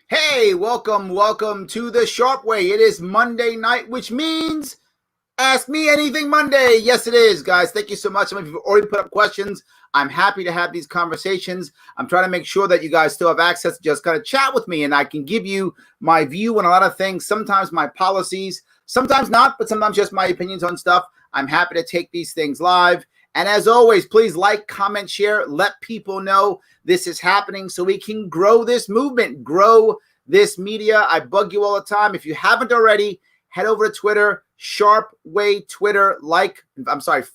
Hey, welcome to the Sharpe Way. It is Monday night, which means Ask Me Anything Monday. Yes, it is, guys. Thank you so much. Some of you have already put up questions. I'm happy to have these conversations. I'm trying to make sure that you guys still have access to just kind of chat with me, and I can give you my view on a lot of things, sometimes my policies, sometimes not, but sometimes just my opinions on stuff. I'm happy to take these things live. And as always, please like, comment, share, let people know this is happening so we can grow this movement, grow this media. I bug you all the time. If you haven't already, head over to Twitter, Sharpe Way Twitter,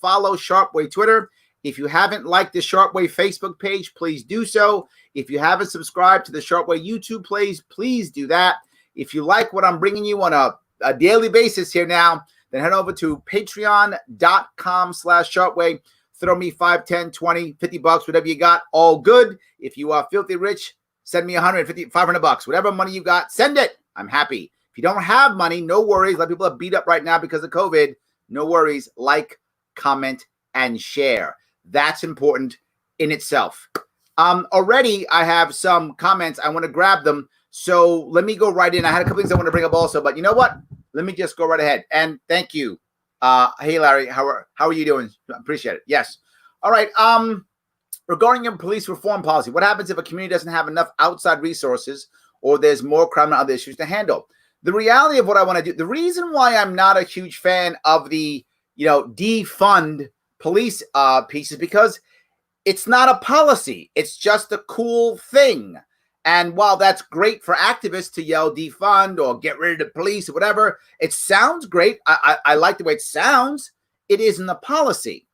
follow Sharpe Way Twitter. If you haven't liked the Sharpe Way Facebook page, please do so. If you haven't subscribed to the Sharpe Way YouTube page, please do that. If you like what I'm bringing you on a daily basis here now, then head over to patreon.com/SharpeWay. Throw me 5, 10, 20, 50 bucks, whatever you got, all good. If you are filthy rich, send me 150, 500 bucks, whatever money you got, send it. I'm happy. If you don't have money, no worries. A lot of people are beat up right now because of COVID. No worries. Like, comment, and share. That's important in itself. Already I have some comments. I want to grab them. So let me go right in. I had a couple things I want to bring up also, but you know what? Let me just go right ahead. And thank you. Hey, Larry, how are you doing? Appreciate it. Yes. All right. Regarding your police reform policy, what happens if a community doesn't have enough outside resources or there's more crime and other issues to handle? The reality of what I want to do, the reason why I'm not a huge fan of the, defund police piece is because it's not a policy. It's just a cool thing. And while that's great for activists to yell defund or get rid of the police or whatever, it sounds great. I like the way it sounds. It isn't a policy.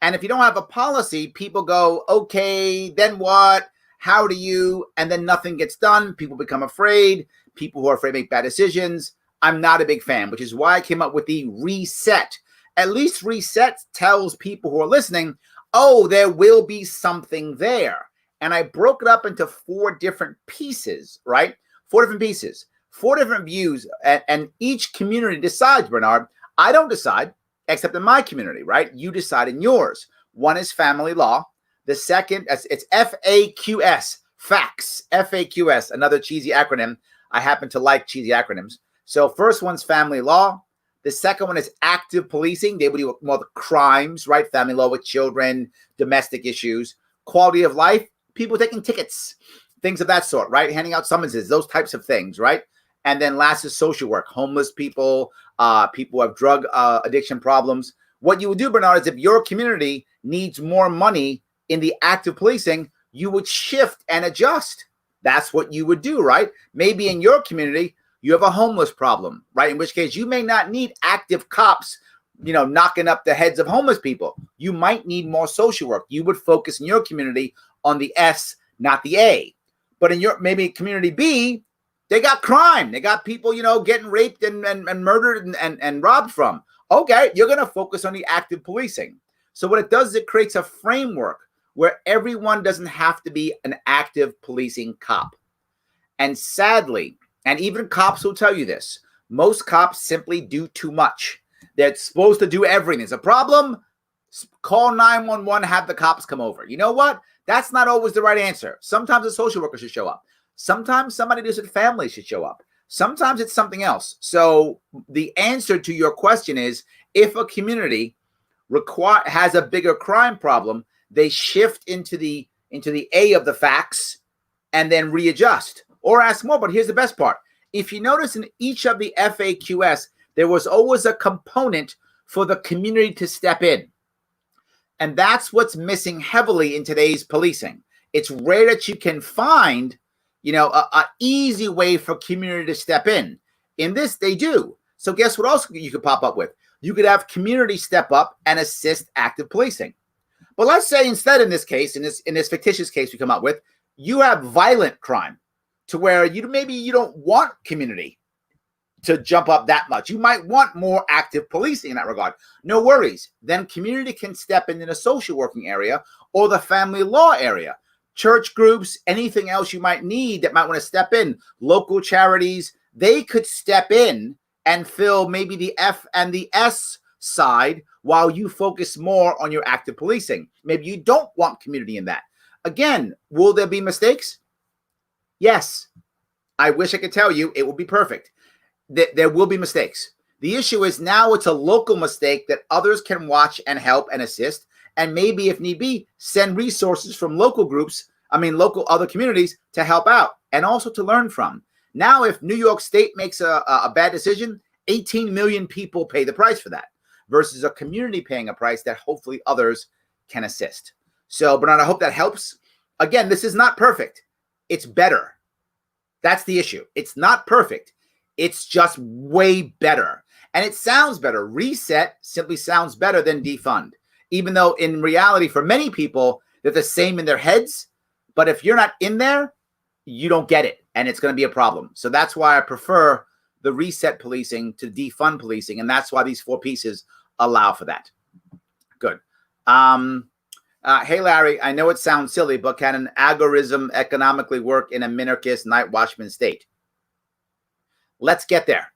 And if you don't have a policy, people go, okay, then what? How do you? And then nothing gets done. People become afraid. People who are afraid make bad decisions. I'm not a big fan, which is why I came up with the reset. At least reset tells people who are listening, oh, there will be something there. And I broke it up into 4 different pieces, right? 4 different pieces, 4 different views. And each community decides, Bernard. I don't decide, except in my community, right? You decide in yours. One is family law. The second, it's FAQS, facts, FAQS, another cheesy acronym. I happen to like cheesy acronyms. So first one's family law. The second one is active policing. They would do more the crimes, right? Family law with children, domestic issues, quality of life, people taking tickets, things of that sort, right? Handing out summonses, those types of things, right? And then last is social work, homeless people, people who have drug addiction problems. What you would do, Bernard, is if your community needs more money in the active policing, you would shift and adjust. That's what you would do, right? Maybe in your community, you have a homeless problem, right? In which case you may not need active cops, knocking up the heads of homeless people. You might need more social work. You would focus in your community on the S, not the A. But in your maybe community B, they got crime. They got people, getting raped and murdered and robbed from. Okay, you're going to focus on the active policing. So what it does is it creates a framework where everyone doesn't have to be an active policing cop. And sadly, and even cops will tell you this, most cops simply do too much. They're supposed to do everything. There's a problem, call 911, have the cops come over. You know what? That's not always the right answer. Sometimes a social worker should show up. Sometimes somebody who's a family should show up. Sometimes it's something else. So the answer to your question is, if a community has a bigger crime problem, they shift into the A of the facts and then readjust or ask more. But here's the best part. If you notice in each of the FAQS, there was always a component for the community to step in. And that's what's missing heavily in today's policing. It's rare that you can find, an easy way for community to step in. In this, they do. So guess what else you could pop up with? You could have community step up and assist active policing. But let's say instead in this case, in this fictitious case we come up with, you have violent crime to where you don't want community. to jump up that much. You might want more active policing in that regard. No worries. Then community can step in the social working area or the family law area. Church groups, anything else you might need that might want to step in, local charities, they could step in and fill maybe the F and the S side while you focus more on your active policing. Maybe you don't want community in that. Again, will there be mistakes? Yes. I wish I could tell you it will be perfect. There will be mistakes. The issue is now it's a local mistake that others can watch and help and assist, and maybe if need be, send resources from local groups, local other communities to help out and also to learn from. Now, if New York State makes a bad decision, 18 million people pay the price for that versus a community paying a price that hopefully others can assist. So, Bernard, I hope that helps. Again, this is not perfect. It's better. That's the issue. It's not perfect. It's just way better. And it sounds better. Reset simply sounds better than defund, even though in reality, for many people, they're the same in their heads. But if you're not in there, you don't get it. And it's going to be a problem. So that's why I prefer the reset policing to defund policing. And that's why these 4 pieces allow for that. Good. Hey, Larry, I know it sounds silly, but can an agorism economically work in a minarchist night watchman state? Let's get there.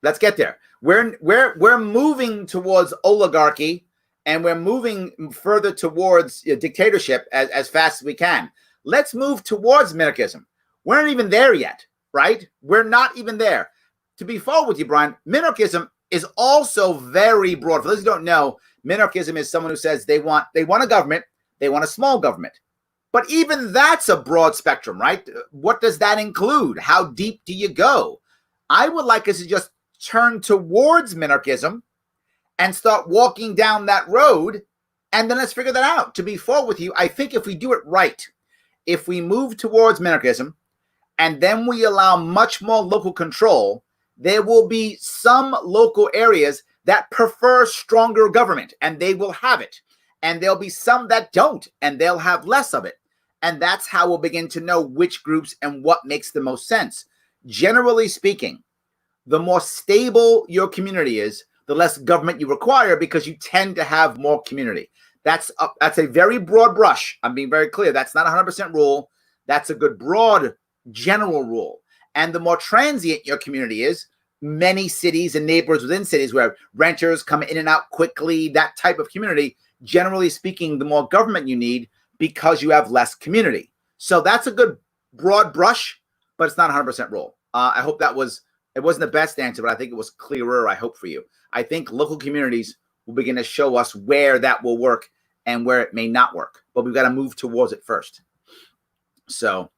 Let's get there. We're moving towards oligarchy, and we're moving further towards dictatorship as fast as we can. Let's move towards minarchism. We're not even there yet, right? We're not even there. To be forward with you, Brian, minarchism is also very broad. For those who don't know, minarchism is someone who says they want a government, they want a small government. But even that's a broad spectrum, right? What does that include? How deep do you go? I would like us to just turn towards minarchism and start walking down that road, and then let's figure that out. To be forward with you, I think if we do it right, if we move towards minarchism, and then we allow much more local control, there will be some local areas that prefer stronger government, and they will have it. And there'll be some that don't, and they'll have less of it. And that's how we'll begin to know which groups and what makes the most sense. Generally speaking, the more stable your community is, the less government you require because you tend to have more community. That's a very broad brush. I'm being very clear. That's not a 100% rule. That's a good broad general rule. And the more transient your community is, many cities and neighborhoods within cities where renters come in and out quickly, that type of community, generally speaking, the more government you need because you have less community. So that's a good broad brush, but it's not a 100% rule. I hope it wasn't the best answer, but I think it was clearer, I hope, for you. I think local communities will begin to show us where that will work and where it may not work, but we've got to move towards it first. So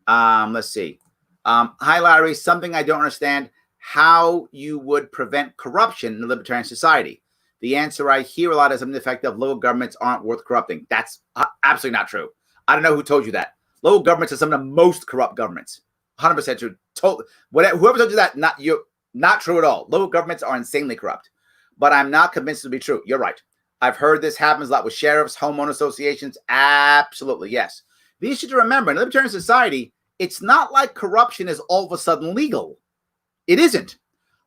let's see. Hi, Larry. Something I don't understand, how you would prevent corruption in a libertarian society. The answer I hear a lot is something to the effect of local governments aren't worth corrupting. That's absolutely not true. I don't know who told you that. Local governments are some of the most corrupt governments. 100% true. Whoever told you that, not true at all. Local governments are insanely corrupt. But I'm not convinced it to be true. You're right. I've heard this happens a lot with sheriffs, homeowner associations. Absolutely, yes. The issue to remember, in a libertarian society, it's not like corruption is all of a sudden legal. It isn't.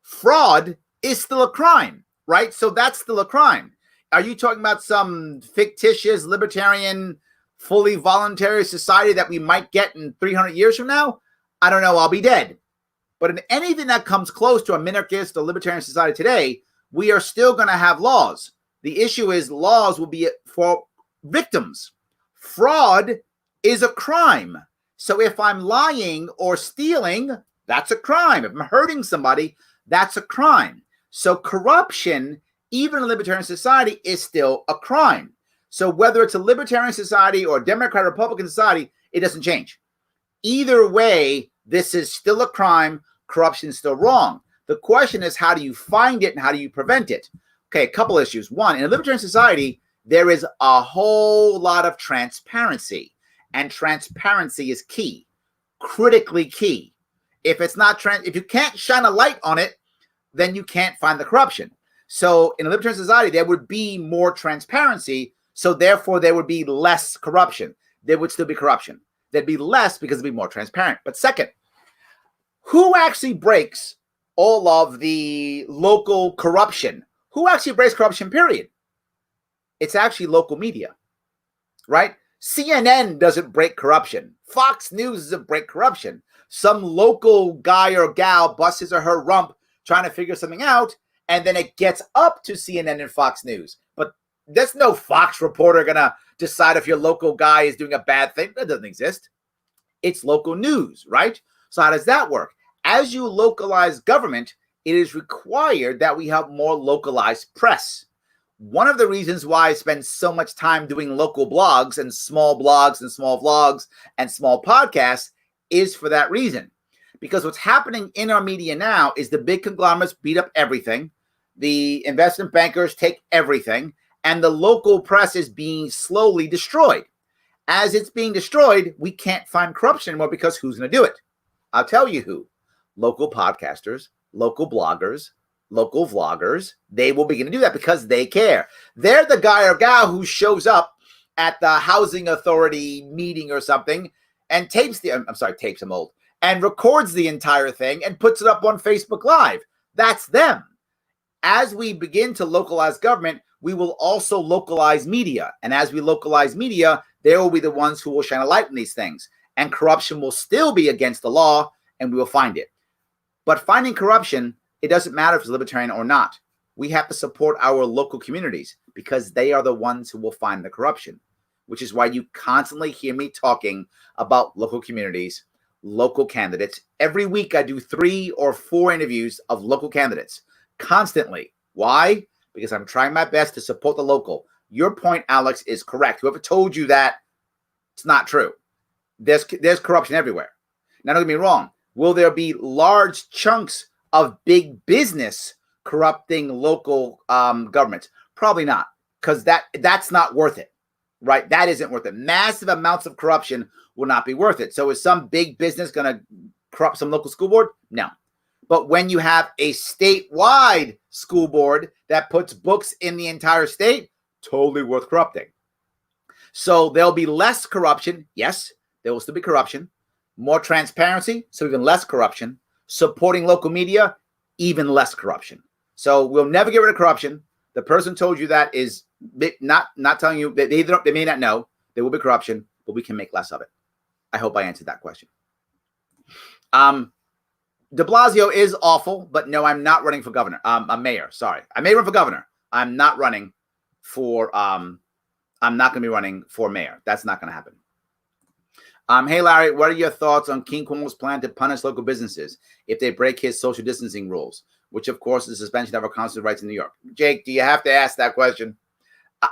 Fraud is still a crime, right? So that's still a crime. Are you talking about some fictitious libertarian, fully voluntary society that we might get in 300 years from now? I don't know. I'll be dead. But in anything that comes close to a minarchist or libertarian society today, we are still going to have laws. The issue is laws will be for victims. Fraud is a crime. So if I'm lying or stealing, that's a crime. If I'm hurting somebody, that's a crime. So corruption, even in a libertarian society, is still a crime. So whether it's a libertarian society or a Democrat or Republican society, it doesn't change. Either way, this is still a crime. Corruption is still wrong. The question is, how do you find it and how do you prevent it? Okay, a couple issues. One, in a libertarian society, there is a whole lot of transparency, and transparency is key, critically key. If it's not if you can't shine a light on it, then you can't find the corruption. So in a libertarian society, there would be more transparency, so therefore there would be less corruption. There would still be corruption. There'd be less because it'd be more transparent. But second, who actually breaks all of the local corruption. Who actually breaks corruption, period? It's actually local media, right? CNN doesn't break corruption. Fox News doesn't break corruption. Some local guy or gal busts his or her rump trying to figure something out, and then it gets up to CNN and Fox News. But there's no Fox reporter going to decide if your local guy is doing a bad thing. That doesn't exist. It's local news, right? So how does that work? As you localize government, it is required that we have more localized press. One of the reasons why I spend so much time doing local blogs and small vlogs and small podcasts is for that reason. Because what's happening in our media now is the big conglomerates beat up everything. The investment bankers take everything, and the local press is being slowly destroyed. As it's being destroyed, we can't find corruption anymore because who's going to do it? I'll tell you who. Local podcasters, local bloggers, local vloggers. They will begin to do that because they care. They're the guy or gal who shows up at the housing authority meeting or something and tapes I'm old, and records the entire thing and puts it up on Facebook Live. That's them. As we begin to localize government, we will also localize media. And as we localize media, they will be the ones who will shine a light on these things. And corruption will still be against the law, and we will find it. But finding corruption, it doesn't matter if it's libertarian or not. We have to support our local communities because they are the ones who will find the corruption, which is why you constantly hear me talking about local communities, local candidates. Every week I do 3 or 4 interviews of local candidates constantly. Why? Because I'm trying my best to support the local. Your point, Alex, is correct. Whoever told you that, it's not true. There's corruption everywhere. Now, don't get me wrong. Will there be large chunks of big business corrupting local governments? Probably not, because that's not worth it, right? That isn't worth it. Massive amounts of corruption will not be worth it. So is some big business going to corrupt some local school board? No. But when you have a statewide school board that puts books in the entire state, totally worth corrupting. So there'll be less corruption. Yes, there will still be corruption. More transparency, so even less corruption. Supporting local media, even less corruption. So we'll never get rid of corruption. The person told you that is not telling you that they may not know. There will be corruption, but we can make less of it. I hope I answered that question. De Blasio is awful, but no, I'm not running for governor. I'm mayor. Sorry, I may run for governor. I'm not running for. I'm not going to be running for mayor. That's not going to happen. Hey, Larry, what are your thoughts on King Cuomo's plan to punish local businesses if they break his social distancing rules, which, of course, is suspension of our constitutional rights in New York? Jake, do you have to ask that question?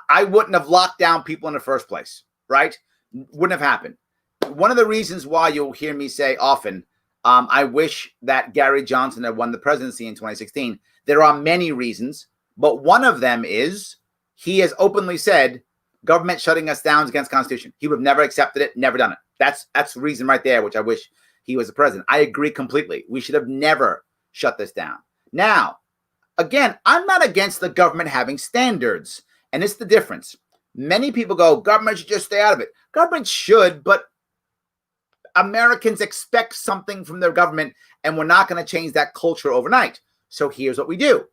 I wouldn't have locked down people in the first place, right? Wouldn't have happened. One of the reasons why you'll hear me say often, I wish that Gary Johnson had won the presidency in 2016. There are many reasons, but one of them is he has openly said government shutting us down is against the Constitution. He would have never accepted it, never done it. That's the reason right there, which I wish he was the president. I agree completely. We should have never shut this down. Now, again, I'm not against the government having standards, and it's the difference. Many people go, government should just stay out of it. Government should, but Americans expect something from their government, and we're not going to change that culture overnight. So here's what we do.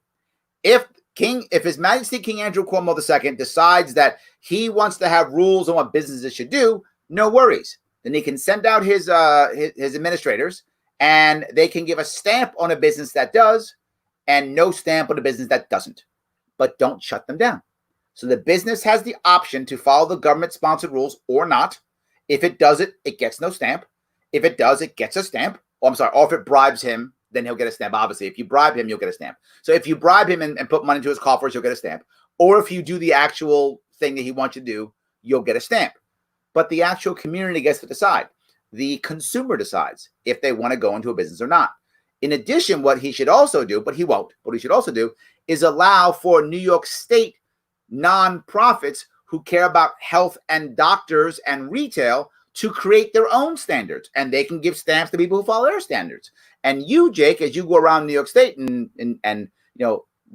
If His Majesty King Andrew Cuomo II decides that he wants to have rules on what businesses should do, no worries. Then he can send out his administrators, and they can give a stamp on a business that does and no stamp on a business that doesn't. But don't shut them down. So the business has the option to follow the government-sponsored rules or not. If it does it, it gets no stamp. If it does, it gets a stamp. Or if it bribes him, then he'll get a stamp. Obviously, if you bribe him, you'll get a stamp. So if you bribe him and put money into his coffers, you'll get a stamp. Or if you do the actual thing that he wants you to do, you'll get a stamp. But the actual community gets to decide. The consumer decides if they want to go into a business or not. In addition, what he should also do, but he won't, what he should also do is allow for New York State nonprofits who care about health and doctors and retail to create their own standards. And they can give stamps to people who follow their standards. And you, Jake, as you go around New York State and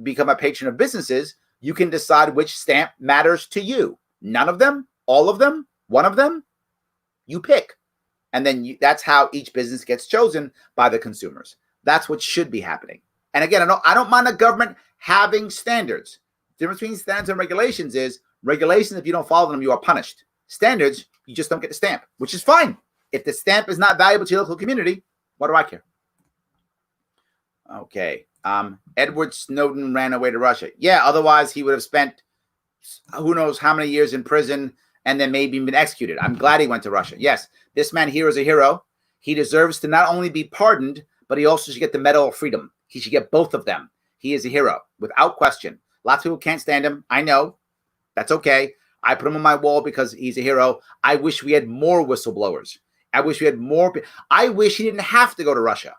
become a patron of businesses, you can decide which stamp matters to you. None of them, all of them, one of them, you pick. And then that's how each business gets chosen by the consumers. That's what should be happening. And again, I don't mind the government having standards. The difference between standards and regulations is regulations, if you don't follow them, you are punished. Standards, you just don't get the stamp, which is fine. If the stamp is not valuable to your local community, what do I care? Okay. Edward Snowden ran away to Russia. Yeah, otherwise he would have spent who knows how many years in prison and then maybe been executed. I'm glad he went to Russia. Yes, this man here is a hero. He deserves to not only be pardoned, but he also should get the Medal of Freedom. He should get both of them. He is a hero, without question. Lots of people can't stand him. I know. That's okay. I put him on my wall because he's a hero. I wish we had more whistleblowers. I wish we had more. I wish he didn't have to go to Russia.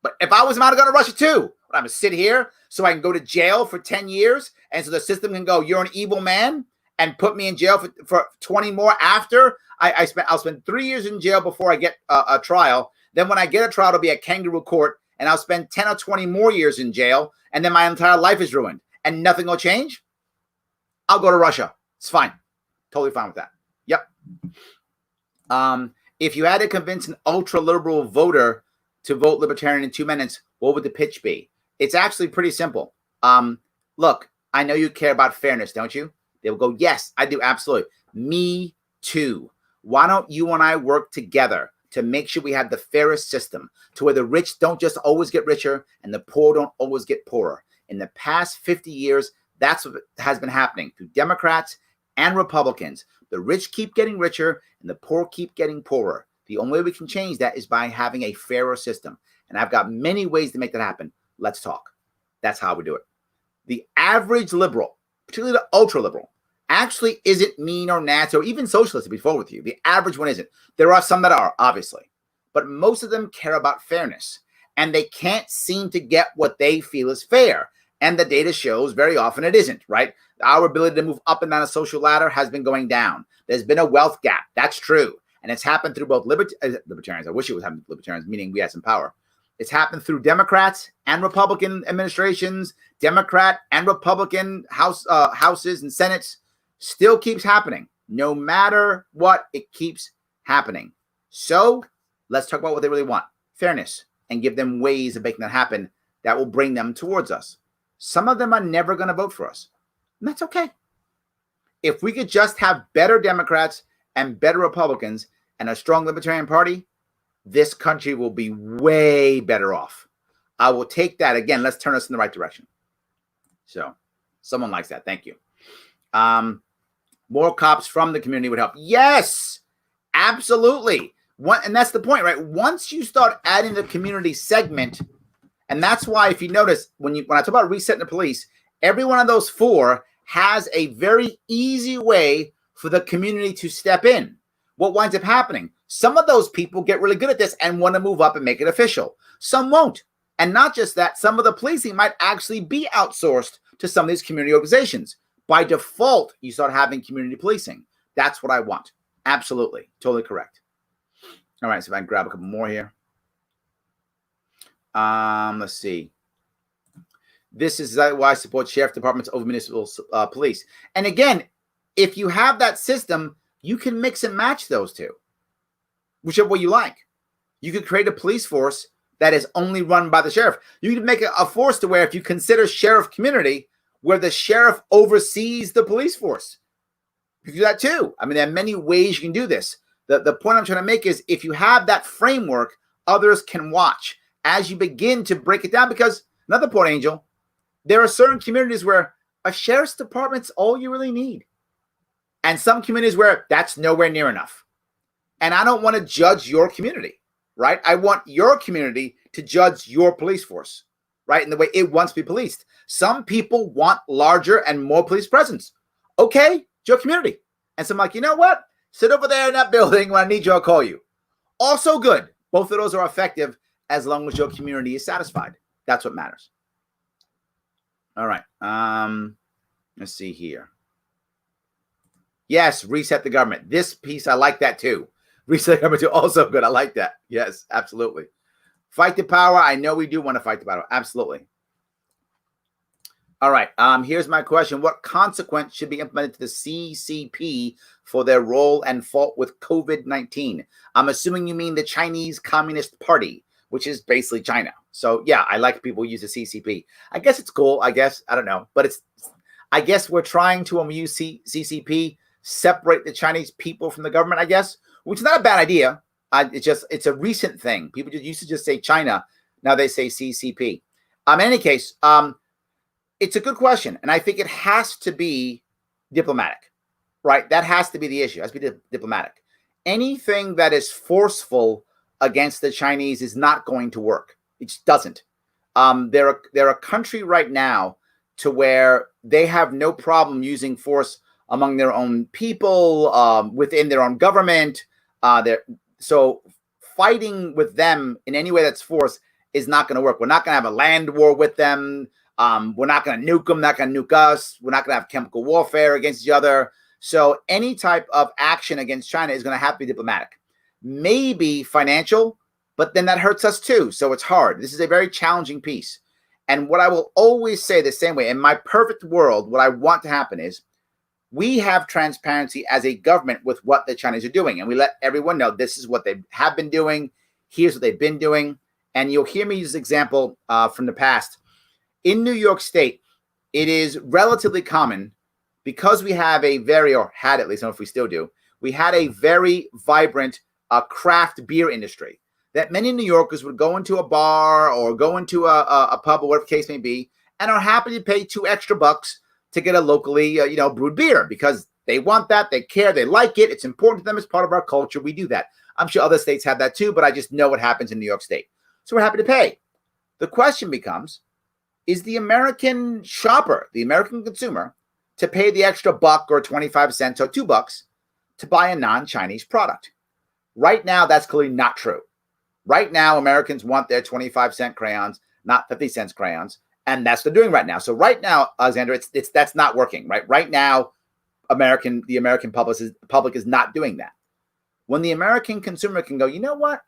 But if I was him, I'd go to Russia too. I'm going to sit here so I can go to jail for 10 years. And so the system can go, you're an evil man, and put me in jail for 20 more after. I'll spend 3 years in jail before I get a trial. Then when I get a trial, it'll be a kangaroo court, and I'll spend 10 or 20 more years in jail. And then my entire life is ruined and nothing will change. I'll go to Russia. It's fine. Totally fine with that. Yep. If you had to convince an ultra-liberal voter to vote libertarian in 2 minutes, what would the pitch be? It's actually pretty simple. Look, I know you care about fairness, don't you? They will go, yes, I do. Absolutely. Me too. Why don't you and I work together to make sure we have the fairest system to where the rich don't just always get richer and the poor don't always get poorer? In the past 50 years, that's what has been happening through Democrats and Republicans. The rich keep getting richer and the poor keep getting poorer. The only way we can change that is by having a fairer system. And I've got many ways to make that happen. Let's talk. That's how we do it. The average liberal, particularly the ultra liberal, actually isn't mean or nasty or even socialist, to be full with you. The average one isn't. There are some that are, obviously. But most of them care about fairness. And they can't seem to get what they feel is fair. And the data shows very often it isn't, right? Our ability to move up and down a social ladder has been going down. There's been a wealth gap. That's true. And it's happened through both libertarians. I wish it was happening to libertarians, meaning we had some power. It's happened through Democrats and Republican administrations, Democrat and Republican houses and senates. Still keeps happening. No matter what, it keeps happening. So let's talk about what they really want. Fairness. And give them ways of making that happen that will bring them towards us. Some of them are never going to vote for us. And that's okay. If we could just have better Democrats and better Republicans and a strong Libertarian Party, this country will be way better off. I will take that. Again, let's turn us in the right direction. So someone likes that. Thank you. More cops from the community would help. Yes, absolutely. And that's the point, right? Once you start adding the community segment, and that's why, if you notice, when I talk about resetting the police, every one of those 4 has a very easy way for the community to step in. What winds up happening? Some of those people get really good at this and want to move up and make it official. Some won't. And not just that, some of the policing might actually be outsourced to some of these community organizations. By default, you start having community policing. That's what I want. Absolutely. Totally correct. All right, so if I can grab a couple more here. Let's see. This is why I support sheriff departments over municipal police. And again, if you have that system, you can mix and match those two, whichever way you like. You could create a police force that is only run by the sheriff. You could make a force to where, if you consider sheriff community, where the sheriff oversees the police force. You can do that too. I mean, there are many ways you can do this. The point I'm trying to make is, if you have that framework, others can watch as you begin to break it down. Because another point, Angel, there are certain communities where a sheriff's department's all you really need. And some communities where that's nowhere near enough. And I don't want to judge your community, right? I want your community to judge your police force, right? In the way it wants to be policed. Some people want larger and more police presence. Okay, it's your community. And so I'm like, you know what? Sit over there in that building. When I need you, I'll call you. Also good. Both of those are effective as long as your community is satisfied. That's what matters. All right. Let's see here. Yes, reset the government. This piece, I like that too. Reset the government too. Also good. I like that. Yes, absolutely. Fight the power. I know we do want to fight the power. Absolutely. All right. Here's my question. What consequence should be implemented to the CCP for their role and fault with COVID-19? I'm assuming you mean the Chinese Communist Party. which is basically China. So yeah, I like people use the CCP. I guess it's cool. I don't know, but I guess we're trying to, when we use CCP, separate the Chinese people from the government, I guess, which is not a bad idea. It's a recent thing. People just used to just say China. Now they say CCP. In any case, it's a good question. And I think it has to be diplomatic, right? That has to be the issue. It has to be diplomatic. Anything that is forceful against the Chinese is not going to work. It just doesn't. They're a country right now to where they have no problem using force among their own people, within their own government. So fighting with them in any way that's force is not going to work. We're not going to have a land war with them. We're not going to nuke them, not going to nuke us. We're not going to have chemical warfare against each other. So any type of action against China is going to have to be diplomatic. Maybe financial, but then that hurts us too. So it's hard. This is a very challenging piece. And what I will always say the same way, in my perfect world, what I want to happen is we have transparency as a government with what the Chinese are doing. And we let everyone know this is what they have been doing. Here's what they've been doing. And you'll hear me use this example from the past. In New York State, it is relatively common because we have a very, or had at least, I don't know if we still do, we had a very vibrant craft beer industry that many New Yorkers would go into a bar or go into a pub or whatever the case may be and are happy to pay $2 extra to get a locally, brewed beer because they want that, they care, they like it. It's important to them as part of our culture. We do that. I'm sure other states have that too, but I just know what happens in New York State. So we're happy to pay. The question becomes, is the American shopper, the American consumer, to pay the extra $1 or 25 cents or $2 to buy a non-Chinese product? Right now, that's clearly not true. Right now, Americans want their 25-cent crayons, not 50-cent crayons. And that's what they're doing right now. So right now, Alexander, that's not working, right? Right now, the American public is not doing that. When the American consumer can go, you know what?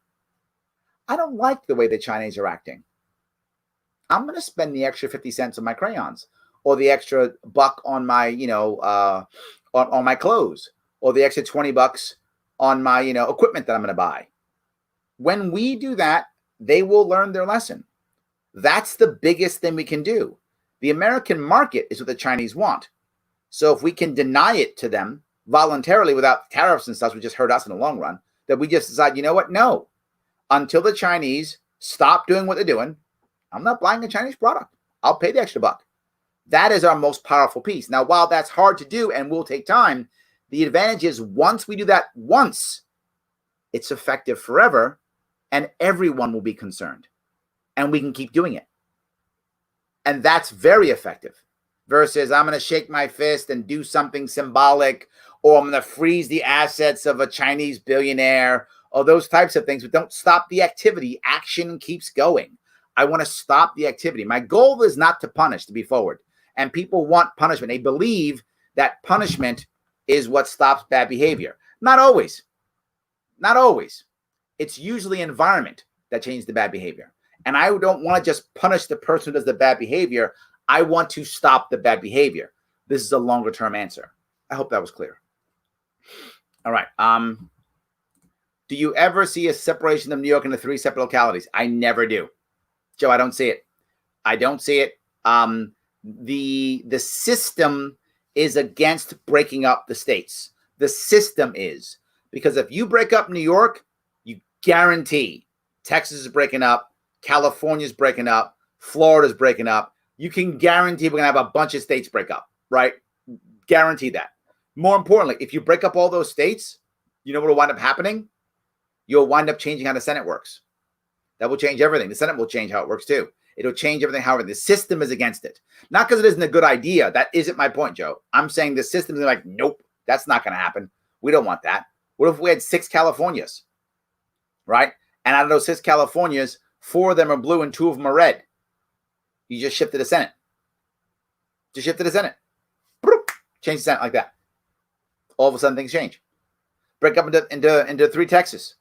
I don't like the way the Chinese are acting. I'm going to spend the extra 50 cents on my crayons, or the extra $1 on my, on my clothes, or the extra $20 on my, equipment that I'm going to buy. When we do that, they will learn their lesson. That's the biggest thing we can do. The American market is what the Chinese want. So if we can deny it to them voluntarily without tariffs and stuff, which just hurt us in the long run, that we just decide, you know what? No. Until the Chinese stop doing what they're doing, I'm not buying a Chinese product. I'll pay the extra $1. That is our most powerful piece. Now, while that's hard to do and will take time, the advantage is once we do that once, it's effective forever and everyone will be concerned. And we can keep doing it. And that's very effective versus I'm going to shake my fist and do something symbolic, or I'm going to freeze the assets of a Chinese billionaire, or those types of things. But don't stop the activity. Action keeps going. I want to stop the activity. My goal is not to punish, to be forward. And people want punishment. They believe that punishment is what stops bad behavior. Not always. Not always. It's usually environment that changes the bad behavior. And I don't want to just punish the person who does the bad behavior. I want to stop the bad behavior. This is a longer term answer. I hope that was clear. All right. Do you ever see a separation of New York into 3 separate localities? I never do. Joe, I don't see it. I don't see it. The system is against breaking up the states. The system is. Because if you break up New York, you guarantee Texas is breaking up, California's breaking up, Florida's breaking up. You can guarantee we're going to have a bunch of states break up, right? Guarantee that. More importantly, if you break up all those states, you know what will wind up happening? You'll wind up changing how the Senate works. That will change everything. The Senate will change how it works too. It'll change everything. However, the system is against it. Not because it isn't a good idea. That isn't my point, Joe. I'm saying the system is like, nope, that's not going to happen. We don't want that. What if we had 6 Californias, right? And out of those 6 Californias, 4 of them are blue and 2 of them are red. You just shift to the Senate. Just shift to the Senate. Change the Senate like that. All of a sudden, things change. Break up into 3 Texas,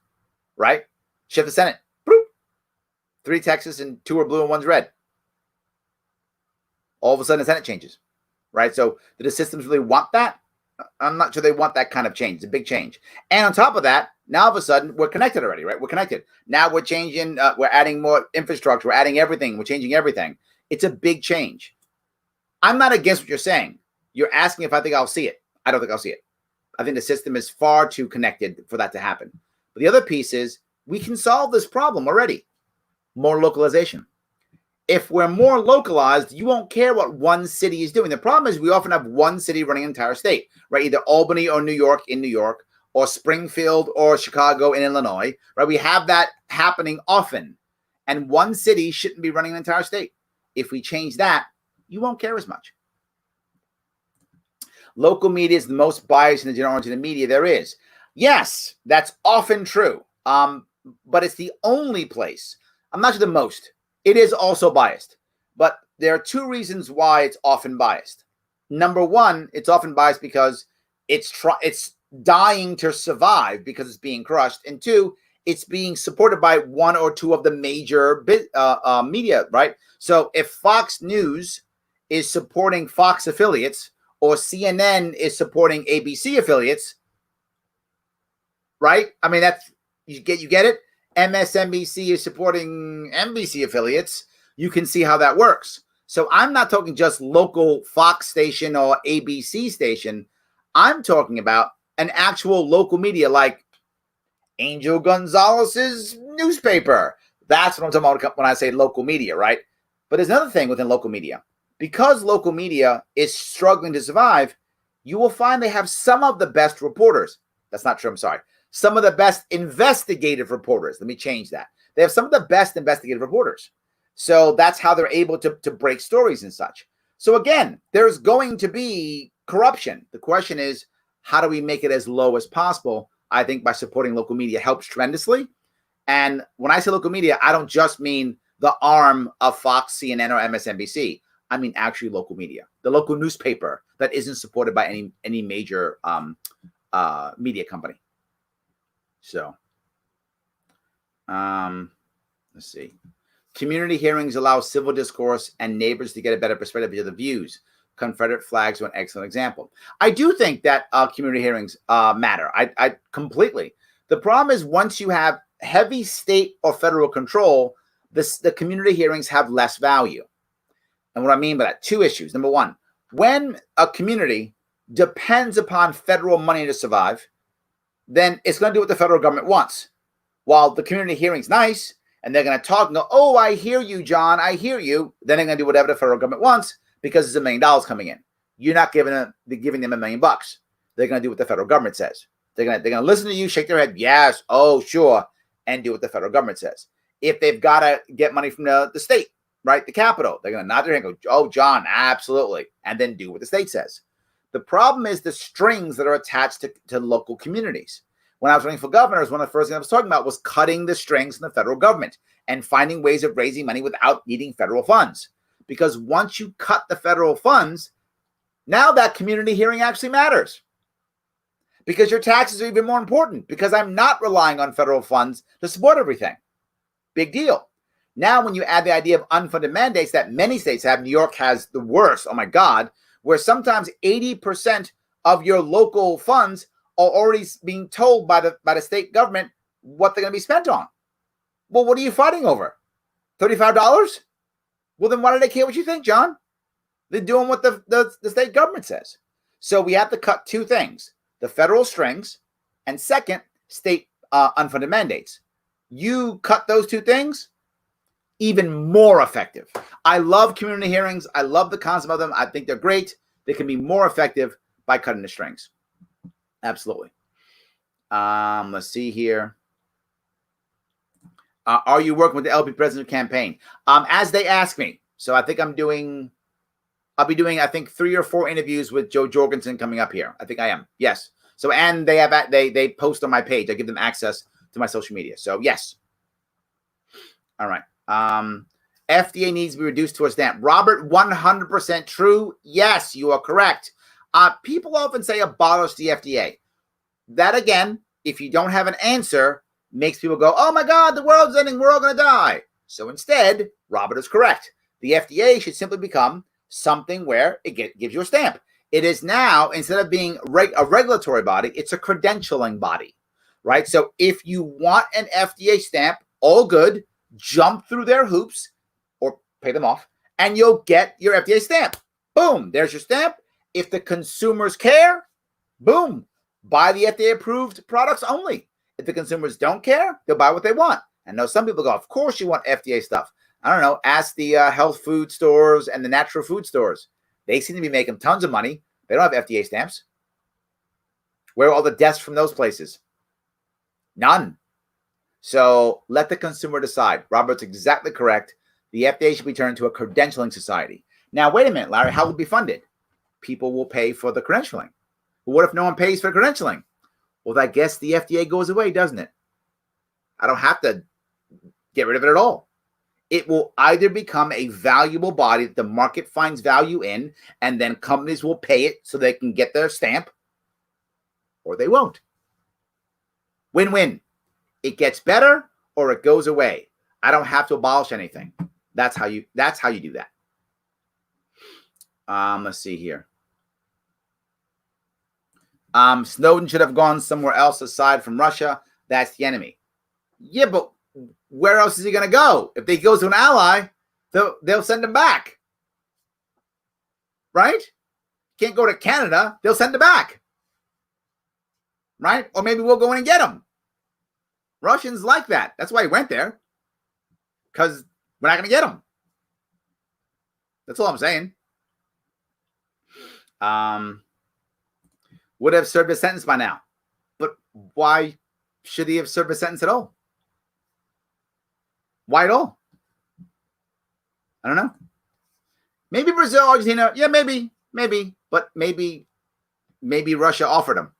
right? Shift the Senate. 3 Texas and 2 are blue and 1's red. All of a sudden, the Senate changes, right? So do the systems really want that? I'm not sure they want that kind of change. It's a big change. And on top of that, now all of a sudden we're connected already, right? We're connected. Now we're changing, we're adding more infrastructure, we're adding everything, we're changing everything. It's a big change. I'm not against what you're saying. You're asking if I think I'll see it. I don't think I'll see it. I think the system is far too connected for that to happen. But the other piece is we can solve this problem already. More localization. If we're more localized, you won't care what one city is doing. The problem is we often have one city running an entire state, right? Either Albany or New York in New York, or Springfield or Chicago in Illinois, right? We have that happening often. And one city shouldn't be running an entire state. If we change that, you won't care as much. Local media is the most biased in the general origin of media there is. Yes, that's often true. But it's the only place. I'm not sure the most. It is also biased. But there are two reasons why it's often biased. Number one, it's often biased because it's dying to survive because it's being crushed. And two, it's being supported by one or two of the major media, right? So if Fox News is supporting Fox affiliates or CNN is supporting ABC affiliates, right? I mean, that's you get it? MSNBC is supporting NBC affiliates. You can see how that works. So I'm not talking just local Fox station or ABC station. I'm talking about an actual local media like Angel Gonzalez's newspaper. That's what I'm talking about when I say local media, right? But there's another thing within local media. Because local media is struggling to survive, you will find they have some of the best reporters. That's not true, I'm sorry. Some of the best investigative reporters. Let me change that. They have some of the best investigative reporters. So that's how they're able to break stories and such. So again, there's going to be corruption. The question is, how do we make it as low as possible? I think by supporting local media helps tremendously. And when I say local media, I don't just mean the arm of Fox, CNN, or MSNBC. I mean actually local media, the local newspaper that isn't supported by any major media company. So, let's see. Community hearings allow civil discourse and neighbors to get a better perspective of the views. Confederate flags are an excellent example. I do think that community hearings matter. I completely. The problem is once you have heavy state or federal control, the community hearings have less value. And what I mean by that, two issues. Number one, when a community depends upon federal money to survive, then it's going to do what the federal government wants. While the community hearing's nice, and they're going to talk and go, oh, I hear you, John, I hear you. Then they're going to do whatever the federal government wants because there's $1 million coming in. You're not giving them $1 million. They're going to do what the federal government says. They're going to listen to you, shake their head, yes, oh, sure, and do what the federal government says. If they've got to get money from the state, right, the capital, they're going to nod their head and go, oh, John, absolutely, and then do what the state says. The problem is the strings that are attached to local communities. When I was running for governor, one of the first things I was talking about was cutting the strings in the federal government and finding ways of raising money without needing federal funds. Because once you cut the federal funds, now that community hearing actually matters. Because your taxes are even more important because I'm not relying on federal funds to support everything. Big deal. Now, when you add the idea of unfunded mandates that many states have, New York has the worst, oh my God, where sometimes 80% of your local funds are already being told by the state government what they're going to be spent on. Well, what are you fighting over? $35? Well, then why do they care what you think, John? They're doing what the state government says. So we have to cut two things, the federal strings, and second, state unfunded mandates. You cut those two things, even more effective. I love community hearings. I love the concept of them. I think they're great. They can be more effective by cutting the strings. Absolutely. Let's see here. Are you working with the LP presidential campaign? As they ask me. So I think I'll be doing, I think 3 or 4 interviews with Joe Jorgensen coming up here. I think I am. Yes. So, and they post on my page. I give them access to my social media. So yes. All right. FDA needs to be reduced to a stamp. Robert, 100% true. Yes, you are correct. People often say abolish the FDA. That again, if you don't have an answer, makes people go, oh my God, the world's ending. We're all going to die. So instead, Robert is correct. The FDA should simply become something where it gives you a stamp. It is now, instead of being a regulatory body, it's a credentialing body, right? So if you want an FDA stamp, all good, jump through their hoops or pay them off, and you'll get your FDA stamp. Boom, there's your stamp. If the consumers care, boom, buy the FDA-approved products only. If the consumers don't care, they'll buy what they want. I know some people go, of course you want FDA stuff. I don't know, ask the health food stores and the natural food stores. They seem to be making tons of money. They don't have FDA stamps. Where are all the deaths from those places? None. So let the consumer decide. Robert's exactly correct. The FDA should be turned into a credentialing society. Now, wait a minute, Larry, how will it be funded? People will pay for the credentialing. But what if no one pays for credentialing? Well, I guess the FDA goes away, doesn't it? I don't have to get rid of it at all. It will either become a valuable body that the market finds value in, and then companies will pay it so they can get their stamp, or they won't. Win-win. It gets better or it goes away. I don't have to abolish anything. That's how you do that. Let's see here. Snowden should have gone somewhere else aside from Russia. That's the enemy. Yeah, but where else is he going to go? If he goes to an ally, they'll send him back. Right? Can't go to Canada. They'll send him back. Right? Or maybe we'll go in and get him. Russians like that. That's why he went there. Because we're not going to get him. That's all I'm saying. Would have served a sentence by now. But why should he have served a sentence at all? Why at all? I don't know. Maybe Brazil, Argentina. Yeah, maybe. But maybe Russia offered him.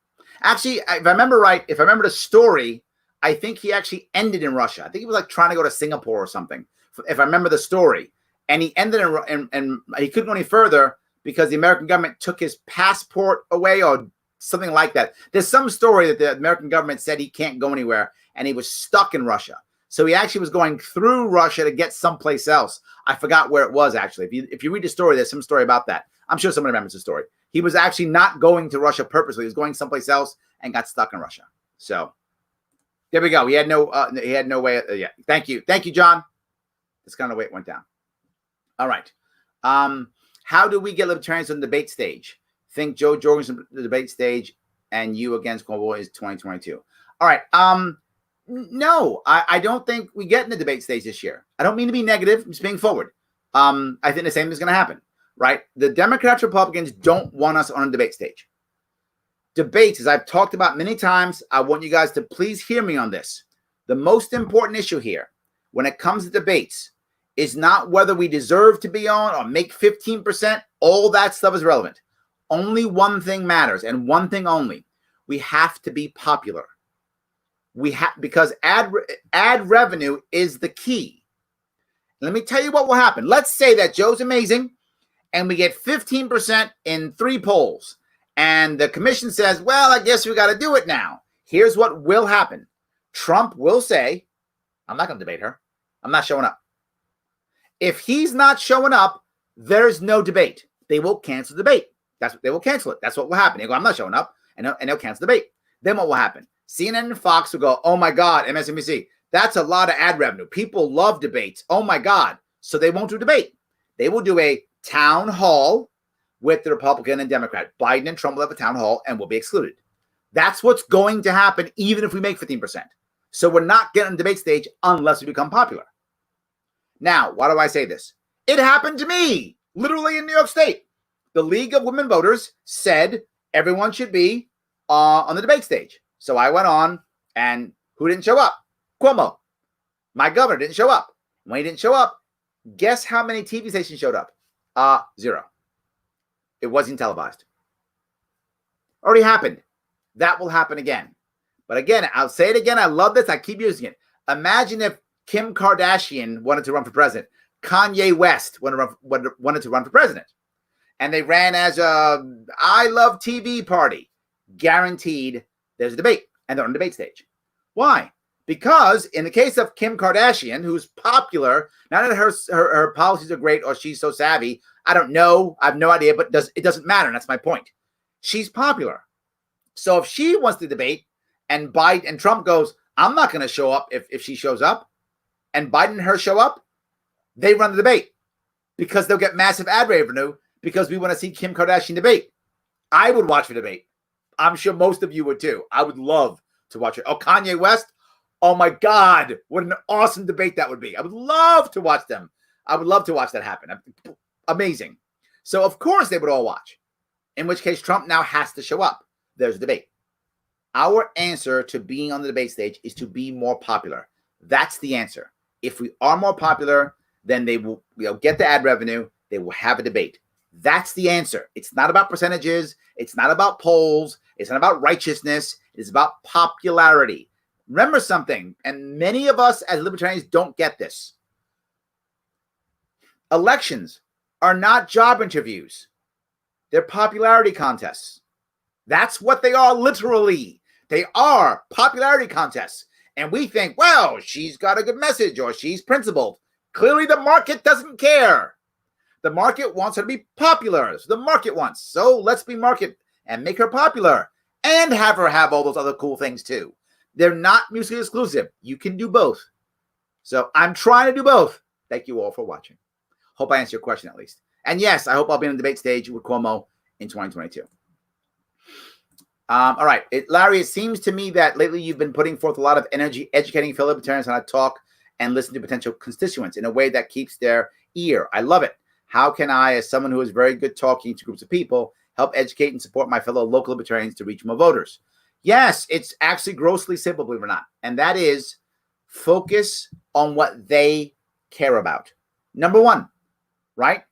Actually, if I remember right, if I remember the story, I think he actually ended in Russia. I think he was like trying to go to Singapore or something, if I remember the story. And he ended and he couldn't go any further because the American government took his passport away or something like that. There's some story that the American government said he can't go anywhere and he was stuck in Russia. So he actually was going through Russia to get someplace else. I forgot where it was, actually. If you read the story, there's some story about that. I'm sure someone remembers the story. He was actually not going to Russia purposely. He was going someplace else and got stuck in Russia. So there we go. He had no way. Yeah. Thank you, John. That's kind of the way it went down. All right. How do we get libertarians on the debate stage? Think Joe Jorgensen the debate stage and you against Global is 2022. All right. No, I don't think we get in the debate stage this year. I don't mean to be negative. I'm just being forward. I think the same is going to happen, right? The Democrats, Republicans don't want us on a debate stage. Debates, as I've talked about many times, I want you guys to please hear me on this. The most important issue here when it comes to debates is not whether we deserve to be on or make 15%. All that stuff is relevant. Only one thing matters, and one thing only. We have to be popular. Because ad revenue is the key. Let me tell you what will happen. Let's say that Joe's amazing and we get 15% in 3 polls. And the commission says, well, I guess we got to do it now. Here's what will happen. Trump will say, I'm not going to debate her. I'm not showing up. If he's not showing up, there's no debate. They will cancel the debate. They will cancel it. That's what will happen. They go, I'm not showing up. And they'll cancel the debate. Then what will happen? CNN and Fox will go, oh my God, MSNBC, that's a lot of ad revenue. People love debates. Oh my God. So they won't do debate. They will do a town hall with the Republican and Democrat. Biden and Trump will have a town hall and will be excluded. That's what's going to happen even if we make 15%. So we're not getting on the debate stage unless we become popular. Now, why do I say this? It happened to me, literally in New York State. The League of Women Voters said everyone should be on the debate stage. So I went on, and who didn't show up? Cuomo. My governor didn't show up. When he didn't show up, guess how many TV stations showed up? 0. It wasn't televised. Already happened. That will happen again. But again, I'll say it again. I love this. I keep using it. Imagine if Kim Kardashian wanted to run for president. Kanye West wanted to run for president. And they ran as a I Love TV party. Guaranteed there's a debate. And they're on the debate stage. Why? Because in the case of Kim Kardashian, who's popular, not that her policies are great or she's so savvy. I don't know. I have no idea, but it doesn't matter. And that's my point. She's popular. So if she wants to debate and Biden and Trump goes, I'm not going to show up if she shows up, and Biden and her show up, they run the debate because they'll get massive ad revenue because we want to see Kim Kardashian debate. I would watch the debate. I'm sure most of you would too. I would love to watch it. Oh, Kanye West. Oh my God. What an awesome debate that would be. I would love to watch them. I would love to watch that happen. Amazing. So of course they would all watch, in which case Trump now has to show up. There's a debate. Our answer to being on the debate stage is to be more popular. That's the answer. If we are more popular, then they will get the ad revenue. They will have a debate. That's the answer. It's not about percentages. It's not about polls. It's not about righteousness. It's about popularity. Remember something, and many of us as libertarians don't get this. Elections are not job interviews. They're popularity contests. That's what they are literally. They are popularity contests. And we think, well, she's got a good message or she's principled. Clearly the market doesn't care. The market wants her to be popular. So the market wants. So let's be market and make her popular and have her have all those other cool things too. They're not mutually exclusive. You can do both. So I'm trying to do both. Thank you all for watching. Hope I answered your question at least. And yes, I hope I'll be on the debate stage with Cuomo in 2022. All right. Larry, it seems to me that lately you've been putting forth a lot of energy educating fellow libertarians on how to talk and listen to potential constituents in a way that keeps their ear. I love it. How can I, as someone who is very good talking to groups of people, help educate and support my fellow local libertarians to reach more voters? Yes, it's actually grossly simple, believe it or not. And that is focus on what they care about. Number one, right?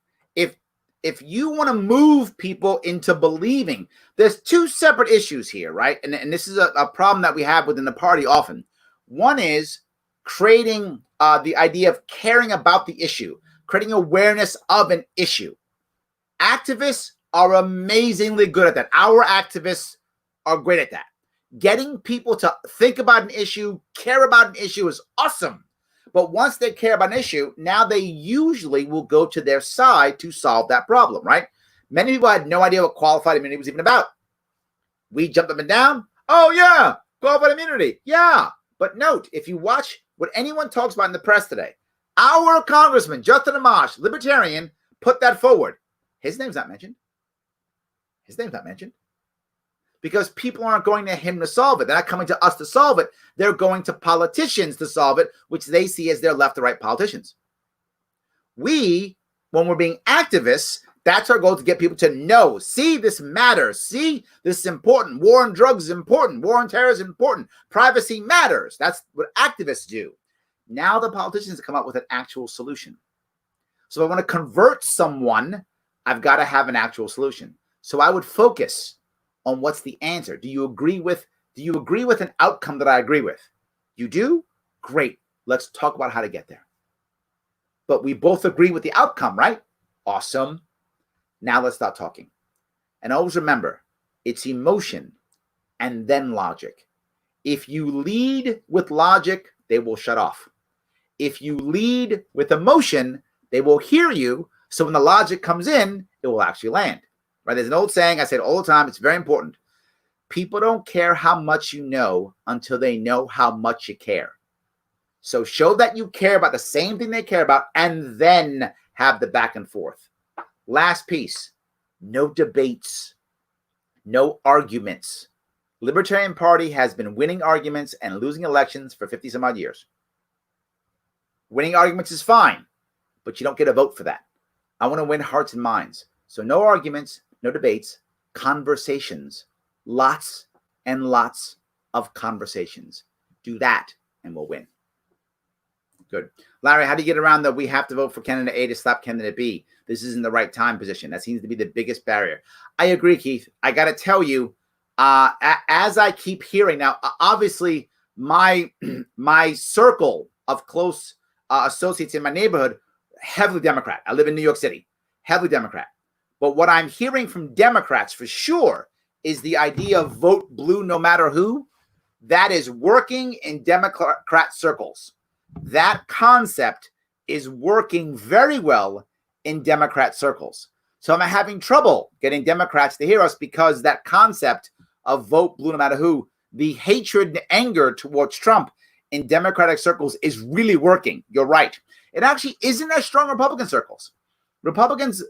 If you want to move people into believing, there's two separate issues here, right? And this is a problem that we have within the party often. One is creating the idea of caring about the issue, creating awareness of an issue. Activists are amazingly good at that. Our activists are great at that. Getting people to think about an issue, care about an issue is awesome. But once they care about an issue, now they usually will go to their side to solve that problem, right? Many people had no idea what qualified immunity was even about. We jumped up and down. Oh, yeah, qualified immunity. Yeah. But note, if you watch what anyone talks about in the press today, our congressman, Justin Amash, libertarian, put that forward. His name's not mentioned. His name's not mentioned. Because people aren't going to him to solve it. They're not coming to us to solve it. They're going to politicians to solve it, which they see as their left or right politicians. We, when we're being activists, that's our goal, to get people to know, see, this matters. See, this is important. War on drugs is important. War on terror is important. Privacy matters. That's what activists do. Now the politicians come up with an actual solution. So if I want to convert someone, I've got to have an actual solution. So I would focus on what's the answer. Do you agree with an outcome that I agree with? You do? Great. Let's talk about how to get there. But we both agree with the outcome, right? Awesome. Now let's start talking. And always remember, it's emotion and then logic. If you lead with logic, they will shut off. If you lead with emotion, they will hear you. So when the logic comes in, it will actually land. Right? There's an old saying, I say it all the time, it's very important. People don't care how much you know until they know how much you care. So show that you care about the same thing they care about and then have the back and forth. Last piece, no debates, no arguments. Libertarian Party has been winning arguments and losing elections for 50 some odd years. Winning arguments is fine, but you don't get a vote for that. I want to win hearts and minds. So no arguments, no debates, conversations, lots and lots of conversations. Do that and we'll win. Good. Larry, how do you get around that we have to vote for candidate A to stop candidate B? This isn't the right time position. That seems to be the biggest barrier. I agree, Keith. I got to tell you, as I keep hearing now, obviously my circle of close associates in my neighborhood, heavily Democrat. I live in New York City, heavily Democrat. But what I'm hearing from Democrats for sure is the idea of vote blue no matter who. That is working in Democrat circles. That concept is working very well in Democrat circles. So I'm having trouble getting Democrats to hear us because that concept of vote blue no matter who, the hatred and anger towards Trump in Democratic circles is really working. You're right. It actually isn't as strong in Republican circles. Republicans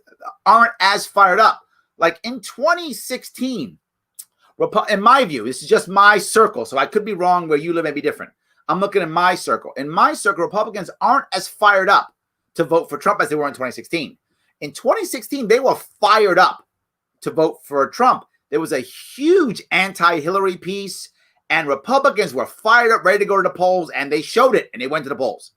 aren't as fired up. Like in 2016, in my view, this is just my circle, so I could be wrong where you live may be different. I'm looking at my circle. In my circle, Republicans aren't as fired up to vote for Trump as they were in 2016. In 2016, they were fired up to vote for Trump. There was a huge anti-Hillary piece, and Republicans were fired up, ready to go to the polls, and they showed it, and they went to the polls.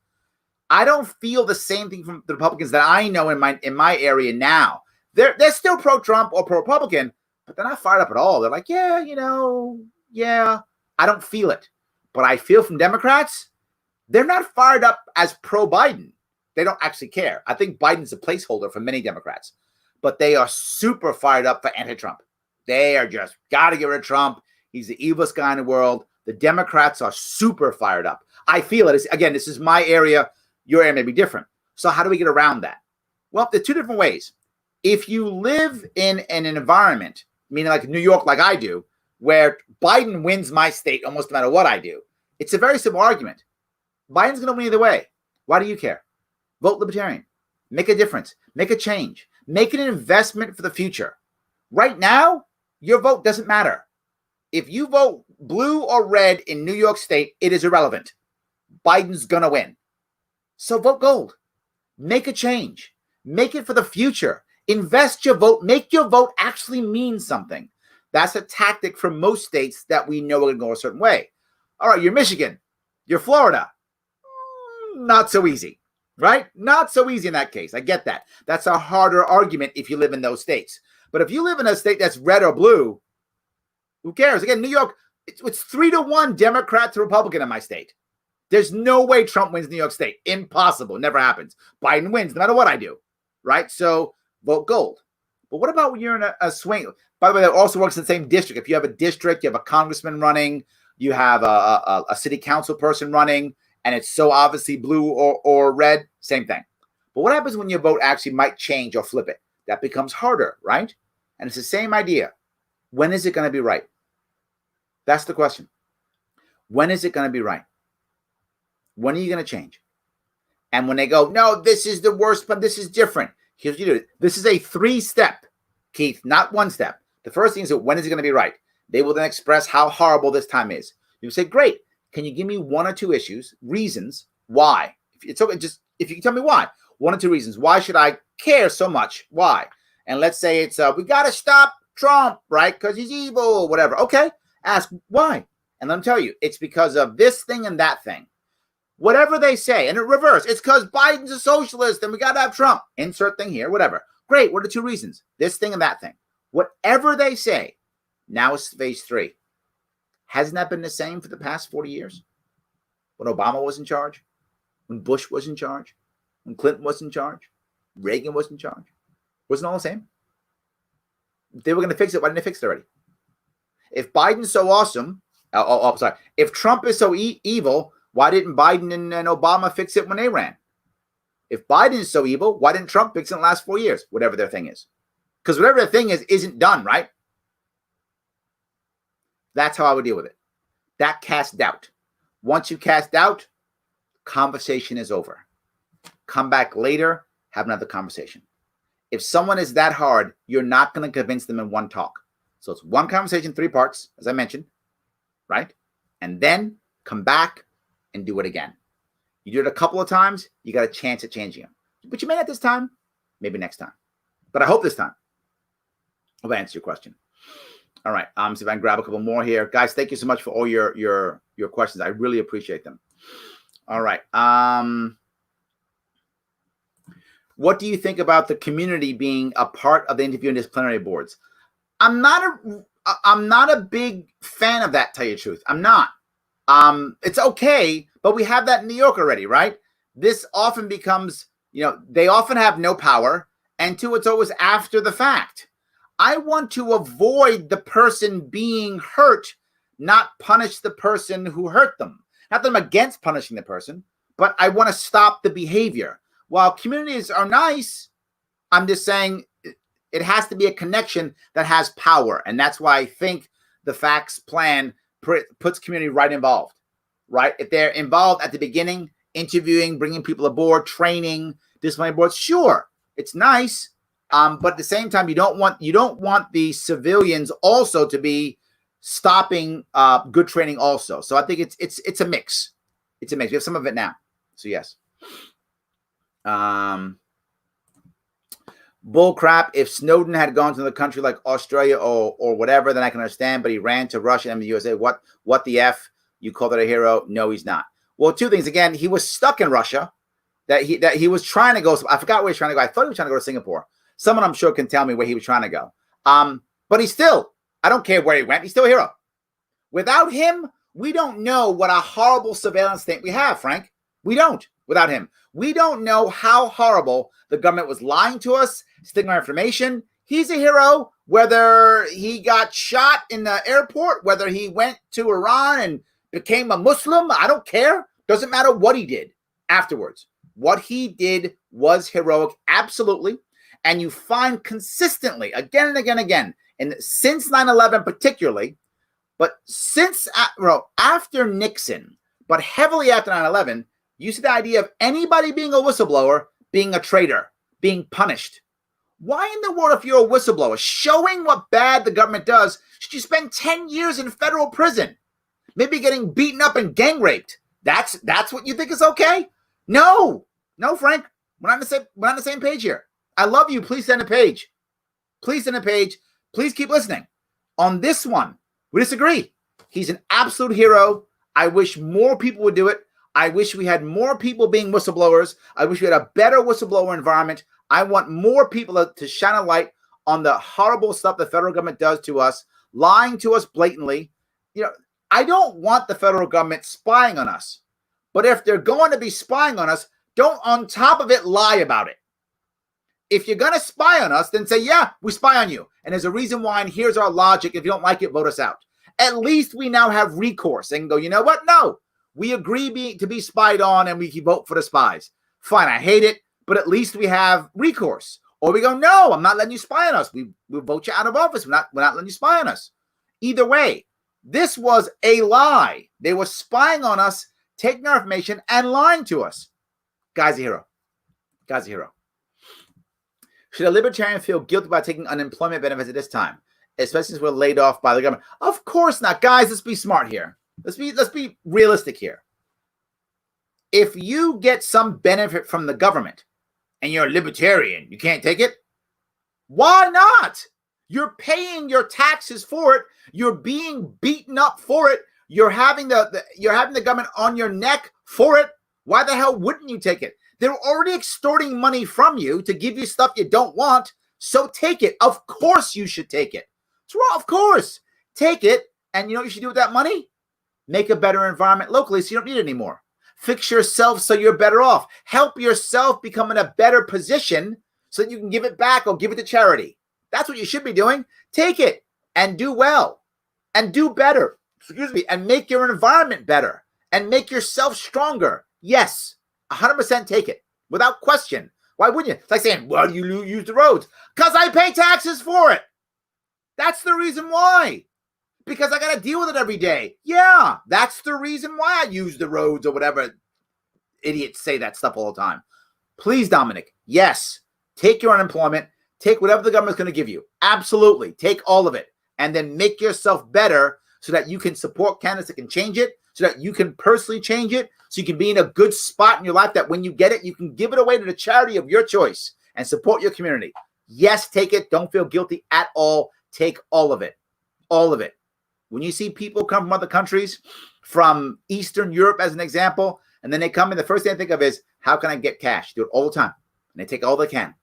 I don't feel the same thing from the Republicans that I know in my area now. They're still pro-Trump or pro-Republican, but they're not fired up at all. They're like, yeah. I don't feel it. But I feel from Democrats, they're not fired up as pro-Biden. They don't actually care. I think Biden's a placeholder for many Democrats, but they are super fired up for anti-Trump. They are just got to get rid of Trump. He's the evilest guy in the world. The Democrats are super fired up. I feel it. Again, this is my area. Your area may be different. So how do we get around that? Well, there are two different ways. If you live in an environment, meaning like New York, like I do, where Biden wins my state almost no matter what I do, it's a very simple argument. Biden's going to win either way. Why do you care? Vote Libertarian. Make a difference. Make a change. Make an investment for the future. Right now, your vote doesn't matter. If you vote blue or red in New York State, it is irrelevant. Biden's going to win. So vote gold. Make a change. Make it for the future. Invest your vote. Make your vote actually mean something. That's a tactic for most states that we know are going to go a certain way. All right, you're Michigan. You're Florida. Not so easy, right? Not so easy in that case. I get that. That's a harder argument if you live in those states. But if you live in a state that's red or blue, who cares? Again, New York, it's 3-1 Democrat to Republican in my state. There's no way Trump wins New York State. Impossible. Never happens. Biden wins no matter what I do, right? So vote gold. But what about when you're in a swing? By the way, that also works in the same district. If you have a district, you have a congressman running, you have a city council person running, and it's so obviously blue or red, same thing. But what happens when your vote actually might change or flip it? That becomes harder, right? And it's the same idea. When is it going to be right? That's the question. When is it going to be right? When are you going to change? And when they go, no, this is the worst, but this is different. Here's what you do. This is a 3-step, Keith, not 1 step. The first thing is, when is it going to be right? They will then express how horrible this time is. You say, great. Can you give me 1 or 2 issues, reasons why? It's okay, just if you can tell me why. 1 or 2 reasons. Why should I care so much? Why? And let's say it's, we got to stop Trump, right? Because he's evil, whatever. Okay. Ask why. And let them tell you, it's because of this thing and that thing. Whatever they say, and in reverse, it's because Biden's a socialist and we got to have Trump. Insert thing here, whatever. Great. What are 2 reasons? This thing and that thing. Whatever they say, now it's phase 3. Hasn't that been the same for the past 40 years? When Obama was in charge, when Bush was in charge, when Clinton was in charge, Reagan was in charge. Wasn't all the same? If they were going to fix it, why didn't they fix it already? If Biden's so awesome, if Trump is so evil, why didn't Biden and Obama fix it when they ran? If Biden is so evil, why didn't Trump fix it in the last 4 years? Whatever their thing is. Because whatever their thing is, isn't done, right? That's how I would deal with it. That casts doubt. Once you cast doubt, conversation is over. Come back later, have another conversation. If someone is that hard, you're not going to convince them in one talk. So it's 1 conversation, 3 parts, as I mentioned, right? And then come back and do it again. You do it a couple of times, you got a chance at changing them. But you may not this time, maybe next time. But I hope this time I'll answer your question. All right. See if I can grab a couple more here. Guys, thank you so much for all your questions. I really appreciate them. All right. What do you think about the community being a part of the interview and disciplinary boards? I'm not a big fan of that, tell you the truth. I'm not. It's okay, but we have that in New York already, right? This often becomes, they often have no power, and 2, it's always after the fact. I want to avoid the person being hurt, not punish the person who hurt them. Not that I'm against punishing the person, but I want to stop the behavior. While communities are nice, I'm just saying it has to be a connection that has power. And that's why I think the facts plan puts community right involved, right? If they're involved at the beginning, interviewing, bringing people aboard, training, disciplinary boards, sure, it's nice. But at the same time, you don't want the civilians also to be stopping good training also. So I think it's a mix. It's a mix. We have some of it now. So yes. Bull crap. If Snowden had gone to another country like Australia or whatever, then I can understand. But he ran to Russia and the USA. What the F? You called it a hero? No, he's not. Well, two things. Again, he was stuck in Russia. That he was trying to go. I forgot where he was trying to go. I thought he was trying to go to Singapore. Someone I'm sure can tell me where he was trying to go. But he's still, I don't care where he went. He's still a hero. Without him, we don't know what a horrible surveillance state we have, Frank. We don't. Without him, we don't know how horrible the government was lying to us, stealing our information. He's a hero, whether he got shot in the airport, whether he went to Iran and became a Muslim. I don't care. Doesn't matter what he did afterwards. What he did was heroic, absolutely. And you find consistently, again and again and again, and since 9/11 particularly, but since after Nixon, but heavily after 9/11, you see the idea of anybody being a whistleblower being a traitor, being punished. Why in the world, if you're a whistleblower, showing what bad the government does, should you spend 10 years in federal prison? Maybe getting beaten up and gang raped. That's what you think is okay? No, Frank. We're not on the same page here. I love you. Please send a page. Please send a page. Please keep listening. On this one, we disagree. He's an absolute hero. I wish more people would do it. I wish we had more people being whistleblowers. I wish we had a better whistleblower environment. I want more people to shine a light on the horrible stuff the federal government does to us, lying to us blatantly. I don't want the federal government spying on us. But if they're going to be spying on us, don't on top of it lie about it. If you're going to spy on us, then say, yeah, we spy on you. And there's a reason why, and here's our logic. If you don't like it, vote us out. At least we now have recourse and go, you know what? No, we agree to be spied on and we can vote for the spies. Fine, I hate it, but at least we have recourse. Or we go, no, I'm not letting you spy on us. We'll vote you out of office. We're not letting you spy on us. Either way, this was a lie. They were spying on us, taking our information and lying to us. Guy's a hero. Guy's a hero. Should a libertarian feel guilty about taking unemployment benefits at this time, especially since we're laid off by the government? Of course not. Guys, let's be smart here. Let's be realistic here. If you get some benefit from the government and you're a libertarian, you can't take it? Why not? You're paying your taxes for it. You're being beaten up for it. You're having the government on your neck for it. Why the hell wouldn't you take it? They're already extorting money from you to give you stuff you don't want. So take it. Of course you should take it. It's wrong. Of course. Take it. And you know what you should do with that money? Make a better environment locally so you don't need it anymore. Fix yourself so you're better off. Help yourself become in a better position so that you can give it back or give it to charity. That's what you should be doing. Take it and do well and do better. And make your environment better and make yourself stronger. Yes, 100% take it without question. Why wouldn't you? It's like saying, why do you use the roads? Because I pay taxes for it. That's the reason why. Because I got to deal with it every day. Yeah, that's the reason why I use the roads or whatever. Idiots say that stuff all the time. Please, Dominic, yes, take your unemployment. Take whatever the government's going to give you. Absolutely. Take all of it. And then make yourself better so that you can support candidates that can change it, so that you can personally change it, so you can be in a good spot in your life that when you get it, you can give it away to the charity of your choice and support your community. Yes, take it. Don't feel guilty at all. Take all of it. All of it. When you see people come from other countries, from Eastern Europe as an example, and then they come in, the first thing I think of is, how can I get cash? Do it all the time. And they take all they can.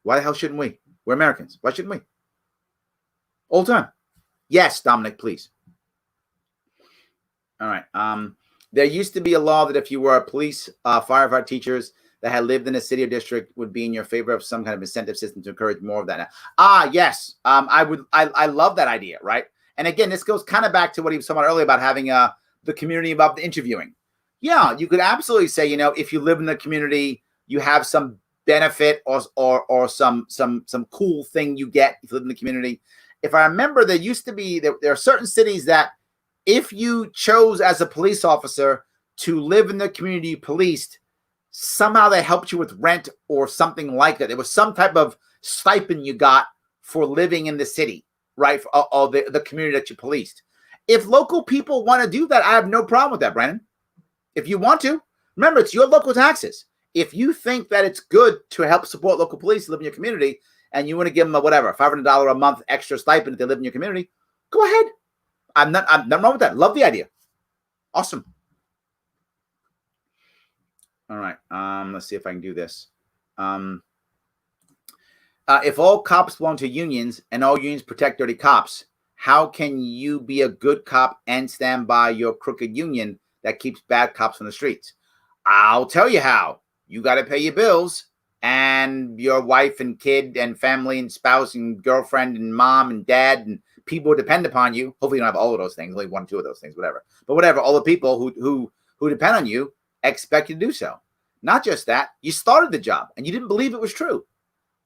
Why the hell shouldn't we? We're Americans. Why shouldn't we? All the time. Yes, Dominic, please. All right. There used to be a law that if you were a police, firefighter teachers that had lived in a city or district would be in your favor of some kind of incentive system to encourage more of that. Yes. I love that idea, right? And again, this goes kind of back to what he was talking about earlier about having the community involved in interviewing. Yeah, you could absolutely say, if you live in the community, you have some benefit or some cool thing you get if you live in the community. If I remember, there used to be there are certain cities that if you chose as a police officer to live in the community you policed, somehow they helped you with rent or something like that. There was some type of stipend you got for living in the city, right? Or the community that you policed. If local people want to do that, I have no problem with that, Brandon. If you want to, remember, it's your local taxes. If you think that it's good to help support local police to live in your community and you want to give them a whatever, $500 a month extra stipend if they live in your community, go ahead. I'm not wrong with that. Love the idea. Awesome. All right. Let's see if I can do this. If all cops belong to unions and all unions protect dirty cops, how can you be a good cop and stand by your crooked union that keeps bad cops on the streets? I'll tell you how. You got to pay your bills, and your wife and kid and family and spouse and girlfriend and mom and dad and people who depend upon you. Hopefully you don't have all of those things, only one or two of those things, whatever. But whatever, all the people who depend on you expect you to do so. Not just that, you started the job and you didn't believe it was true.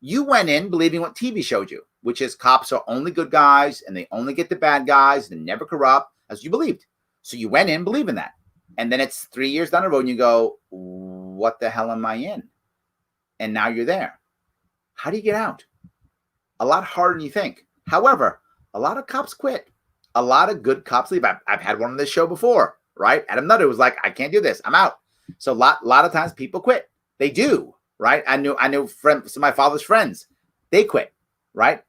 You went in believing what TV showed you, which is cops are only good guys and they only get the bad guys and never corrupt, as you believed. So you went in believing that. And then it's 3 years down the road and you go, what the hell am I in? And now you're there. How do you get out? A lot harder than you think. However, a lot of cops quit. A lot of good cops leave. I've had one on this show before, right? Adam Nutter was like, I can't do this. I'm out. So a lot of times people quit. They do, right? I knew friends, some of my father's friends, they quit, right?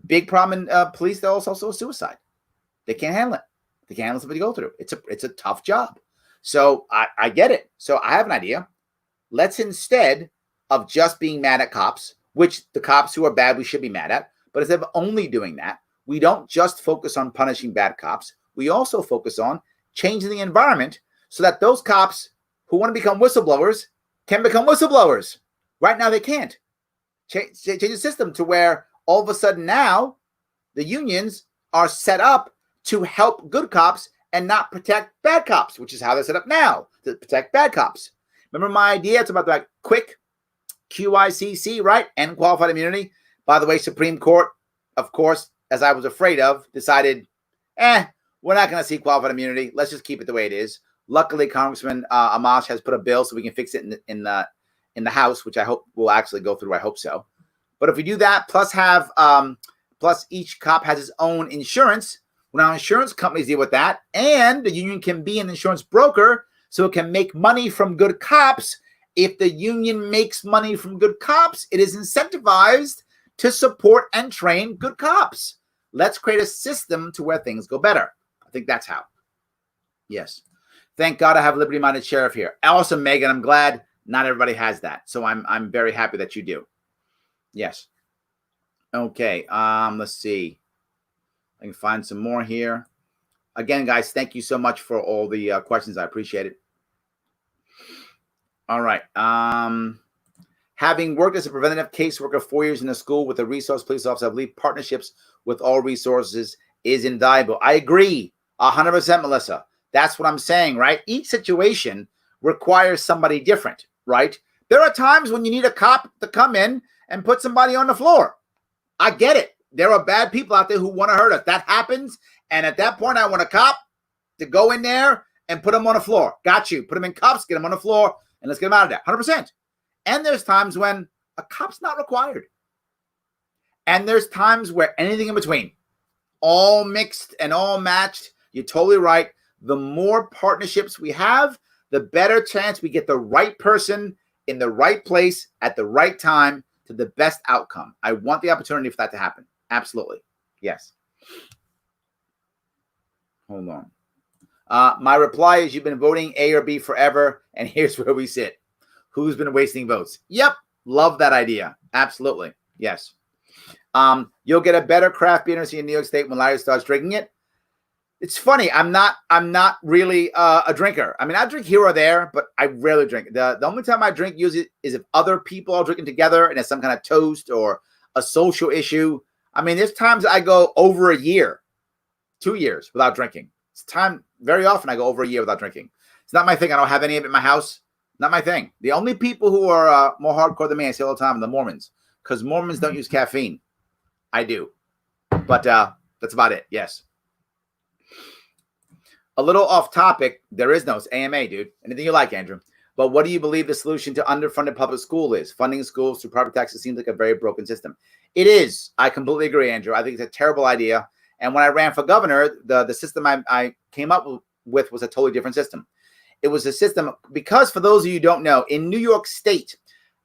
Big problem in police. They're also suicide. They can't handle it. They can't handle something to go through. It's a tough job. So I get it. So I have an idea. Let's, instead of just being mad at cops, which the cops who are bad we should be mad at, but instead of only doing that, we don't just focus on punishing bad cops. We also focus on changing the environment so that those cops who want to become whistleblowers can become whistleblowers. Right now they can't. Change the system to where all of a sudden now the unions are set up to help good cops and not protect bad cops, which is how they're set up now, to protect bad cops. Remember my idea? It's about that quick QICC, right? And qualified immunity. By the way, Supreme Court, of course, as I was afraid of, decided, we're not going to see qualified immunity. Let's just keep it the way it is. Luckily, Congressman Amash has put a bill so we can fix it in the House, which I hope will actually go through. I hope so. But if we do that, plus each cop has his own insurance. Well, now insurance companies deal with that, and the union can be an insurance broker, so it can make money from good cops. If the union makes money from good cops, it is incentivized to support and train good cops. Let's create a system to where things go better. I think that's how. Yes. Thank God I have a liberty-minded sheriff here. Awesome, Megan. I'm glad not everybody has that. So I'm very happy that you do. Yes. Okay. Let's see. I can find some more here. Again, guys, thank you so much for all the questions. I appreciate it. All right. Having worked as a preventative caseworker 4 years in a school with a resource police officer, I believe partnerships with all resources is invaluable. I agree 100%, Melissa. That's what I'm saying, right? Each situation requires somebody different, right? There are times when you need a cop to come in and put somebody on the floor. I get it. There are bad people out there who want to hurt us. That happens. And at that point, I want a cop to go in there and put them on the floor. Got you. Put them in cuffs, get them on the floor, and let's get them out of there. 100%. And there's times when a cop's not required. And there's times where anything in between, all mixed and all matched. You're totally right. The more partnerships we have, the better chance we get the right person in the right place at the right time to the best outcome. I want the opportunity for that to happen. Absolutely. Yes. Hold on. My reply is you've been voting A or B forever, and here's where we sit. Who's been wasting votes? Yep. Love that idea. Absolutely. Yes. You'll get a better craft beer in New York State when Larry starts drinking it. It's funny. I'm not really a drinker. I mean, I drink here or there, but I rarely drink. The only time I drink usually is if other people are drinking together and it's some kind of toast or a social issue. I mean, there's times I go over a year, 2 years without drinking. It's time very often I go over a year without drinking. It's not my thing. I don't have any of it in my house. Not my thing. The only people who are more hardcore than me, I say all the time, are the Mormons, because Mormons don't use caffeine. I do. But that's about it. Yes. A little off topic. There is no AMA, dude. Anything you like, Andrew. But what do you believe the solution to underfunded public school is? Funding schools through property taxes seems like a very broken system. It is. I completely agree, Andrew. I think it's a terrible idea. And when I ran for governor, the system I came up with was a totally different system. It was a system because, for those of you who don't know, in New York State,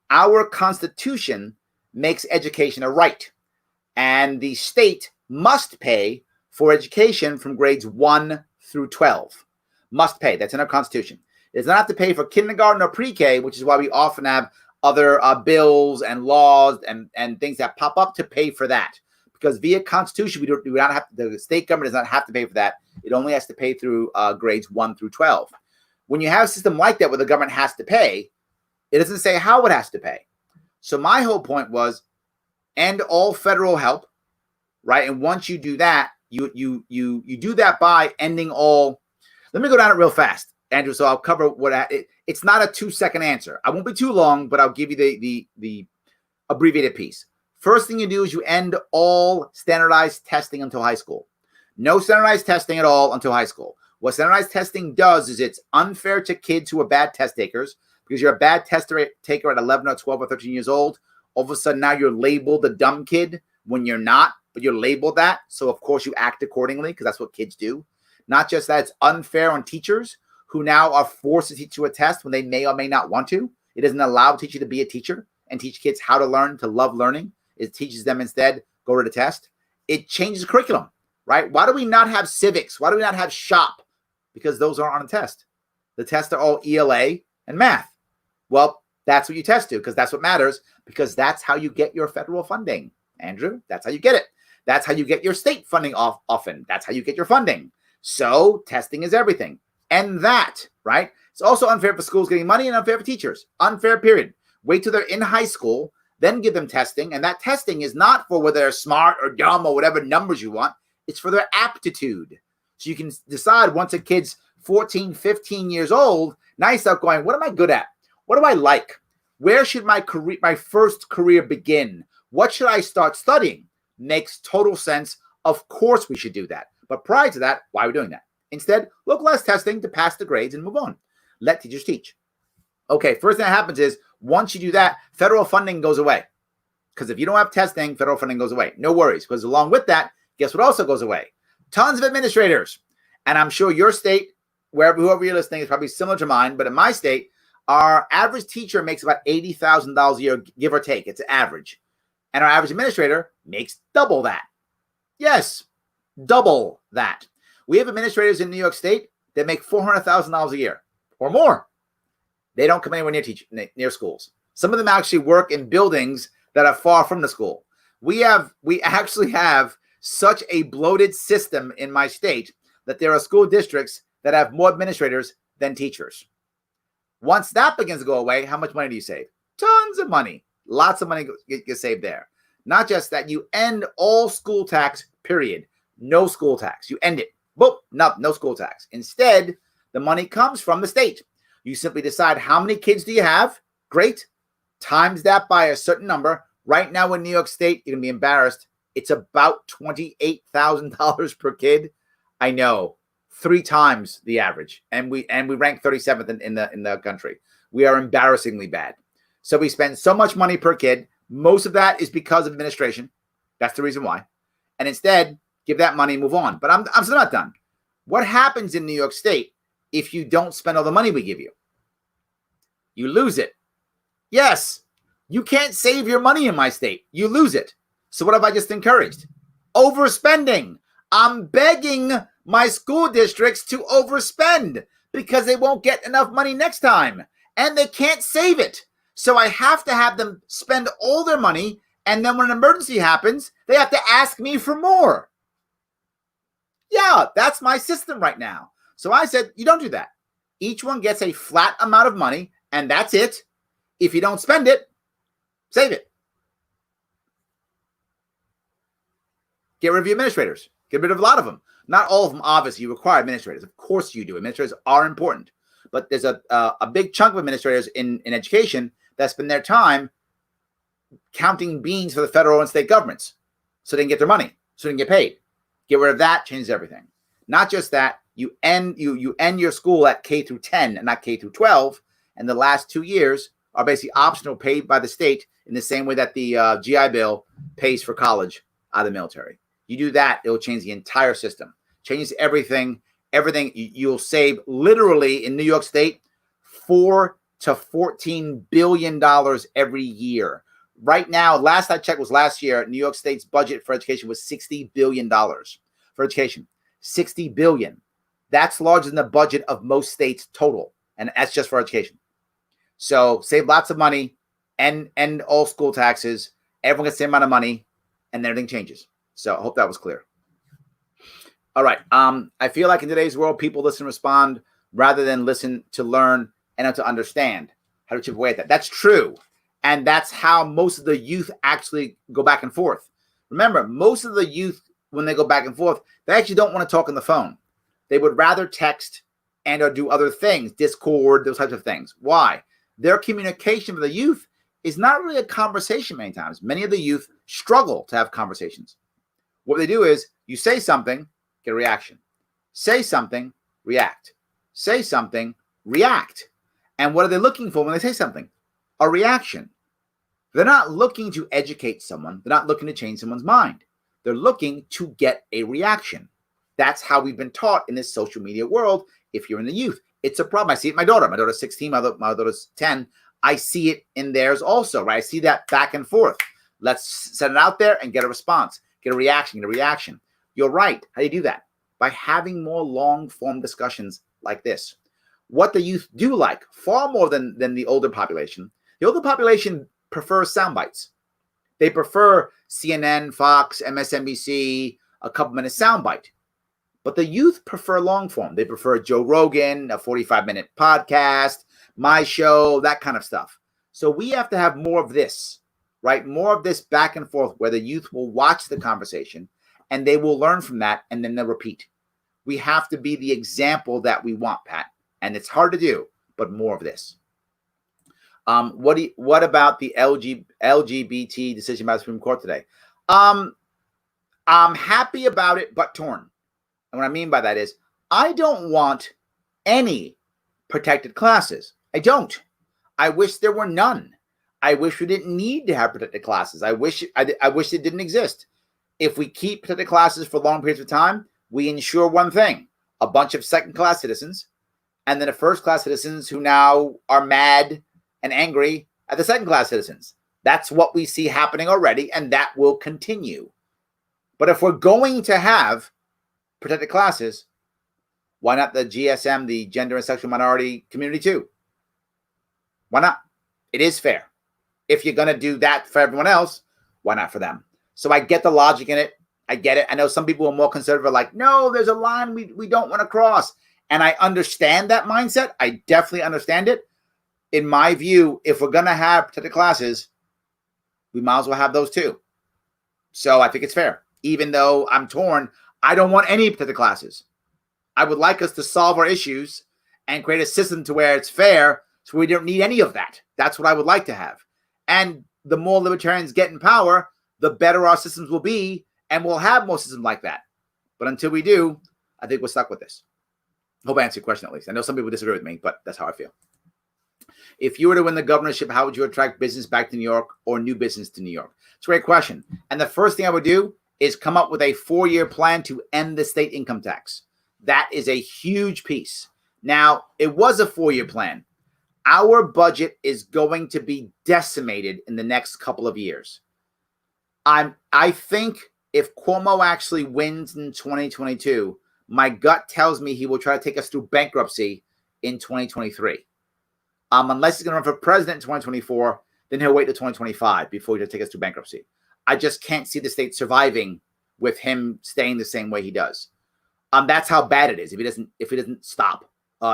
our Constitution makes education a right. And the state must pay for education from grades 1 through 12. Must pay. That's in our Constitution. It does not have to pay for kindergarten or pre-K, which is why we often have other bills and laws and things that pop up to pay for that. Because via Constitution, we do not have, the state government does not have to pay for that. It only has to pay through grades 1 through 12. When you have a system like that where the government has to pay, it doesn't say how it has to pay. So my whole point was end all federal help, right? And once you do that, you do that by ending all. Let me go down it real fast, Andrew. So I'll cover it's not a 2-second answer. I won't be too long, but I'll give you the abbreviated piece. First thing you do is you end all standardized testing until high school. No standardized testing at all until high school. What standardized testing does is it's unfair to kids who are bad test takers, because you're a bad test taker at 11 or 12 or 13 years old. All of a sudden now you're labeled the dumb kid when you're not, but you're labeled that. So of course you act accordingly because that's what kids do. Not just that, it's unfair on teachers who now are forced to teach you a test when they may or may not want to. It doesn't allow a teacher to be a teacher and teach kids how to learn, to love learning. It teaches them instead, go to the test. It changes curriculum, right? Why do we not have civics? Why do we not have shop? Because those aren't on a test. The tests are all ELA and math. Well, that's what you test to because that's what matters, because that's how you get your federal funding, Andrew. That's how you get it. That's how you get your state funding often. That's how you get your funding. So testing is everything. And that, right? It's also unfair for schools getting money and unfair for teachers. Unfair, period. Wait till they're in high school, then give them testing. And that testing is not for whether they're smart or dumb or whatever numbers you want. It's for their aptitude. So you can decide once a kid's 14, 15 years old, now you start going, what am I good at? What do I like? Where should my first career begin? What should I start studying? Makes total sense. Of course we should do that. But prior to that, why are we doing that? Instead, localized testing to pass the grades and move on. Let teachers teach. Okay, first thing that happens is once you do that, federal funding goes away. Because if you don't have testing, federal funding goes away. No worries, because along with that, guess what also goes away? Tons of administrators. And I'm sure your state, whoever you're listening, is probably similar to mine. But in my state, our average teacher makes about $80,000 a year, give or take. It's average. And our average administrator makes double that. Yes, double that. We have administrators in New York State that make $400,000 a year or more. They don't come anywhere near schools. Some of them actually work in buildings that are far from the school. We actually have such a bloated system in my state that there are school districts that have more administrators than teachers. Once that begins to go away, how much money do you save? Tons of money. Lots of money gets saved there. Not just that, you end all school tax, period. No school tax. You end it. Boop, no school tax. Instead, the money comes from the state. You simply decide how many kids do you have? Great. Times that by a certain number. Right now in New York State, you're going to be embarrassed. It's about $28,000 per kid. I know. 3 times the average. And we rank 37th in the country. We are embarrassingly bad. So we spend so much money per kid. Most of that is because of administration. That's the reason why. And instead, give that money and move on. But I'm still not done. What happens in New York State if you don't spend all the money we give you? You lose it. Yes, you can't save your money in my state. You lose it. So what have I just encouraged? Overspending. I'm begging my school districts to overspend because they won't get enough money next time. And they can't save it. So I have to have them spend all their money. And then when an emergency happens, they have to ask me for more. Yeah, that's my system right now. So I said, you don't do that. Each one gets a flat amount of money, and that's it. If you don't spend it, save it. Get rid of your administrators. Get rid of a lot of them. Not all of them, obviously, you require administrators. Of course you do. Administrators are important. but there's a big chunk of administrators in education that spend their time counting beans for the federal and state governments so they can get their money, so they can get paid. Get rid of that, changes everything. Not just that, you end your school at K through 10 and not K through 12, and the last 2 years are basically optional, paid by the state in the same way that the GI Bill pays for college out of the military. You do that, it will change the entire system. Changes everything. You'll save literally in New York State $4 to $14 billion every year. Right now, last I checked was last year, New York State's budget for education was $60 billion for education. $60 billion. That's larger than the budget of most states total. And that's just for education. So save lots of money, end all school taxes. Everyone gets the same amount of money, and everything changes. So I hope that was clear. All right. I feel like in today's world, people listen and respond rather than listen to learn and to understand how to chip away at that. That's true. And that's how most of the youth actually go back and forth. Remember, most of the youth, when they go back and forth, they actually don't want to talk on the phone. They would rather text and or do other things, Discord, those types of things. Why? Their communication with the youth is not really a conversation many times. Many of the youth struggle to have conversations. What they do is you say something, get a reaction. Say something, react. Say something, react. And what are they looking for when they say something? A reaction. They're not looking to educate someone. They're not looking to change someone's mind. They're looking to get a reaction. That's how we've been taught in this social media world. If you're in the youth, it's a problem. I see it in my daughter. My daughter's 16. My daughter's 10. I see it in theirs also, right? I see that back and forth. Let's send it out there and get a response, get a reaction, You're right. How do you do that? By having more long-form discussions like this. What the youth do like, far more than the older population. The older population prefers sound bites. They prefer CNN, Fox, MSNBC, a couple minute sound bite. But the youth prefer long form. They prefer Joe Rogan, a 45-minute podcast, my show, that kind of stuff. So we have to have more of this, right? More of this back and forth where the youth will watch the conversation and they will learn from that and then they'll repeat. We have to be the example that we want, Pat. And it's hard to do, but more of this. What about the LGBT decision by the Supreme Court today? I'm happy about it, but torn. And what I mean by that is I don't want any protected classes. I don't. I wish there were none. I wish we didn't need to have protected classes. I wish it didn't exist. If we keep protected classes for long periods of time, we ensure one thing: a bunch of second-class citizens, and then a first-class citizens who now are mad and angry at the second-class citizens. That's what we see happening already, and that will continue. But if we're going to have protected classes, why not the GSM, the gender and sexual minority community too? Why not? It is fair. If you're going to do that for everyone else, why not for them? So I get the logic in it. I get it. I know some people are more conservative, are like, no, there's a line we don't want to cross. And I understand that mindset. I definitely understand it. In my view, if we're going to have protected classes, we might as well have those too. So I think it's fair. Even though I'm torn, I don't want any protected classes. I would like us to solve our issues and create a system to where it's fair so we don't need any of that. That's what I would like to have. And the more libertarians get in power, the better our systems will be, and we'll have more systems like that. But until we do, I think we're stuck with this. Hope I answered your question at least. I know some people disagree with me, but that's how I feel. If you were to win the governorship, how would you attract business back to New York or new business to New York? It's a great question. And the first thing I would do is come up with a 4-year plan to end the state income tax. That is a huge piece. Now, it was a 4-year plan. Our budget is going to be decimated in the next couple of years. I think if Cuomo actually wins in 2022, my gut tells me he will try to take us through bankruptcy in 2023. Unless he's going to run for president in 2024, then he'll wait till 2025 before he take us to bankruptcy. I just can't see the state surviving with him staying the same way he does. That's how bad it is if he doesn't stop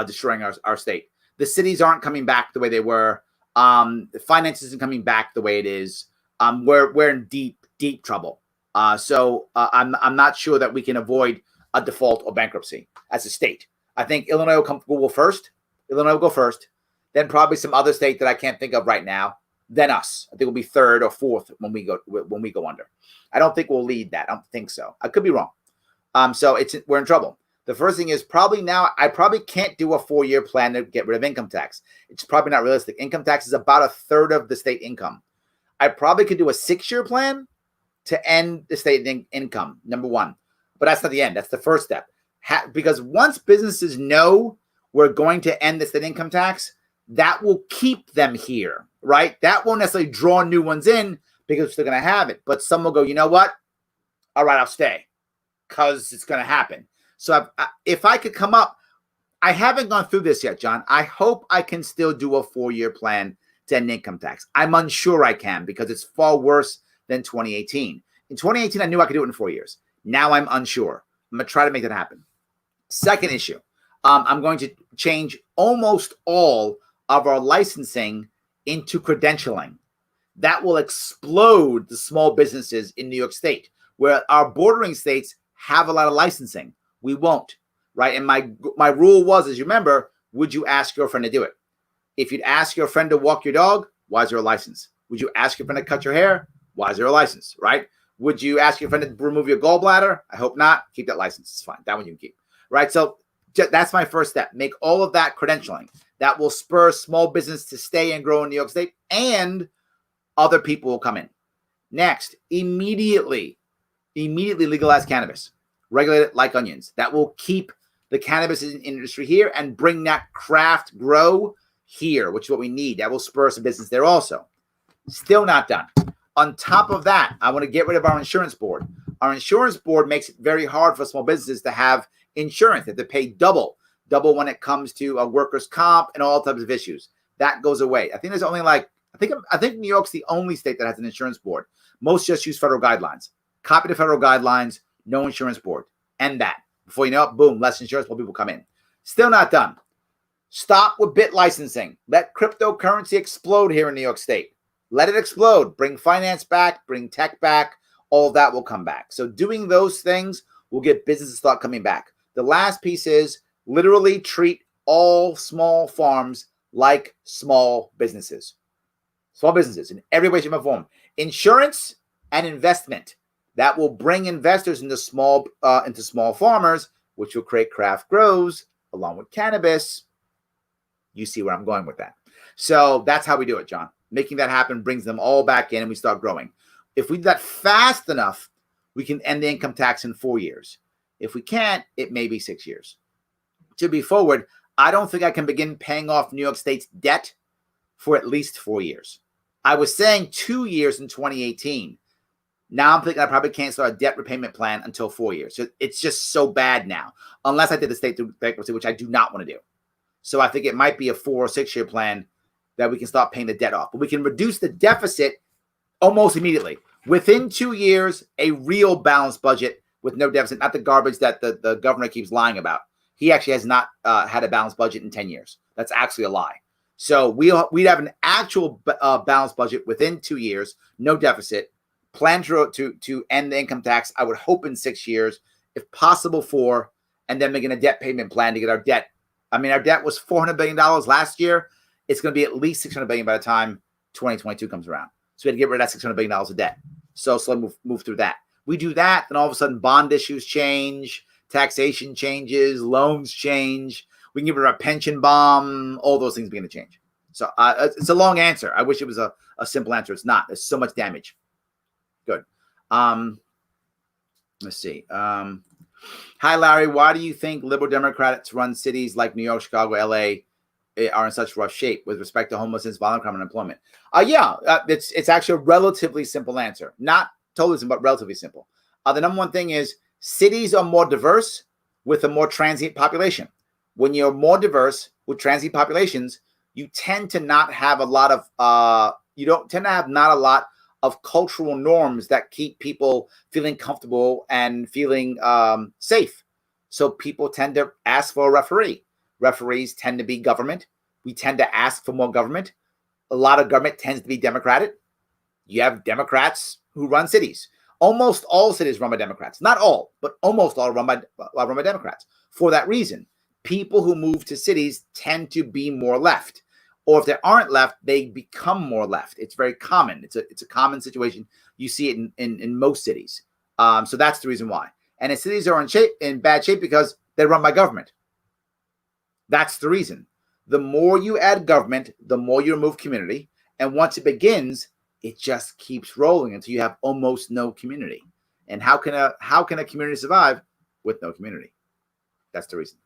destroying our state. The cities aren't coming back the way they were. The finances isn't coming back the way it is. We're in deep trouble. So I'm not sure that we can avoid a default or bankruptcy as a state. I think Illinois will come Google first. Illinois will go first. Then probably some other state that I can't think of right now. Then us. I think we'll be third or fourth when we go under. I don't think we'll lead that. I don't think so. I could be wrong. So we're in trouble. The first thing is probably now I probably can't do a 4-year plan to get rid of income tax. It's probably not realistic. Income tax is about a third of the state income. I probably could do a 6-year plan to end the state income, number one. But that's not the end. That's the first step. Because once businesses know we're going to end the state income tax, that will keep them here, right? That won't necessarily draw new ones in because we're still going to have it. But some will go, you know what? All right, I'll stay because it's going to happen. So if I could come up, I haven't gone through this yet, John. I hope I can still do a 4-year plan to end income tax. I'm unsure I can because it's far worse than 2018. In 2018, I knew I could do it in 4 years. Now I'm unsure. I'm going to try to make that happen. Second issue, I'm going to change almost all of our licensing into credentialing. That will explode the small businesses in New York State, where our bordering states have a lot of licensing. We won't, right? And my rule was, as you remember, would you ask your friend to do it? If you'd ask your friend to walk your dog, why is there a license? Would you ask your friend to cut your hair? Why is there a license, right? Would you ask your friend to remove your gallbladder? I hope not. Keep that license. It's fine. That one you can keep, right? So that's my first step. Make all of that credentialing. That will spur small business to stay and grow in New York State, and other people will come in. Next, immediately legalize cannabis. Regulate it like onions. That will keep the cannabis industry here and bring that craft grow here, which is what we need. That will spur some business there also. Still not done. On top of that, I want to get rid of our insurance board. Our insurance board makes it very hard for small businesses to have insurance. They have to pay double when it comes to workers' comp and all types of issues. That goes away. I think there's only I think New York's the only state that has an insurance board. Most just use federal guidelines. Copy the federal guidelines, no insurance board. End that. Before you know it, boom, less insurance, more people come in. Still not done. Stop with bit licensing. Let cryptocurrency explode here in New York State. Let it explode. Bring finance back, bring tech back. All of that will come back. So doing those things will get businesses start coming back. The last piece is literally treat all small farms like small businesses. Small businesses in every way, shape, or form. Insurance and investment. That will bring investors into small farmers, which will create craft grows along with cannabis. You see where I'm going with that. So that's how we do it, John. Making that happen brings them all back in and we start growing. If we do that fast enough, we can end the income tax in 4 years. If we can't, it may be 6 years. To be forward, I don't think I can begin paying off New York State's debt for at least 4 years. I was saying 2 years in 2018. Now I'm thinking I probably can't start a debt repayment plan until 4 years. So it's just so bad now, unless I did the state through bankruptcy, which I do not want to do. So I think it might be a 4 or 6 year plan that we can start paying the debt off. But we can reduce the deficit almost immediately. Within 2 years, a real balanced budget with no deficit, not the garbage that the governor keeps lying about. He actually has not had a balanced budget in 10 years. That's actually a lie. So we'd have an actual balanced budget within 2 years, no deficit. Plan to end the income tax, I would hope in 6 years, if possible 4, and then making a debt payment plan to get our debt. I mean, our debt was $400 billion last year. It's going to be at least $600 billion by the time 2022 comes around. So we had to get rid of that $600 billion of debt. So move through that. We do that, then all of a sudden bond issues change, taxation changes, loans change. We can get rid of our pension bomb. All those things begin to change. So it's a long answer. I wish it was a simple answer. It's not. There's so much damage. Good. Let's see. Hi, Larry. Why do you think liberal Democrats run cities like New York, Chicago, LA are in such rough shape with respect to homelessness, violent crime, and unemployment? It's actually a relatively simple answer. Not totally simple, but relatively simple. The number one thing is cities are more diverse with a more transient population. When you're more diverse with transient populations, you tend to not have a lot of not a lot of cultural norms that keep people feeling comfortable and feeling safe. So people tend to ask for a referee. Referees tend to be government. We tend to ask for more government. A lot of government tends to be Democratic. You have Democrats who run cities. Almost all cities run by Democrats. Not all, but almost all run by Democrats. For that reason, people who move to cities tend to be more left. Or if they aren't left, they become more left. It's very common. It's a common situation. You see it in most cities. So that's the reason why. And the cities are in bad shape because they're run by government. That's the reason. The more you add government, the more you remove community. And once it begins, it just keeps rolling until you have almost no community. And how can a community survive with no community? That's the reason.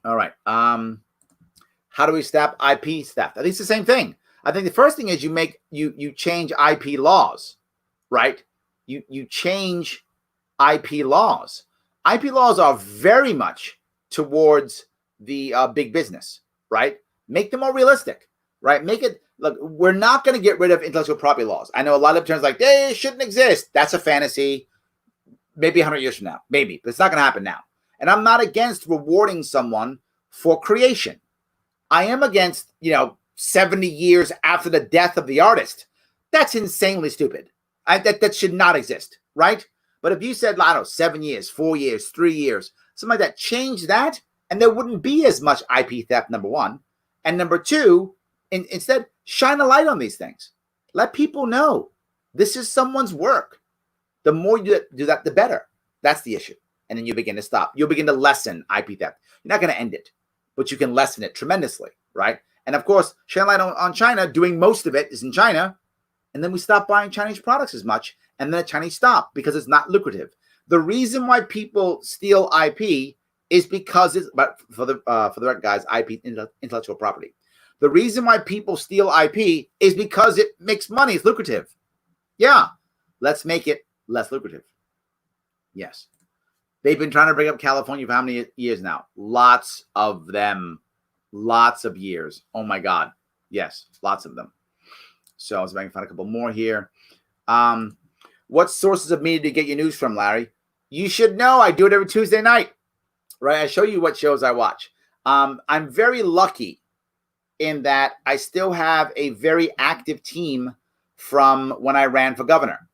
All right. How do we stop IP theft? I think it's the same thing. I think the first thing is you change IP laws, right? You change IP laws. IP laws are very much towards the big business, right? Make them more realistic, right? Make it, look, we're not going to get rid of intellectual property laws. I know a lot of terms like they shouldn't exist. That's a fantasy. Maybe 100 years from now, maybe, but it's not going to happen now. And I'm not against rewarding someone for creation. I am against, 70 years after the death of the artist. That's insanely stupid. That should not exist, right? But if you said, I don't know, 7 years, 4 years, 3 years, something like that, change that, and there wouldn't be as much IP theft, number one. And number two, instead, shine a light on these things. Let people know this is someone's work. The more you do that, the better. That's the issue. And then you begin to stop. You'll begin to lessen IP theft. You're not going to end it, but you can lessen it tremendously, right? And of course, shine light on China, doing most of it is in China. And then we stop buying Chinese products as much. And then the Chinese stop because it's not lucrative. The reason why people steal IP is because it's, but for the record, guys, IP, intellectual property. The reason why people steal IP is because it makes money. It's lucrative. Yeah. Let's make it less lucrative. Yes. They've been trying to bring up California for how many years now? Lots of them. Lots of years. Oh, my God. Yes, lots of them. So I was going to find a couple more here. What sources of media do you get your news from, Larry? You should know I do it every Tuesday night, right? I show you what shows I watch. I'm very lucky in that I still have a very active team from when I ran for governor.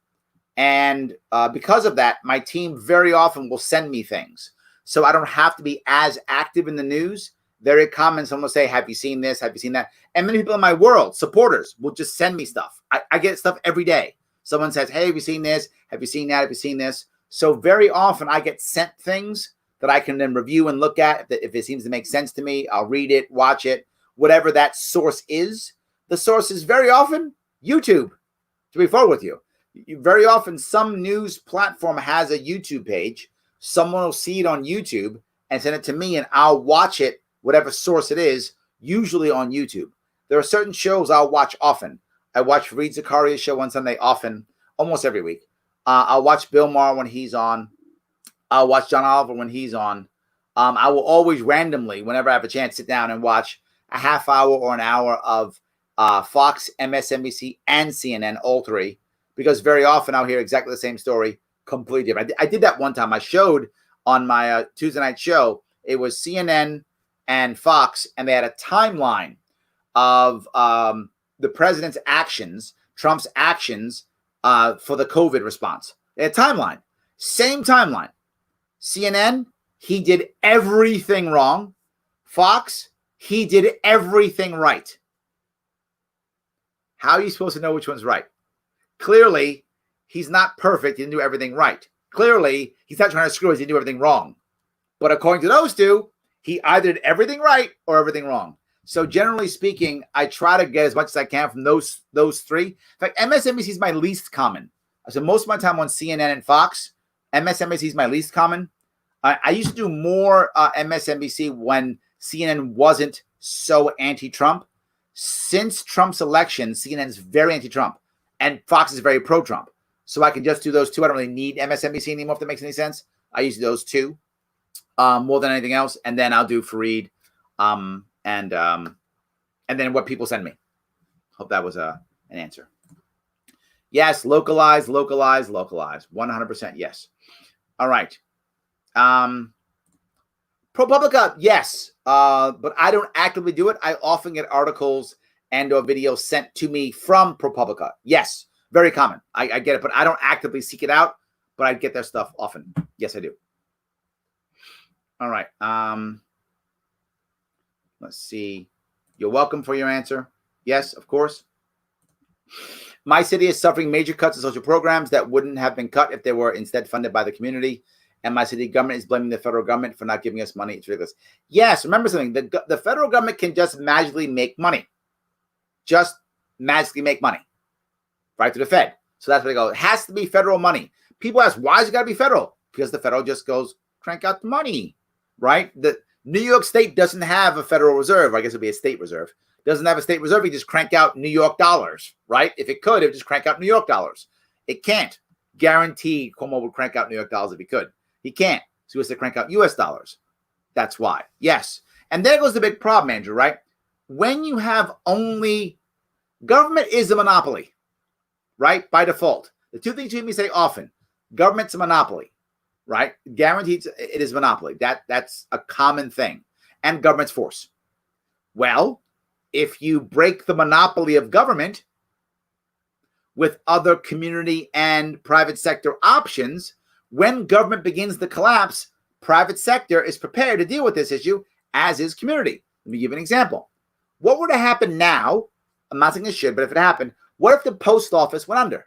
And because of that, my team very often will send me things. So I don't have to be as active in the news. Very common, someone will say, have you seen this? Have you seen that? And many people in my world, supporters, will just send me stuff. I get stuff every day. Someone says, hey, have you seen this? Have you seen that? Have you seen this? So very often I get sent things that I can then review and look at. If it seems to make sense to me, I'll read it, watch it, whatever that source is. The source is very often YouTube, to be forward with you. Very often some news platform has a YouTube page. Someone will see it on YouTube and send it to me, and I'll watch it, whatever source it is, usually on YouTube. There are certain shows I'll watch often. I watch Fareed Zakaria's show on Sunday often, almost every week. I'll watch Bill Maher when he's on. I'll watch John Oliver when he's on. I will always randomly, whenever I have a chance, sit down and watch a half hour or an hour of Fox, MSNBC, and CNN, all three, because very often I'll hear exactly the same story, completely different. I did that one time. I showed on my Tuesday night show, it was CNN and Fox, and they had a timeline of the president's actions, Trump's actions for the COVID response. They had a timeline. Same timeline. CNN, he did everything wrong. Fox, he did everything right. How are you supposed to know which one's right? Clearly, he's not perfect. He didn't do everything right. Clearly, he's not trying to screw us. He didn't do everything wrong. But according to those two, he either did everything right or everything wrong. So generally speaking, I try to get as much as I can from those three. In fact, MSNBC is my least common. So most of my time on CNN and Fox, MSNBC is my least common. I used to do more MSNBC when CNN wasn't so anti-Trump. Since Trump's election, CNN is very anti-Trump, and Fox is very pro-Trump. So I can just do those two. I don't really need MSNBC anymore, if that makes any sense. I use those two more than anything else, and then I'll do Fareed, and then what people send me. Hope that was an answer. Yes, localize. 100% yes. All right. ProPublica, yes, but I don't actively do it. I often get articles and or videos sent to me from ProPublica. Yes, very common. I get it, but I don't actively seek it out, but I get their stuff often. Yes, I do. All right. Let's see. You're welcome for your answer. Yes, of course. My city is suffering major cuts in social programs that wouldn't have been cut if they were instead funded by the community. And my city government is blaming the federal government for not giving us money. It's ridiculous. Yes, remember something. The federal government can just magically make money. Just magically make money. Right to the Fed. So that's where they go. It has to be federal money. People ask, why is it got to be federal? Because the federal just goes, crank out the money. Right? The New York State doesn't have a federal reserve. I guess it'd be a state reserve. Doesn't have a state reserve. You just crank out New York dollars. Right? If it could, it would just crank out New York dollars. It can't. Guaranteed Cuomo would crank out New York dollars if he could. He can't. So he has to crank out U.S. dollars. That's why. Yes. And there goes the big problem, Andrew, right? When you have only government is a monopoly, right? By default. The two things you hear me say often, government's a monopoly, right? Guaranteed it is monopoly. That's a common thing. And government's force. Well, if you break the monopoly of government with other community and private sector options, when government begins to collapse, private sector is prepared to deal with this issue, as is community. Let me give you an example. What were to happen now? I'm not saying it should, but if it happened, what if the post office went under?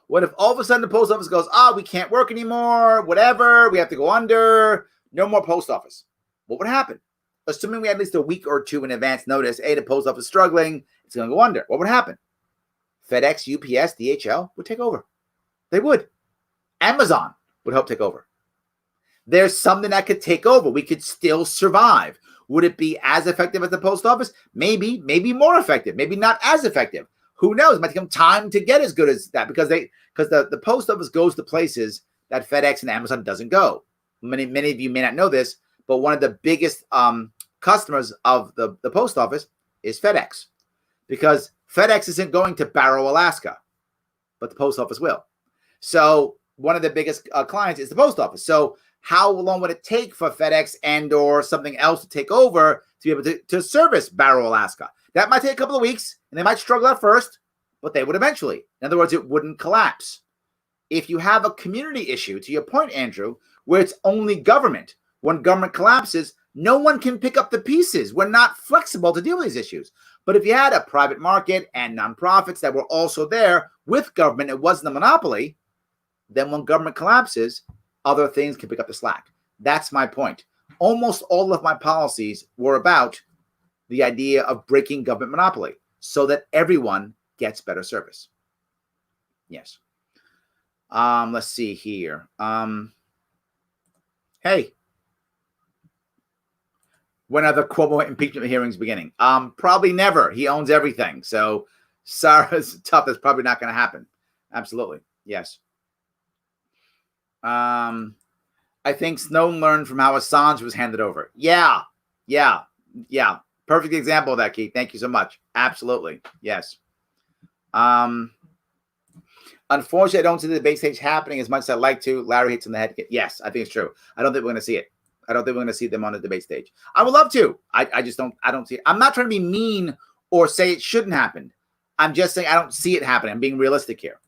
What if all of a sudden the post office goes, we can't work anymore, whatever, we have to go under, no more post office? What would happen? Assuming we had at least a week or two in advance notice, the post office is struggling, it's going to go under. What would happen? FedEx, UPS, DHL would take over. They would. Amazon would help take over. There's something that could take over. We could still survive. Would it be as effective as the post office? Maybe more effective. Maybe not as effective. Who knows? It might take them time to get as good as that because the post office goes to places that FedEx and Amazon doesn't go. Many of you may not know this, but one of the biggest customers of the post office is FedEx, because FedEx isn't going to Barrow, Alaska, but the post office will. So one of the biggest clients is the post office. So how long would it take for FedEx and or something else to take over to be able to service Barrow, Alaska? That might take a couple of weeks, and they might struggle at first, but they would eventually. In other words, it wouldn't collapse. If you have a community issue, to your point, Andrew, where it's only government, when government collapses, no one can pick up the pieces. We're not flexible to deal with these issues. But if you had a private market and nonprofits that were also there with government, it wasn't a monopoly, then when government collapses, other things can pick up the slack. That's my point. Almost all of my policies were about the idea of breaking government monopoly so that everyone gets better service. Yes. Let's see here. Hey, when are the Cuomo impeachment hearings beginning? Probably never. He owns everything. So Sarah's tough. That's probably not going to happen. Absolutely. Yes. I think Snowden learned from how Assange was handed over. Yeah. Perfect example of that, Keith. Thank you so much. Absolutely. Yes. Unfortunately, I don't see the debate stage happening as much as I'd like to. Larry hits on the head. Yes, I think it's true. I don't think we're going to see it. I don't think we're going to see them on the debate stage. I would love to. I just don't. I don't see it. I'm not trying to be mean or say it shouldn't happen. I'm just saying I don't see it happening. I'm being realistic here.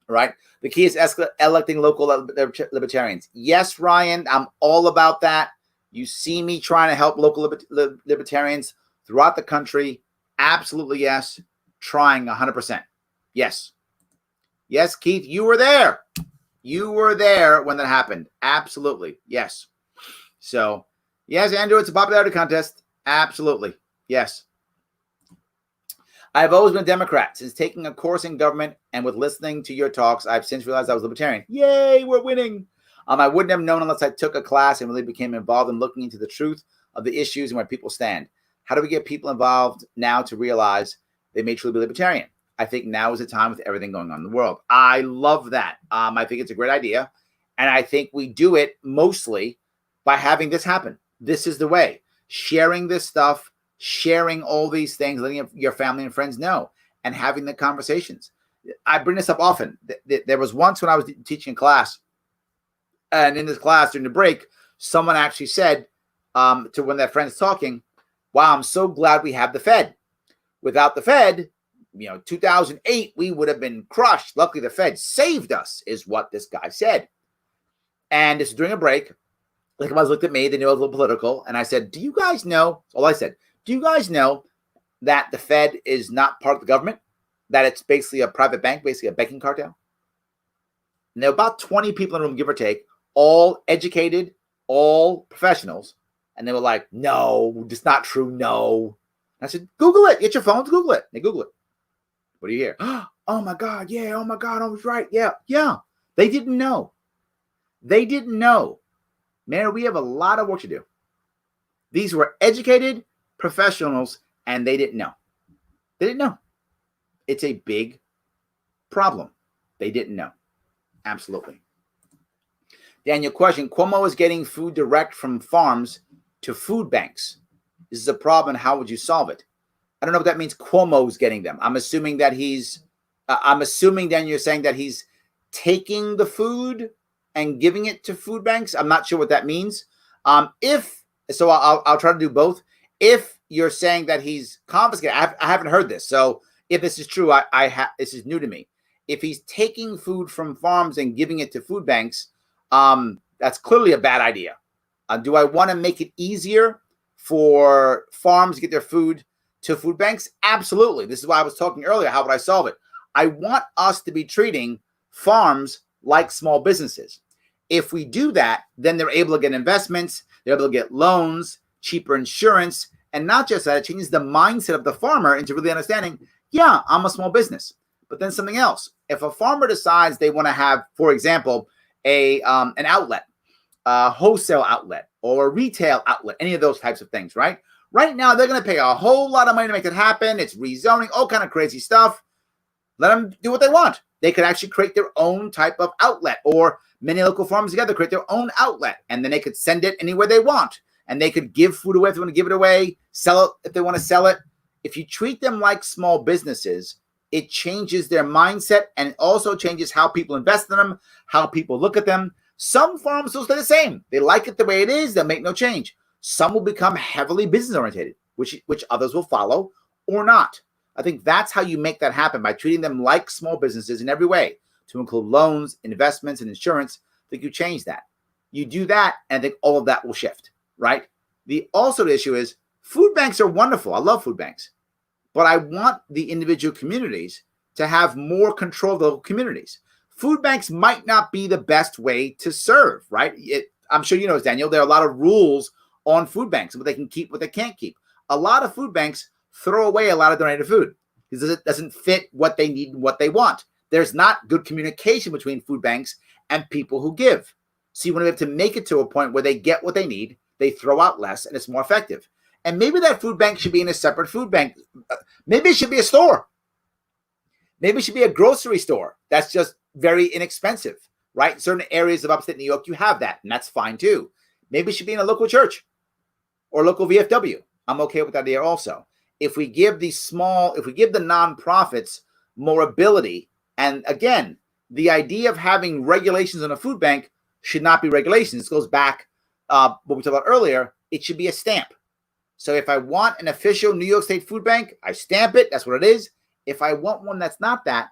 Right? The key is electing local libertarians. Yes, Ryan, I'm all about that. You see me trying to help local libertarians throughout the country. Absolutely, yes. Trying 100%. Yes. Yes, Keith, you were there. You were there when that happened. Absolutely. Yes. So, yes, Andrew, it's a popularity contest. Absolutely. Yes. I've always been a Democrat. Since taking a course in government and with listening to your talks, I've since realized I was libertarian. Yay, we're winning. I wouldn't have known unless I took a class and really became involved in looking into the truth of the issues and where people stand. How do we get people involved now to realize they may truly be libertarian? I think now is the time with everything going on in the world. I love that. I think it's a great idea. And I think we do it mostly by having this happen. This is the way. Sharing this stuff, sharing all these things, letting your family and friends know, and having the conversations. I bring this up often. There was once when I was teaching a class, and in this class during the break, someone actually said to one of their friends talking, wow, I'm so glad we have the Fed. Without the Fed, 2008, we would have been crushed. Luckily, the Fed saved us, is what this guy said. And this is during a break. Like if I was looked at me, they knew I was a little political. And I said, do you guys know, all I said, do you guys know that the Fed is not part of the government? That it's basically a private bank, basically a banking cartel? And there were about 20 people in the room, give or take, all educated, all professionals. And they were like, no, it's not true. No. And I said, Google it. Get your phones, Google it. They Google it. What do you hear? Oh my God. Yeah. Oh my God. I was right. Yeah. Yeah. They didn't know. They didn't know. Man, we have a lot of work to do. These were educated professionals and they didn't know. They didn't know. It's a big problem. They didn't know. Absolutely. Daniel, question. Cuomo is getting food direct from farms to food banks. This is a problem. How would you solve it? I don't know what that means. Cuomo's getting them. I'm assuming that then you're saying that he's taking the food and giving it to food banks. I'm not sure what that means. I'll try to do both. If you're saying that he's confiscating, I haven't heard this. So if this is true, this is new to me. If he's taking food from farms and giving it to food banks, that's clearly a bad idea. Do I want to make it easier for farms to get their food to food banks? Absolutely. This is why I was talking earlier. How would I solve it? I want us to be treating farms like small businesses. If we do that, then they're able to get investments, they're able to get loans, cheaper insurance, and not just that, it changes the mindset of the farmer into really understanding, yeah, I'm a small business. But then something else. If a farmer decides they want to have, for example, an outlet, a wholesale outlet or a retail outlet, any of those types of things, right? Right now, they're going to pay a whole lot of money to make it happen. It's rezoning, all kind of crazy stuff. Let them do what they want. They could actually create their own type of outlet, or many local farms together create their own outlet, and then they could send it anywhere they want. And they could give food away if they want to give it away, sell it if they want to sell it. If you treat them like small businesses, it changes their mindset, and it also changes how people invest in them, how people look at them. Some farms will stay the same. They like it the way it is. They'll make no change. Some will become heavily business-oriented, which others will follow or not. I think that's how you make that happen, by treating them like small businesses in every way, to include loans, investments, and insurance. I think you change that. You do that, and I think all of that will shift, right? The issue is food banks are wonderful. I love food banks. But I want the individual communities to have more control of the local communities. Food banks might not be the best way to serve, right? I'm sure you know, Daniel, there are a lot of rules on food banks, what they can keep, what they can't keep. A lot of food banks throw away a lot of donated food because it doesn't fit what they need and what they want. There's not good communication between food banks and people who give. So you want to be able to make it to a point where they get what they need, they throw out less, and it's more effective. And maybe that food bank should be in a separate food bank. Maybe it should be a store. Maybe it should be a grocery store that's just very inexpensive, right? In certain areas of upstate New York, you have that, and that's fine too. Maybe it should be in a local church or local VFW. I'm okay with that idea also. If we give the nonprofits more ability, and again, the idea of having regulations on a food bank should not be regulations. This goes back what we talked about earlier. It should be a stamp. So if I want an official New York State food bank, I stamp it. That's what it is. If I want one that's not that,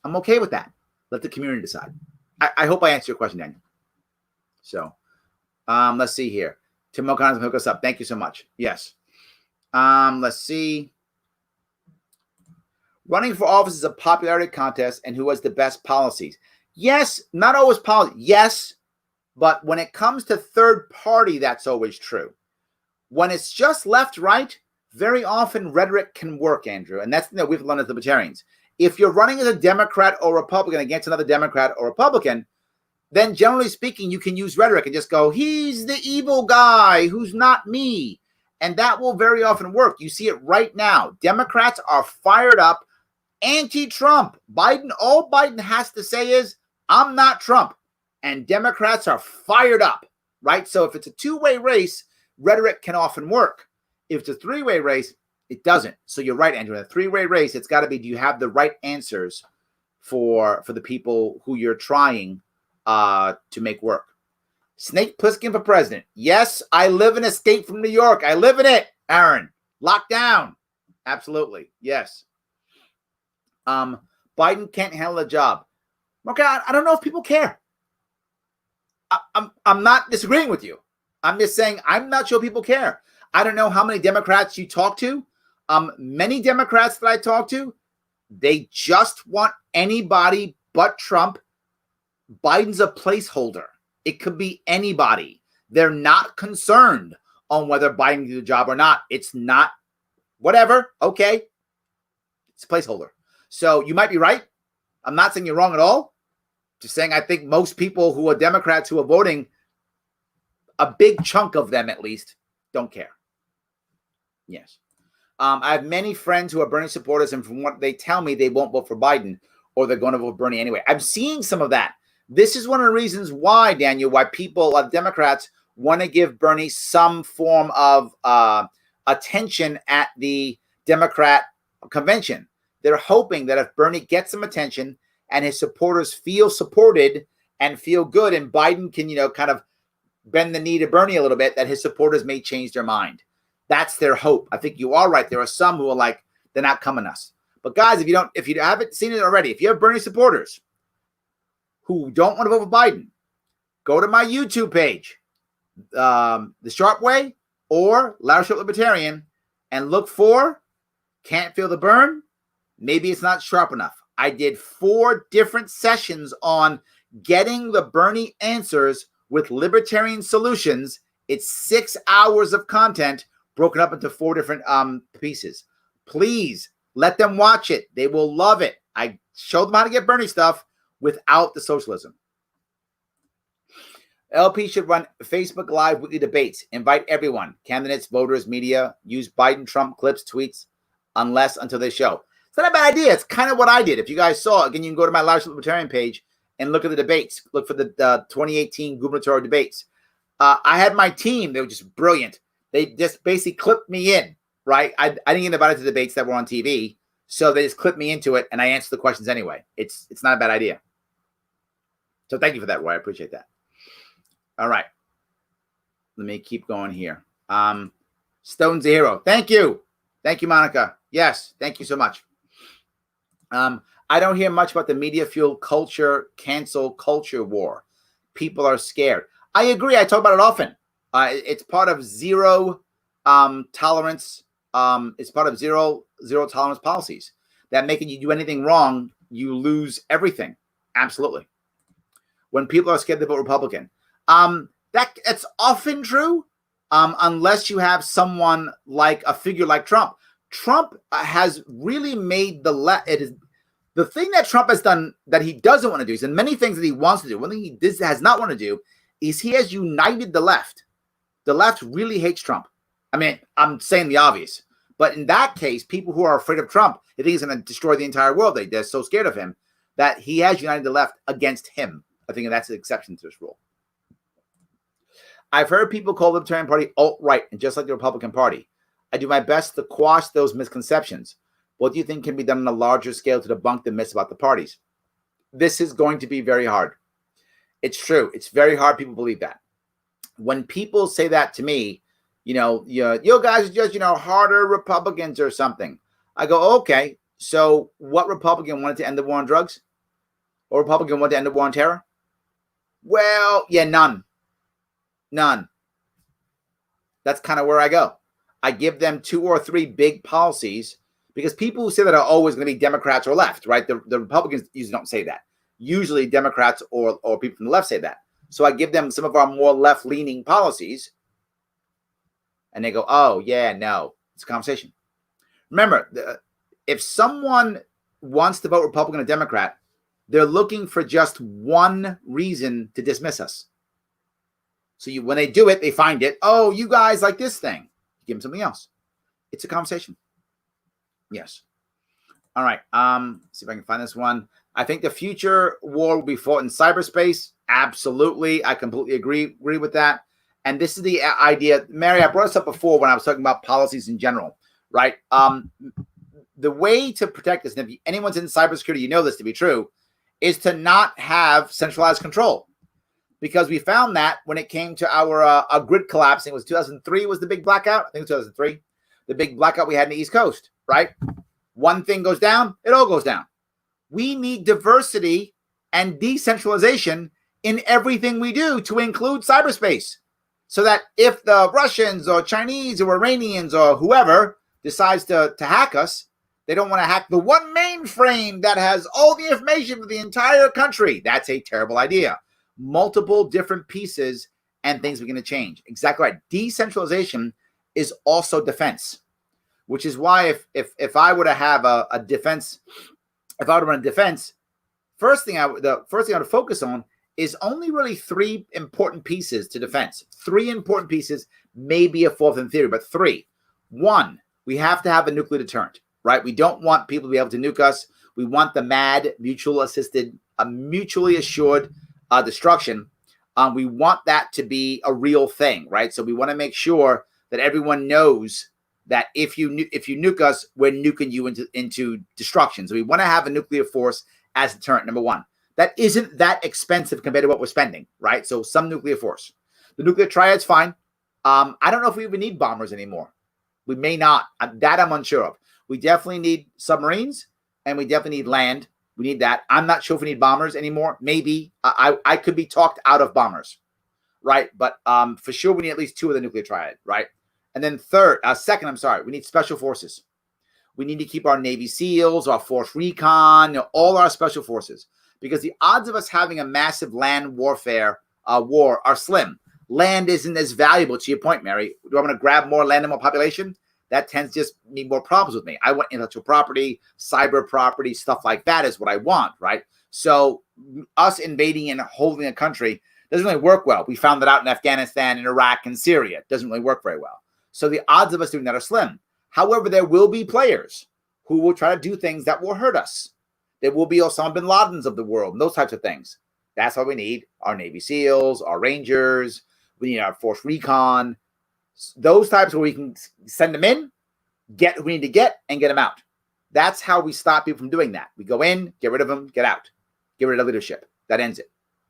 I'm okay with that. Let the community decide. I hope I answered your question, Daniel. So let's see here. Tim O'Connor's going to hook us up. Thank you so much. Yes. Let's see. Running for office is a popularity contest, and who has the best policies? Yes, not always policy. Yes, but when it comes to third party, that's always true. When it's just left, right, very often rhetoric can work, Andrew. And that's the thing that we've learned as libertarians. If you're running as a Democrat or Republican against another Democrat or Republican, then generally speaking, you can use rhetoric and just go, he's the evil guy who's not me. And that will very often work. You see it right now. Democrats are fired up, anti-Trump. All Biden has to say is, I'm not Trump. And Democrats are fired up, right? So if it's a two-way race, rhetoric can often work. If it's a three-way race, it doesn't. So you're right, Andrew. In a three-way race, it's got to be, do you have the right answers for the people who you're trying to make work? Snake Plissken for president. Yes, I live in Escape from New York. I live in it, Aaron. Locked down. Absolutely. Yes. Biden can't handle the job. Okay, I don't know if people care. I'm not disagreeing with you. I'm just saying, I'm not sure people care. I don't know how many Democrats you talk to. Many Democrats that I talk to, they just want anybody but Trump. Biden's a placeholder. It could be anybody. They're not concerned on whether Biden can do the job or not. It's not whatever. Okay. It's a placeholder. So you might be right. I'm not saying you're wrong at all. Just saying I think most people who are Democrats who are voting, a big chunk of them at least, don't care. Yes. I have many friends who are Bernie supporters, and from what they tell me, they won't vote for Biden, or they're going to vote Bernie anyway. I'm seeing some of that. This is one of the reasons why, Daniel, why people, Democrats, want to give Bernie some form of attention at the Democrat convention. They're hoping that if Bernie gets some attention and his supporters feel supported and feel good, and Biden can, kind of bend the knee to Bernie a little bit, that his supporters may change their mind. That's their hope. I think you are right. There are some who are like, they're not coming us. But guys, if you haven't seen it already, if you have Bernie supporters who don't want to vote for Biden, go to my YouTube page, The Sharpe Way or Larry Sharpe Libertarian, and look for Can't Feel the Burn. Maybe it's not sharp enough. I did 4 different sessions on getting the Bernie answers with libertarian solutions. It's 6 hours of content broken up into 4 different pieces. Please let them watch it. They will love it. I showed them how to get Bernie stuff without the socialism. LP should run Facebook Live weekly debates. Invite everyone, candidates, voters, media. Use Biden, Trump clips, tweets, until they show. It's not a bad idea. It's kind of what I did. If you guys saw, again, you can go to my Larry Sharpe Libertarian page and look at the debates. Look for the 2018 gubernatorial debates. I had my team. They were just brilliant. They just basically clipped me in, right? I didn't get invited to debates that were on TV, so they just clipped me into it, and I answered the questions anyway. It's not a bad idea. So thank you for that, Roy. I appreciate that. All right. Let me keep going here. Stone's a hero. Thank you. Thank you, Monica. Yes, thank you so much. I don't hear much about the media fuel culture, cancel culture war. People are scared. I agree. I talk about it often. It's part of zero tolerance. It's part of zero tolerance policies that making you do anything wrong, you lose everything. Absolutely. When people are scared to vote Republican, that's often true, unless you have someone like a figure like Trump. Trump has really made the thing that Trump has done that he doesn't want to do. And many things that he wants to do. One thing he has not want to do is he has united the left. The left really hates Trump. I mean, I'm saying the obvious. But in that case, people who are afraid of Trump, they think he's going to destroy the entire world. They're so scared of him that he has united the left against him. I think that's an exception to this rule. I've heard people call the Libertarian Party alt-right, and just like the Republican Party. I do my best to quash those misconceptions. What do you think can be done on a larger scale to debunk the myths about the parties? This is going to be very hard. It's true. It's very hard. People believe that. When people say that to me, you guys are just, harder Republicans or something. I go, okay, so what Republican wanted to end the war on drugs? Or Republican wanted to end the war on terror? Well, yeah, none. That's kind of where I go. I give them 2 or 3 big policies, because people who say that are always going to be Democrats or left, right? The Republicans usually don't say that. Usually Democrats or people from the left say that. So I give them some of our more left-leaning policies, and they go, oh, yeah, no. It's a conversation. Remember, if someone wants to vote Republican or Democrat, they're looking for just one reason to dismiss us. So when they do it, they find it. Oh, you guys like this thing. You give them something else. It's a conversation. Yes. All right. See if I can find this one. I think the future war will be fought in cyberspace. Absolutely. I completely agree with that. And this is the idea. Mary, I brought this up before when I was talking about policies in general, right? The way to protect this, and if anyone's in cybersecurity, you know this to be true, is to not have centralized control. Because we found that when it came to our grid collapsing, it was 2003 was the big blackout. I think it was 2003. The big blackout we had in the East Coast, right? One thing goes down, it all goes down. We need diversity and decentralization in everything we do, to include cyberspace. So that if the Russians or Chinese or Iranians or whoever decides to hack us, they don't want to hack the one mainframe that has all the information for the entire country. That's a terrible idea. Multiple different pieces and things begin to change. Exactly right. Decentralization is also defense, which is why if I were to have a defense, if I were to run a defense, the first thing I would focus on is only really three important pieces to defense. Three important pieces, maybe a fourth in theory, but three. One, we have to have a nuclear deterrent, right? We don't want people to be able to nuke us. We want the MAD, mutually assured destruction. We want that to be a real thing, right? So we want to make sure that everyone knows that if you nuke us, we're nuking you into destruction. So we want to have a nuclear force as deterrent, number one. That isn't that expensive compared to what we're spending, right? So some nuclear force. The nuclear triad's fine. I don't know if we even need bombers anymore. We may not. That I'm unsure of. We definitely need submarines, and we definitely need land. We need that. I'm not sure if we need bombers anymore. Maybe. I could be talked out of bombers, right? But for sure, we need at least two of the nuclear triad, right? And then second, we need special forces. We need to keep our Navy SEALs, our Force Recon, all our special forces. Because the odds of us having a massive land warfare war are slim. Land isn't as valuable, to your point, Mary. Do I want to grab more land and more population? That tends to just mean more problems with me. I want intellectual property, cyber property, stuff like that is what I want, right? So us invading and holding a country doesn't really work well. We found that out in Afghanistan, in Iraq, and Syria. It doesn't really work very well. So the odds of us doing that are slim. However, there will be players who will try to do things that will hurt us. There will be Osama bin Ladens of the world, and those types of things. That's why we need our Navy SEALs, our Rangers. We need our Force Recon. Those types where we can send them in, get who we need to get, and get them out. That's how we stop people from doing that. We go in, get rid of them, get out. Get rid of leadership. That ends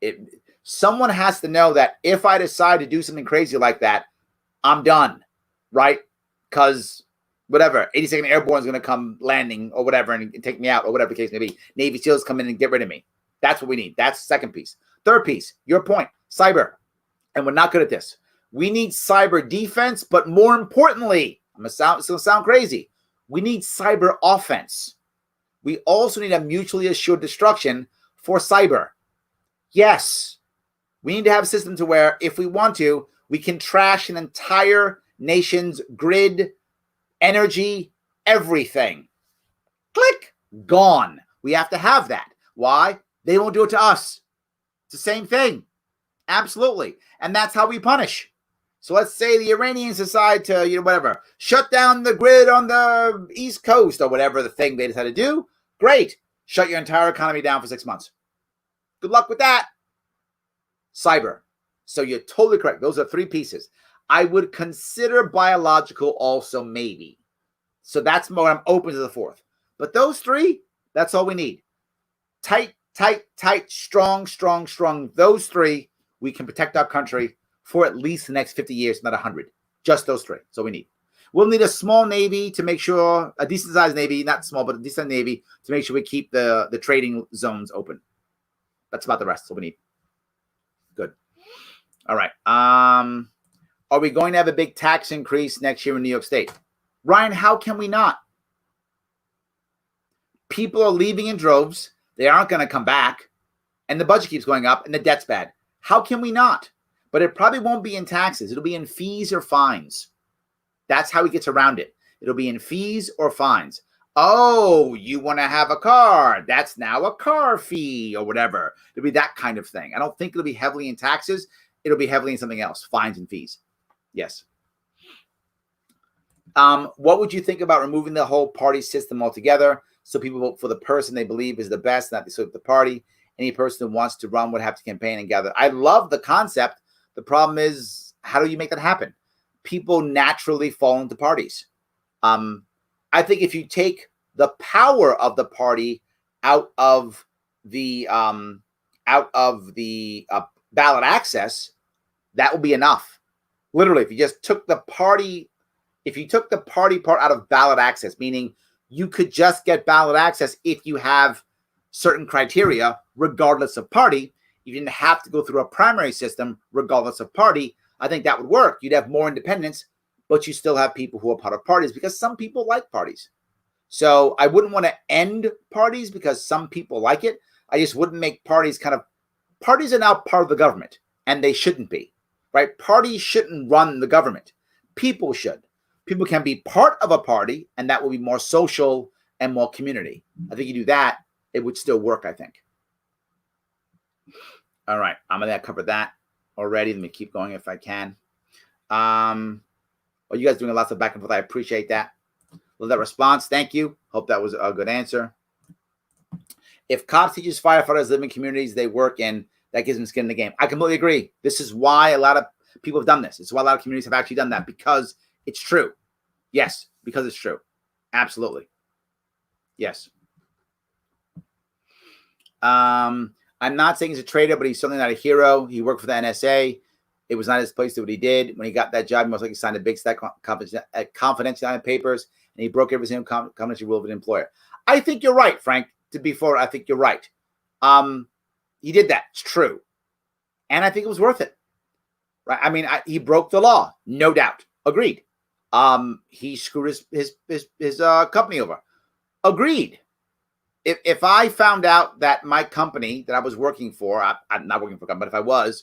it. Someone has to know that if I decide to do something crazy like that, I'm done, right? Because whatever, 82nd Airborne is going to come landing or whatever and take me out or whatever the case may be. Navy SEALs come in and get rid of me. That's what we need. That's the second piece. Third piece, your point, cyber. And we're not good at this. We need cyber defense, but more importantly, it's going to sound crazy. We need cyber offense. We also need a mutually assured destruction for cyber. Yes, we need to have a system to where if we want to, we can trash an entire nation's grid, energy, everything. Click, gone. We have to have that. Why? They won't do it to us. It's the same thing. Absolutely. And that's how we punish. So let's say the Iranians decide to, shut down the grid on the East Coast or whatever the thing they decide to do. Great. Shut your entire economy down for 6 months. Good luck with that. Cyber. So you're totally correct. Those are three pieces. I would consider biological also maybe. So that's more, I'm open to the fourth. But those three, that's all we need. Tight, strong. Those three, we can protect our country for at least the next 50 years, not 100. Just those three. That's all we need. We'll need a small Navy to make sure, a decent sized Navy, not small, but a decent Navy to make sure we keep the trading zones open. That's about the rest. That's all we need. Good. All right. Are we going to have a big tax increase next year in New York State? Ryan, how can we not? People are leaving in droves. They aren't going to come back. And the budget keeps going up and the debt's bad. How can we not? But it probably won't be in taxes. It'll be in fees or fines. That's how he gets around it. It'll be in fees or fines. Oh, you want to have a car. That's now a car fee or whatever. It'll be that kind of thing. I don't think it'll be heavily in taxes. It'll be heavily in something else, fines and fees. Yes. What would you think about removing the whole party system altogether so people vote for the person they believe is the best, not the party? Any person who wants to run would have to campaign and gather. I love the concept. The problem is, how do you make that happen? People naturally fall into parties. I think if you take the power of the party out of the ballot access, that will be enough. Literally, if you just took the party part out of ballot access, meaning you could just get ballot access if you have certain criteria, regardless of party. You didn't have to go through a primary system, regardless of party. I think that would work. You'd have more independence, but you still have people who are part of parties because some people like parties. So I wouldn't want to end parties because some people like it. I just wouldn't make parties parties are now part of the government, and they shouldn't be, right? Parties shouldn't run the government. People should. People can be part of a party, and that will be more social and more community. I think you do that, it would still work, I think. All right, I'm going to cover that already. Let me keep going if I can. Well, you guys doing lots of back and forth. I appreciate that. Love that response. Thank you. Hope that was a good answer. If cops, teachers, firefighters live in communities they work in, that gives them skin in the game. I completely agree. This is why a lot of people have done this. It's why a lot of communities have actually done that, because it's true. Yes, because it's true. Absolutely. Yes. I'm not saying he's a traitor, but he's certainly not a hero. He worked for the NSA. It was not his place to do what he did. When he got that job, he most likely signed a big stack of confidentiality papers, and he broke every single confidential rule of an employer. I think you're right, Frank. To be fair, I think you're right. He did that. It's true. And I think it was worth it. Right? I mean, he broke the law. No doubt. Agreed. He screwed his company over. Agreed. If I found out that my company that I was working for, I'm not working for a company, but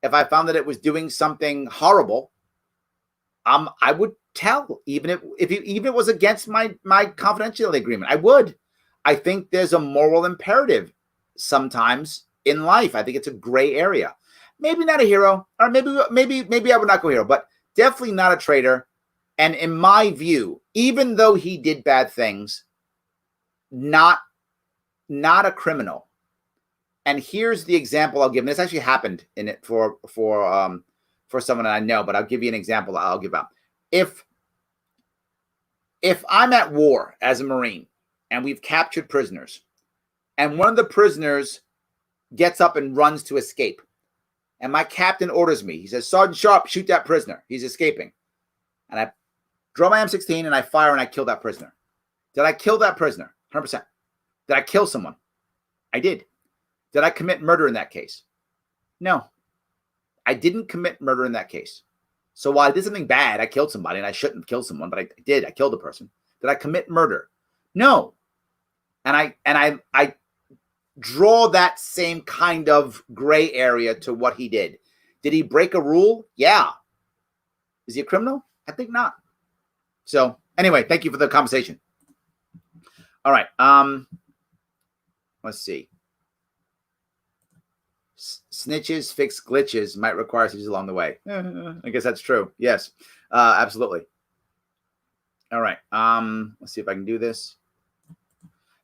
if I found that it was doing something horrible, I would tell, even if it was against my confidentiality agreement, I would. I think there's a moral imperative sometimes in life. I think it's a gray area. Maybe not a hero, or maybe I would not go hero, but definitely not a traitor. And in my view, even though he did bad things, not a criminal. And here's the example I'll give. And this actually happened in it for someone that I know, but I'll give you an example I'll give out. If I'm at war as a Marine and we've captured prisoners, and one of the prisoners gets up and runs to escape, and my captain orders me, he says, Sergeant Sharpe, shoot that prisoner. He's escaping. And I draw my M16 and I fire and I kill that prisoner. Did I kill that prisoner? 100%. Did I kill someone? I did. Did I commit murder in that case? No. I didn't commit murder in that case. So while I did something bad, I killed somebody, and I shouldn't have killed someone, but I did. I killed a person. Did I commit murder? No. And I draw that same kind of gray area to what he did. Did he break a rule? Yeah. Is he a criminal? I think not. So anyway, thank you for the conversation. All right. Let's see. Snitches fix glitches might require stitches along the way. I guess that's true. Yes, absolutely. All right. Let's see if I can do this.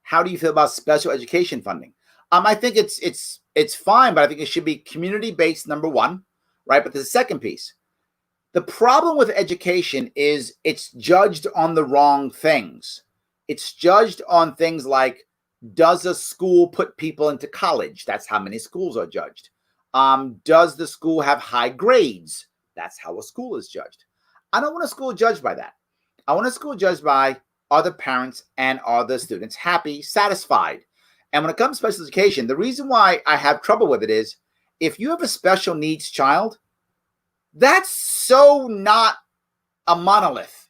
How do you feel about special education funding? I think it's fine, but I think it should be community-based, number one, right? But there's a second piece. The problem with education is it's judged on the wrong things. It's judged on things like, does a school put people into college? That's how many schools are judged. Does the school have high grades? That's how a school is judged. I don't want a school judged by that. I want a school judged by, are the parents and are the students happy, satisfied? And when it comes to special education, the reason why I have trouble with it is, if you have a special needs child, that's so not a monolith.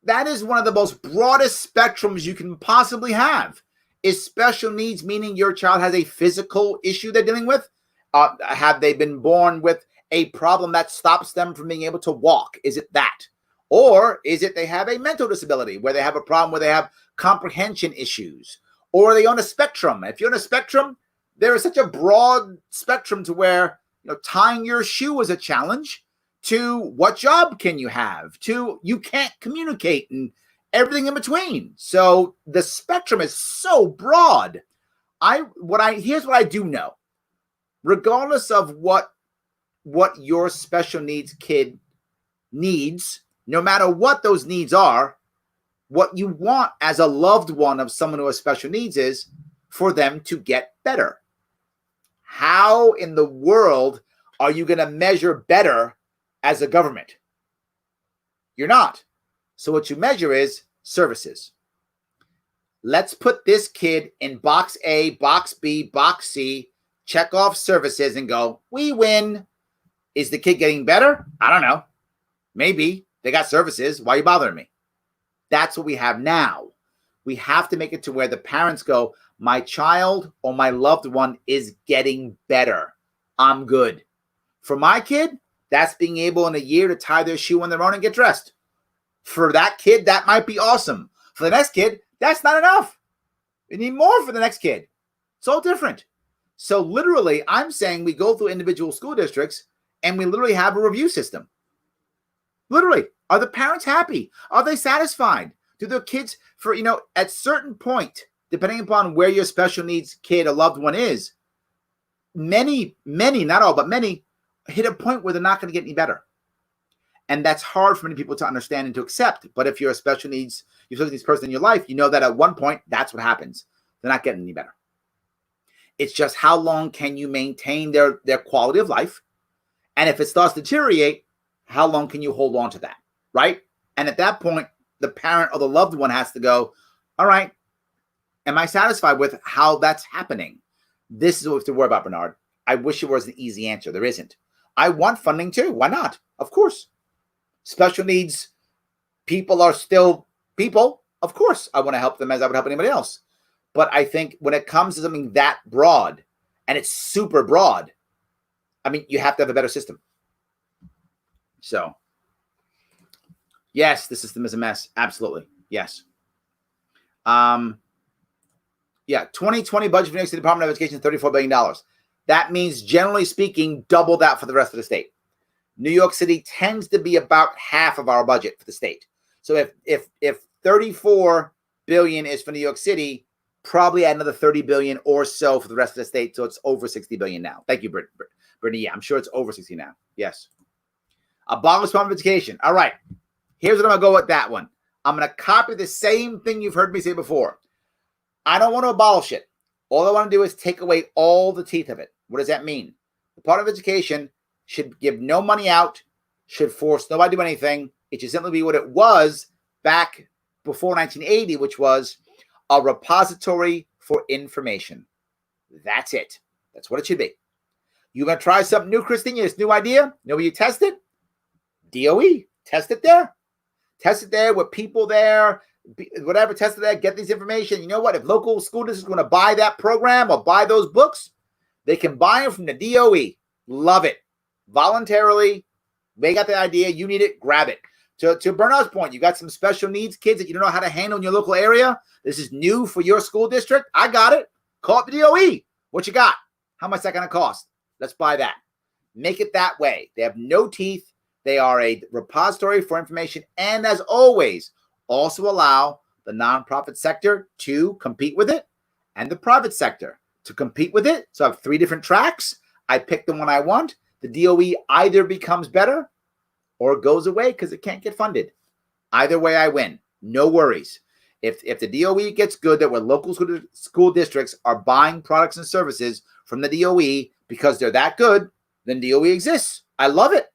That is one of the most broadest spectrums you can possibly have. Is special needs meaning your child has a physical issue they're dealing with? Have they been born with a problem that stops them from being able to walk? Is it that? Or is it they have a mental disability where they have a problem where they have comprehension issues? Or are they on a spectrum? If you're on a spectrum, there is such a broad spectrum to where, tying your shoe is a challenge, to what job can you have, to you can't communicate, and everything in between. So the spectrum is so broad. Here's what I do know. Regardless of what your special needs kid needs, no matter what those needs are, what you want as a loved one of someone who has special needs is for them to get better. How in the world are you going to measure better as a government? You're not. So what you measure is services. Let's put this kid in box A, box B, box C, check off services and go, we win. Is the kid getting better? I don't know. Maybe. They got services. Why are you bothering me? That's what we have now. We have to make it to where the parents go, my child or my loved one is getting better. I'm good. For my kid, that's being able in a year to tie their shoe on their own and get dressed. For that kid, that might be awesome. For the next kid, that's not enough. We need more for the next kid. It's all different. So literally, I'm saying we go through individual school districts and we literally have a review system. Literally, are the parents happy? Are they satisfied? Do their kids, at certain point, depending upon where your special needs kid or loved one is, many, not all, but many hit a point where they're not going to get any better. And that's hard for many people to understand and to accept. But if you're a special needs person in your life, you know that at one point, that's what happens. They're not getting any better. It's just how long can you maintain their quality of life? And if it starts to deteriorate, how long can you hold on to that, right? And at that point, the parent or the loved one has to go, all right, am I satisfied with how that's happening? This is what we have to worry about, Bernard. I wish it was an easy answer. There isn't. I want funding too. Why not? Of course. Special needs people are still people. Of course, I want to help them as I would help anybody else. But I think when it comes to something that broad, and it's super broad, I mean, you have to have a better system. So, yes, the system is a mess. Absolutely. Yes. 2020 budget for New York City Department of Education, $34 billion. That means, generally speaking, double that for the rest of the state. New York City tends to be about half of our budget for the state. So if 34 billion is for New York City, probably add another 30 billion or so for the rest of the state. So it's over 60 billion now. Thank you, Brittany. Yeah, I'm sure it's over 60 now. Yes. Abolish Department of Education. All right. Here's what I'm going to go with that one. I'm going to copy the same thing you've heard me say before. I don't want to abolish it. All I want to do is take away all the teeth of it. What does that mean? The Department of Education should give no money out, should force nobody to do anything. It should simply be what it was back before 1980, which was a repository for information. That's it. That's what it should be. You're going to try something new, Christine? This new idea? You know where you test it? DOE. Test it there. Test it there with people there. Whatever, test it there. Get this information. You know what? If local school districts are going to buy that program or buy those books, they can buy them from the DOE. Love it. Voluntarily. They got the idea. You need it. Grab it. To Bernard's point, you got some special needs kids that you don't know how to handle in your local area. This is new for your school district. I got it. Call up the DOE. What you got? How much is that going to cost? Let's buy that. Make it that way. They have no teeth. They are a repository for information. And as always, also allow the nonprofit sector to compete with it and the private sector to compete with it. So I have 3 different tracks. I pick the one I want. The DOE either becomes better or goes away because it can't get funded. Either way, I win. No worries. If the DOE gets good, that where local school districts are buying products and services from the DOE because they're that good, then DOE exists. I love it.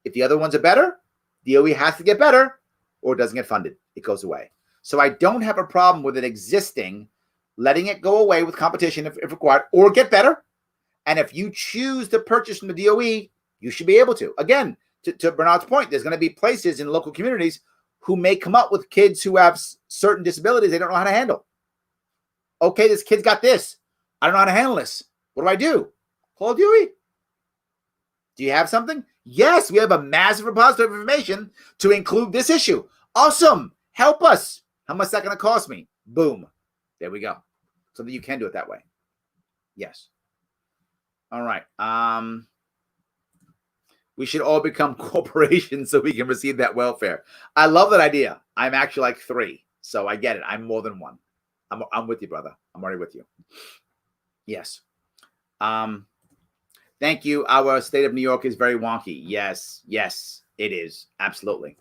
If the other ones are better, DOE has to get better or it doesn't get funded. It goes away. So I don't have a problem with it existing, letting it go away with competition if required, or get better. And if you choose to purchase from the DOE, you should be able to. Again, to Bernard's point, there's going to be places in local communities who may come up with kids who have certain disabilities they don't know how to handle. Okay, this kid's got this. I don't know how to handle this. What do I do? Call DOE. Do you have something? Yes, we have a massive repository of information to include this issue. Awesome. Help us. How much is that going to cost me? Boom. There we go. So that you can do it that way. Yes. All right. We should all become corporations so we can receive that welfare. I love that idea. I'm actually like 3, so I get it. I'm more than 1. I'm with you, brother. I'm already with you. Yes. Thank you. Our state of New York is very wonky. Yes, it is. Absolutely.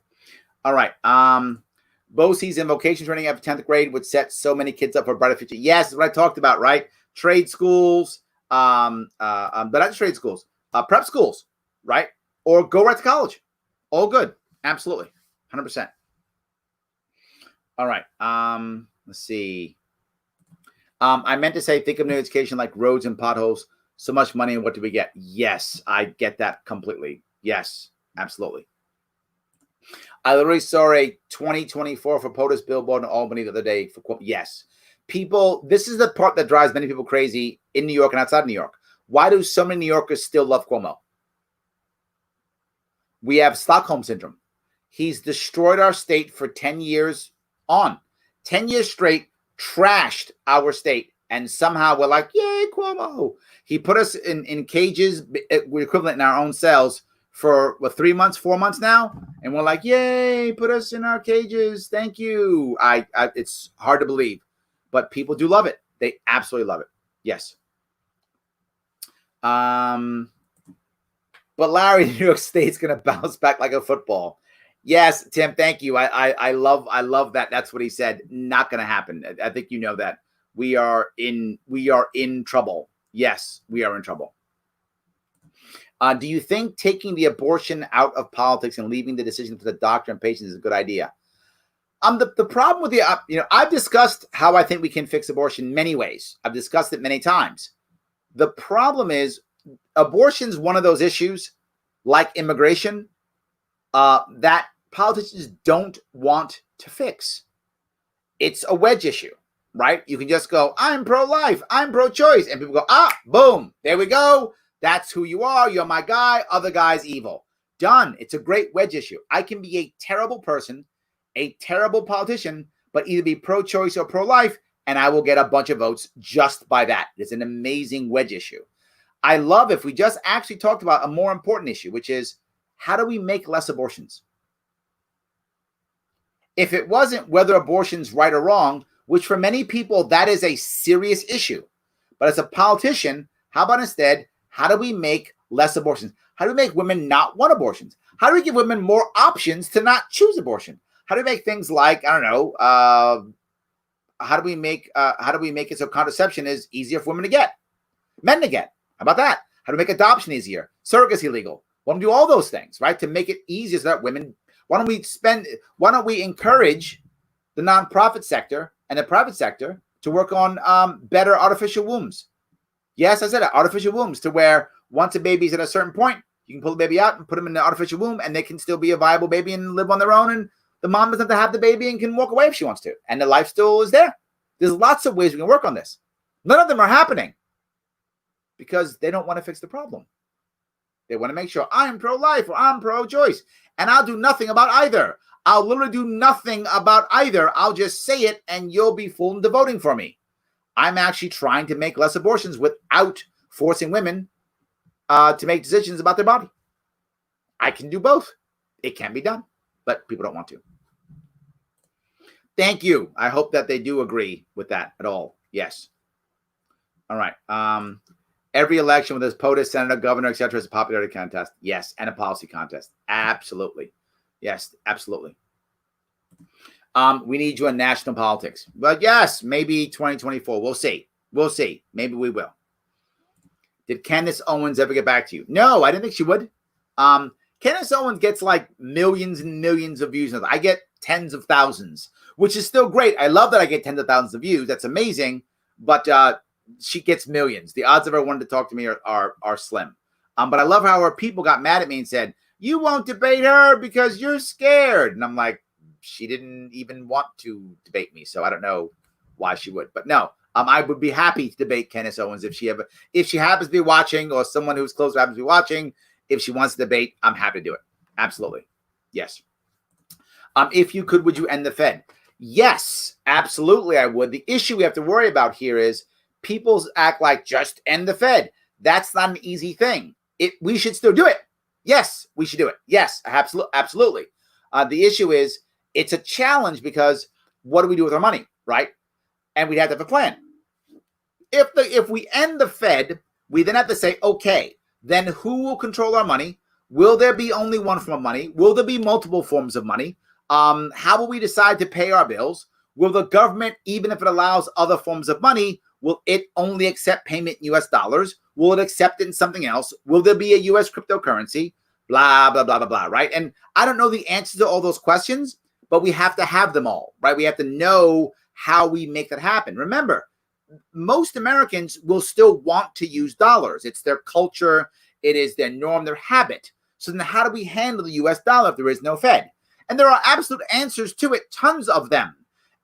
All right. BOCES and vocation training after 10th grade would set so many kids up for a brighter future. Yes, that's what I talked about, right? Trade schools, but not trade schools, prep schools, right? Or go right to college. All good. Absolutely. 100%. All right. Let's see. I meant to say, think of new education like roads and potholes. so much money and what do we get? Yes, I get that completely. Yes, absolutely. I literally saw a 2024 for POTUS billboard in Albany the other day. Yes. People, this is the part that drives many people crazy in New York and outside New York. Why do so many New Yorkers still love Cuomo? We have Stockholm Syndrome. He's destroyed our state for 10 years on. 10 years straight, trashed our state. And somehow we're like, yay, Cuomo. He put us in cages, we're equivalent in our own cells for, 3 months, 4 months now? And we're like, yay, put us in our cages. Thank you. It's hard to believe. But people do love it. They absolutely love it. Yes. But Larry, New York State's going to bounce back like a football. Yes, Tim, thank you. I love that. That's what he said. Not going to happen. I think you know that. We are in trouble. Yes, we are in trouble. Do you think taking the abortion out of politics and leaving the decision to the doctor and patients is a good idea? The problem with I've discussed how I think we can fix abortion many ways. I've discussed it many times. The problem is abortion is one of those issues, like immigration, that politicians don't want to fix. It's a wedge issue, right? You can just go, I'm pro-life, I'm pro-choice. And people go, boom, there we go. That's who you are. You're my guy. Other guy's evil. Done. It's a great wedge issue. I can be a terrible person, a terrible politician, but either be pro-choice or pro-life, and I will get a bunch of votes just by that. It's an amazing wedge issue. I love if we just actually talked about a more important issue, which is how do we make less abortions? If it wasn't whether abortion's right or wrong, which for many people, that is a serious issue. But as a politician, how about instead, how do we make less abortions? How do we make women not want abortions? How do we give women more options to not choose abortion? How do we make things like, I don't know, how do we make it so contraception is easier for women to get, men to get? How about that? How to make adoption easier, surrogacy legal? Why don't we do all those things, right? To make it easier so that women, why don't we encourage the nonprofit sector and the private sector to work on better artificial wombs? Yes, I said it, artificial wombs, to where once a baby's at a certain point, you can pull the baby out and put them in the artificial womb and they can still be a viable baby and live on their own. And the mom doesn't have to have the baby and can walk away if she wants to. And the life still is there. There's lots of ways we can work on this. None of them are happening because they don't want to fix the problem. They want to make sure I'm pro-life or I'm pro-choice. And I'll do nothing about either. I'll literally do nothing about either. I'll just say it and you'll be fooled into voting for me. I'm actually trying to make less abortions without forcing women to make decisions about their body. I can do both. It can be done, but people don't want to. Thank you. I hope that they do agree with that at all. Yes. All right. Every election, whether it's POTUS, senator, governor, etc., is a popularity contest. Yes, and a policy contest. Absolutely. Yes, absolutely. We need you in national politics. But yes, maybe 2024. We'll see. We'll see. Maybe we will. Did Candace Owens ever get back to you? No, I didn't think she would. Candace Owens gets like millions and millions of views. I get tens of thousands, which is still great. I love that I get tens of thousands of views. That's amazing. But she gets millions. The odds of her wanting to talk to me are slim. But I love how her people got mad at me and said, you won't debate her because you're scared. And I'm like, she didn't even want to debate me, so I don't know why she would. But no, I would be happy to debate Candace Owens if she happens to be watching, or someone who's close happens to be watching. If she wants to debate, I'm happy to do it. Absolutely, yes. If you could, would you end the Fed? Yes, absolutely, I would. The issue we have to worry about here is people act like just end the Fed. That's not an easy thing. We should still do it. Yes, we should do it. Yes, absolutely. The issue is, it's a challenge because what do we do with our money, right? And we'd have to have a plan. If we end the Fed, we then have to say, okay, then who will control our money? Will there be only one form of money? Will there be multiple forms of money? How will we decide to pay our bills? Will the government, even if it allows other forms of money, will it only accept payment in US dollars? Will it accept it in something else? Will there be a US cryptocurrency? Blah, blah, blah, blah, blah, right? And I don't know the answers to all those questions, but we have to have them all, right? We have to know how we make that happen. Remember, most Americans will still want to use dollars. It's their culture. It is their norm, their habit. So then how do we handle the US dollar if there is no Fed? And there are absolute answers to it, tons of them.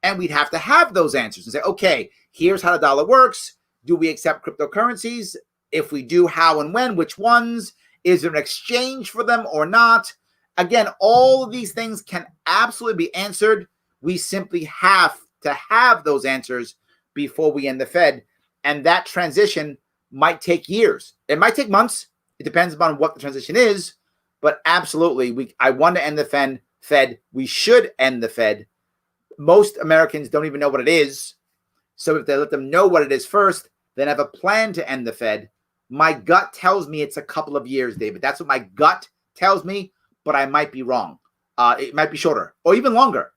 And we'd have to have those answers and say, okay, here's how the dollar works. Do we accept cryptocurrencies? If we do, how and when? Which ones? Is there an exchange for them or not? Again, all of these things can absolutely be answered. We simply have to have those answers before we end the Fed. And that transition might take years. It might take months. It depends upon what the transition is. But absolutely, I want to end the Fed. We should end the Fed. Most Americans don't even know what it is. So if they let them know what it is first, then have a plan to end the Fed. My gut tells me it's a couple of years, David. That's what my gut tells me, but I might be wrong. It might be shorter or even longer.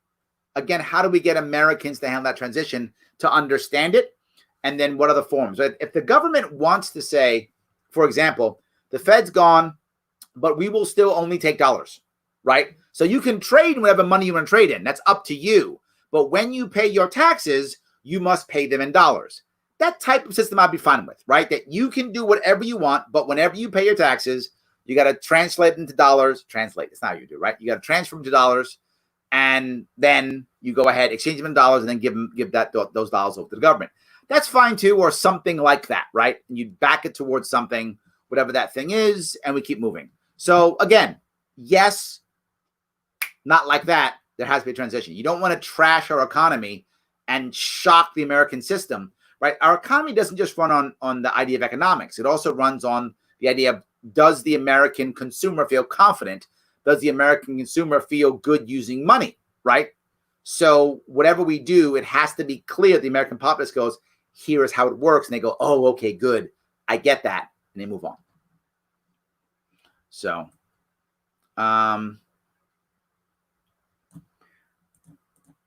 Again, how do we get Americans to handle that transition, to understand it? And then what are the forms? Right? If the government wants to say, for example, the Fed's gone, but we will still only take dollars, right? So you can trade whatever money you want to trade in. That's up to you. But when you pay your taxes, you must pay them in dollars. That type of system I'd be fine with, right? That you can do whatever you want, but whenever you pay your taxes, you got to translate into dollars. Translate. It's not how you do, right? You got to transfer them to dollars, and then you go ahead, exchange them in dollars, and then give those dollars over to the government. That's fine too, or something like that, right? And you back it towards something, whatever that thing is, and we keep moving. So again, yes, not like that. There has to be a transition. You don't want to trash our economy and shock the American system, right? Our economy doesn't just run on the idea of economics. It also runs on the idea of, does the American consumer feel confident? Does the American consumer feel good using money, right? So whatever we do, it has to be clear. The American populace goes, here is how it works. And they go, oh, okay, good. I get that. And they move on. So,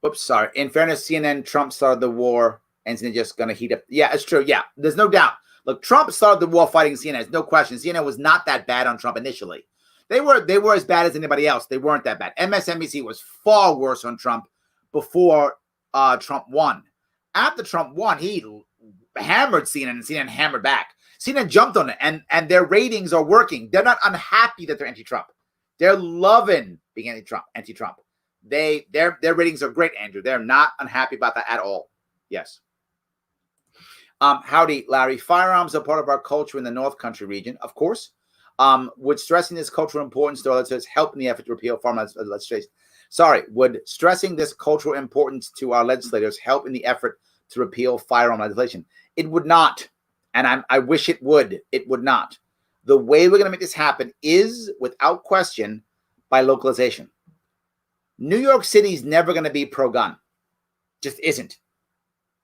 oops, sorry. In fairness, CNN, Trump started the war, and it's just going to heat up. Yeah, it's true. Yeah, there's no doubt. Look, Trump started the war fighting CNN. There's no question. CNN was not that bad on Trump initially. They were as bad as anybody else. They weren't that bad. MSNBC was far worse on Trump before Trump won. After Trump won, he hammered CNN, and CNN hammered back. CNN jumped on it, and their ratings are working. They're not unhappy that they're anti-Trump. They're loving being anti-Trump. Their ratings are great, Andrew. They're not unhappy about that at all. Yes. Howdy, Larry. Firearms are part of our culture in the North Country region, of course. Would stressing this cultural importance to our legislators help in the effort to repeal firearms legislation? Sorry, would stressing this cultural importance to our legislators help in the effort to repeal firearm legislation? It would not. And I wish it would. It would not. The way we're going to make this happen is, without question, by localization. New York City is never going to be pro-gun. Just isn't.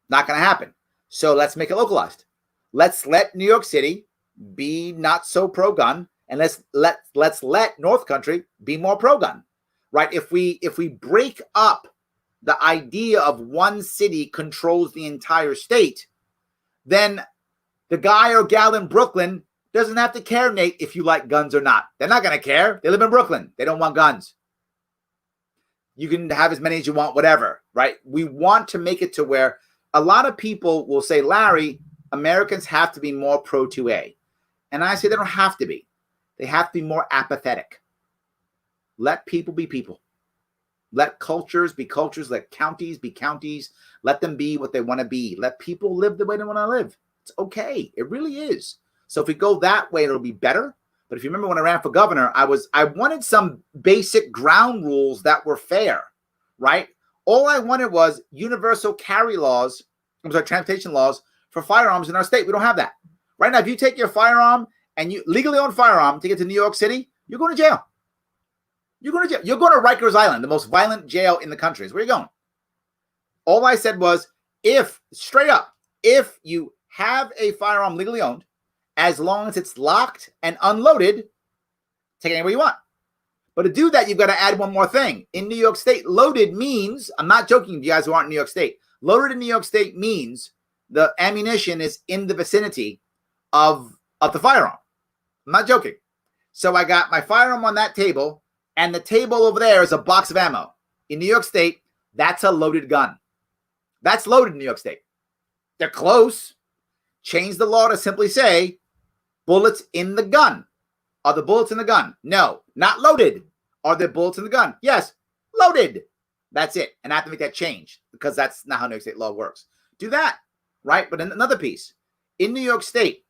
Not going to happen. So let's make it localized. Let's let New York City be not so pro-gun, and let's let North Country be more pro-gun. Right? If we break up the idea of one city controls the entire state, then the guy or gal in Brooklyn doesn't have to care, Nate, if you like guns or not. They're not going to care. They live in Brooklyn. They don't want guns. You can have as many as you want, whatever, right? We want to make it to where a lot of people will say, Larry, Americans have to be more pro-2A. And I say they don't have to be. They have to be more apathetic. Let people be people. Let cultures be cultures. Let counties be counties. Let them be what they want to be. Let people live the way they want to live. It's okay. It really is. So if we go that way, it'll be better. But if you remember when I ran for governor, I wanted some basic ground rules that were fair, right? All I wanted was universal carry laws, transportation laws for firearms in our state. We don't have that. Right now, if you take your firearm and you legally own firearm to get to New York City, you're going to jail. You're going to jail. You're going to Rikers Island, the most violent jail in the country. Is where you're going. All I said was, if you have a firearm legally owned, as long as it's locked and unloaded, take it anywhere you want. But to do that, you've got to add one more thing. In New York State, loaded means, I'm not joking you guys who aren't in New York State, loaded in New York State means the ammunition is in the vicinity of the firearm. I'm not joking. So I got my firearm on that table, and the table over there is a box of ammo. In New York State, that's a loaded gun. That's loaded in New York State. They're close. Change the law to simply say bullets in the gun. Are the bullets in the gun? No, not loaded. Are there bullets in the gun? Yes, loaded. That's it. And I have to make that change because that's not how New York State law works. Do that, right? But another piece, in New York State,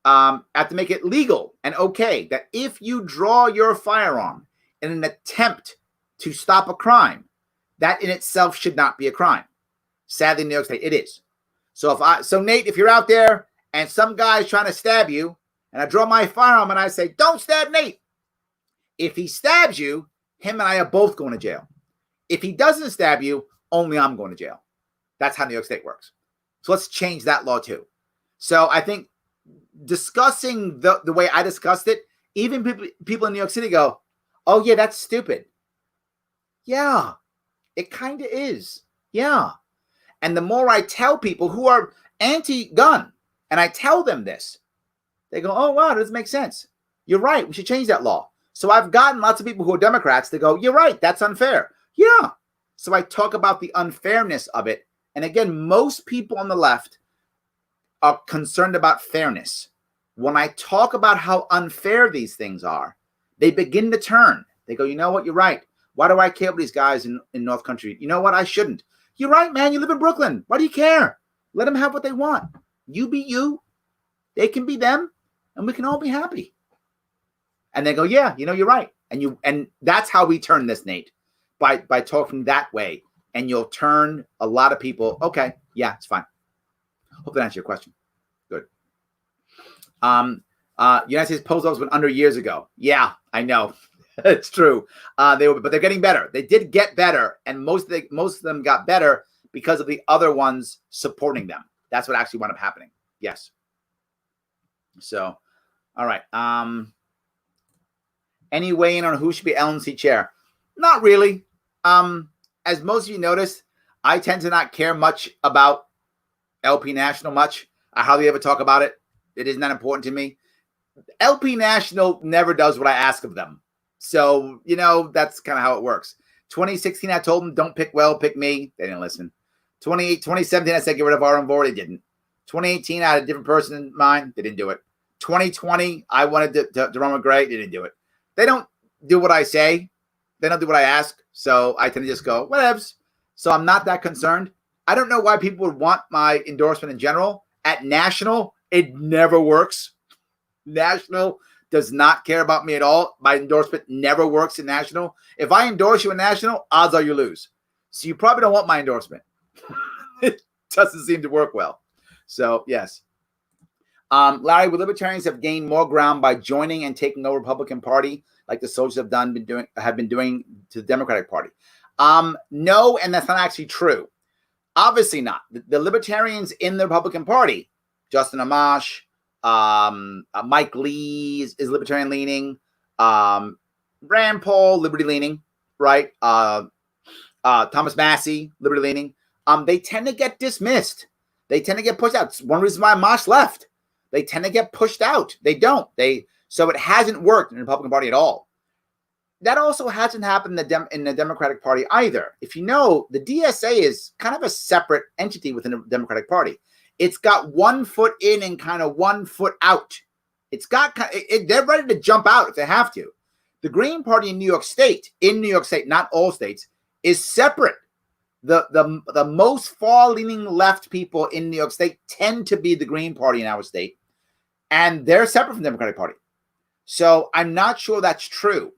I have to make it legal and okay that if you draw your firearm in an attempt to stop a crime, that in itself should not be a crime. Sadly, in New York State, it is. So Nate, if you're out there and some guy's trying to stab you, and I draw my firearm and I say, don't stab Nate. If he stabs you, him and I are both going to jail. If he doesn't stab you, only I'm going to jail. That's how New York State works. So let's change that law too. So I think discussing the way I discussed it, even people in New York City go, oh yeah, that's stupid. Yeah, it kind of is. Yeah. And the more I tell people who are anti-gun, and I tell them this, they go, oh, wow, that doesn't make sense. You're right. We should change that law. So I've gotten lots of people who are Democrats to go, you're right. That's unfair. Yeah. So I talk about the unfairness of it. And again, most people on the left are concerned about fairness. When I talk about how unfair these things are, they begin to turn. They go, you know what? You're right. Why do I care about these guys in North Country? You know what? I shouldn't. You're right, man. You live in Brooklyn. Why do you care? Let them have what they want. You be you. They can be them. And we can all be happy. And they go, yeah, you know, you're right. And that's how we turn this, Nate, by talking that way. And you'll turn a lot of people, okay, yeah, it's fine. Hope that answers your question. Good. United States Post Office went under years ago. Yeah, I know. It's true. But they're getting better. They did get better. And most of them got better because of the other ones supporting them. That's what actually wound up happening. Yes. So, all right. Any weigh in on who should be LNC chair? Not really. As most of you noticed, I tend to not care much about LP National much. I hardly ever talk about it. It isn't that important to me. LP National never does what I ask of them. So, you know, that's kind of how it works. 2016, I told them, don't pick well, pick me. They didn't listen. 2017, I said, get rid of RM4. They didn't. 2018, I had a different person in mind. They didn't do it. 2020, I wanted to run with Gray. They didn't do it. They don't do what I say. They don't do what I ask. So I tend to just go, whatevs. So I'm not that concerned. I don't know why people would want my endorsement in general. At national, it never works. National does not care about me at all. My endorsement never works in national. If I endorse you in national, odds are you lose. So you probably don't want my endorsement. It doesn't seem to work well. So, yes. Larry, would libertarians have gained more ground by joining and taking over Republican Party like the socialists have been doing to the Democratic Party? No, and that's not actually true. Obviously not. The libertarians in the Republican Party, Justin Amash, Mike Lee is libertarian leaning, Rand Paul, liberty leaning, right? Thomas Massey, liberty leaning. They tend to get dismissed. They tend to get pushed out. It's one reason why Amash left. They tend to get pushed out. They don't. So it hasn't worked in the Republican Party at all. That also hasn't happened in the Democratic Party either. If you know, the DSA is kind of a separate entity within the Democratic Party. It's got 1 foot in and kind of 1 foot out. They're ready to jump out if they have to. The Green Party in New York State, not all states, is separate. The most far-leaning left people in New York State tend to be the Green Party in our state, and they're separate from the Democratic Party. So I'm not sure that's true.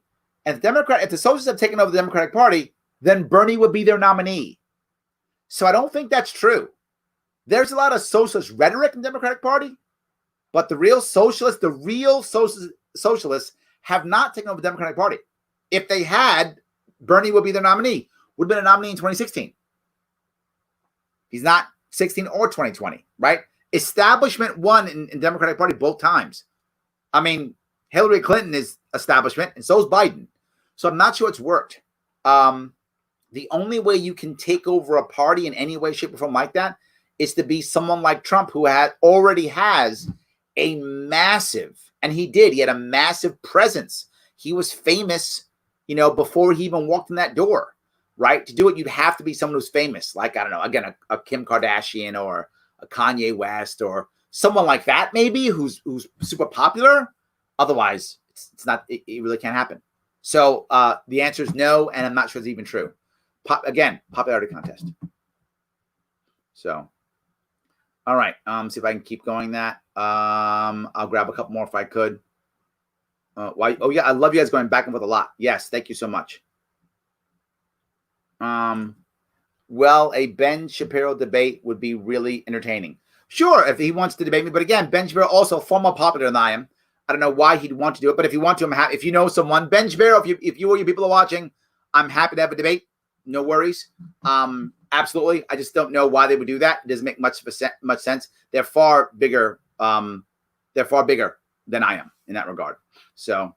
And if the socialists have taken over the Democratic Party, then Bernie would be their nominee. So I don't think that's true. There's a lot of socialist rhetoric in the Democratic Party, but the real socialists have not taken over the Democratic Party. If they had, Bernie would be their nominee. Would have been a nominee in 2016. He's not 16 or 2020, right? Establishment won in Democratic Party both times. I mean, Hillary Clinton is establishment, and so is Biden. So I'm not sure it's worked. The only way you can take over a party in any way, shape, or form like that is to be someone like Trump, who already has a massive, and he had a massive presence. He was famous, before he even walked in that door, right? To do it, you'd have to be someone who's famous, like, I don't know, again, a Kim Kardashian or a Kanye West or someone like that, maybe who's super popular. Otherwise, it's not. It really can't happen. So the answer is no, and I'm not sure it's even true. Popularity contest. So, all right. See if I can keep going that. I'll grab a couple more if I could. Why? Oh yeah, I love you guys going back and forth a lot. Yes, thank you so much. Well, a Ben Shapiro debate would be really entertaining. Sure, if he wants to debate me, but again, Ben Shapiro also far more popular than I am. I don't know why he'd want to do it, but if you want to, I'm happy. If you know someone, Ben Shapiro, if you or your people are watching, I'm happy to have a debate. No worries. Absolutely. I just don't know why they would do that. It doesn't make much sense. They're far bigger. They're far bigger than I am in that regard. So,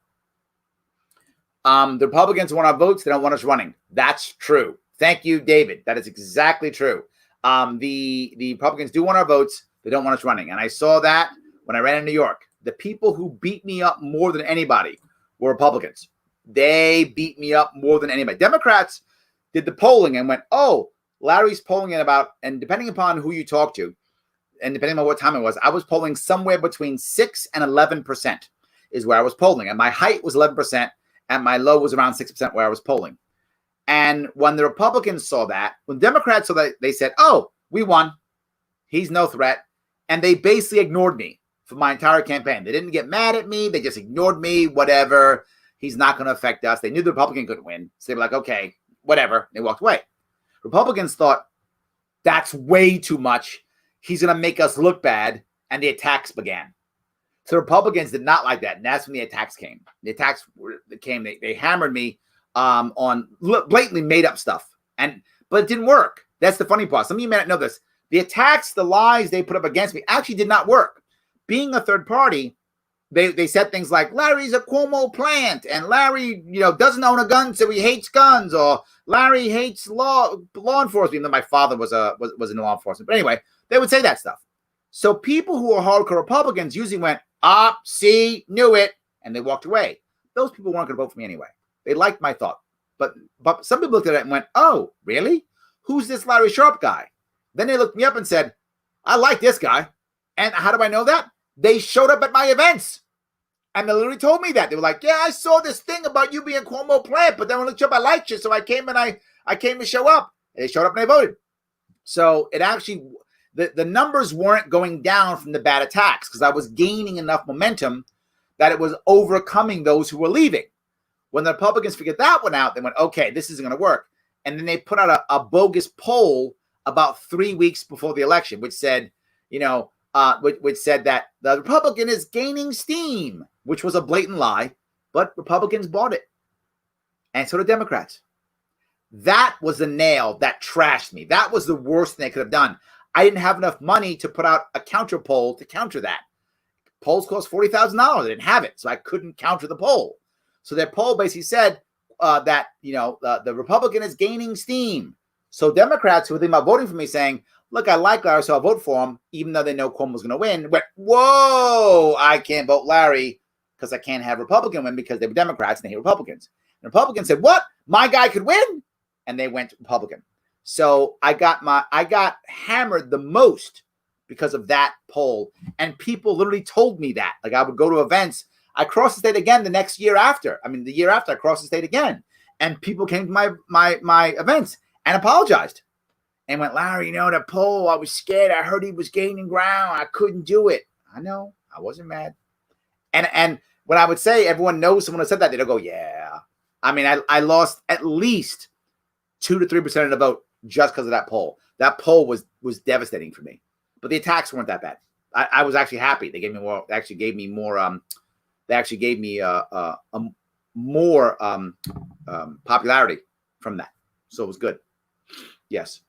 the Republicans want our votes. They don't want us running. That's true. Thank you, David. That is exactly true. The Republicans do want our votes. They don't want us running. And I saw that when I ran in New York. The people who beat me up more than anybody were Republicans. They beat me up more than anybody. Democrats did the polling and went, oh, Larry's polling at about, and depending upon who you talk to, and depending on what time it was, I was polling somewhere between 6 and 11% is where I was polling. And my height was 11%, and my low was around 6% where I was polling. And when the Republicans saw that, when Democrats saw that, they said, oh, we won. He's no threat. And they basically ignored me for my entire campaign. They didn't get mad at me. They just ignored me, whatever. He's not going to affect us. They knew the Republican couldn't win. So they were like, okay, whatever. They walked away. Republicans thought, that's way too much. He's going to make us look bad. And the attacks began. So Republicans did not like that. And that's when the attacks came. The attacks came. They hammered me on blatantly made up stuff. But it didn't work. That's the funny part. Some of you may not know this. The attacks, the lies they put up against me actually did not work. Being a third party, they said things like Larry's a Cuomo plant, and Larry, doesn't own a gun, so he hates guns, or Larry hates law enforcement. Even though my father was in law enforcement, but anyway, they would say that stuff. So people who are hardcore Republicans usually went, see, knew it, and they walked away. Those people weren't going to vote for me anyway. They liked my thought, but some people looked at it and went, oh, really? Who's this Larry Sharpe guy? Then they looked me up and said, I like this guy. And how do I know that? They showed up at my events. And they literally told me that. They were like, yeah, I saw this thing about you being Cuomo plant, but then when I looked you up, I liked you. So I came and I came to show up. And they showed up and they voted. So it actually, the numbers weren't going down from the bad attacks because I was gaining enough momentum that it was overcoming those who were leaving. When the Republicans figured that one out, they went, okay, this isn't going to work. And then they put out a bogus poll about 3 weeks before the election, which said, which said that the Republican is gaining steam, which was a blatant lie, but Republicans bought it. And so did Democrats. That was the nail that trashed me. That was the worst thing they could have done. I didn't have enough money to put out a counter poll to counter that. Polls cost $40,000. I didn't have it, so I couldn't counter the poll. So their poll basically said that, the Republican is gaining steam. So Democrats who were thinking about voting for me saying, look, I like Larry, so I'll vote for him, even though they know Cuomo was going to win, went, whoa, I can't vote Larry because I can't have Republican win because they were Democrats and they hate Republicans. And Republicans said, what? My guy could win? And they went Republican. So I got hammered the most because of that poll. And people literally told me that. Like I would go to events. I crossed the state again the next year after. The year after I crossed the state again. And people came to my events and apologized. And went, Larry, the poll, I was scared. I heard he was gaining ground. I couldn't do it. I know. I wasn't mad. And when I would say everyone knows someone who said that, they'd go, yeah. I lost at least 2 to 3% of the vote just because of that poll. That poll was devastating for me. But the attacks weren't that bad. I was actually happy. They gave me more. They actually gave me more. They actually gave me more popularity from that. So it was good. Yes.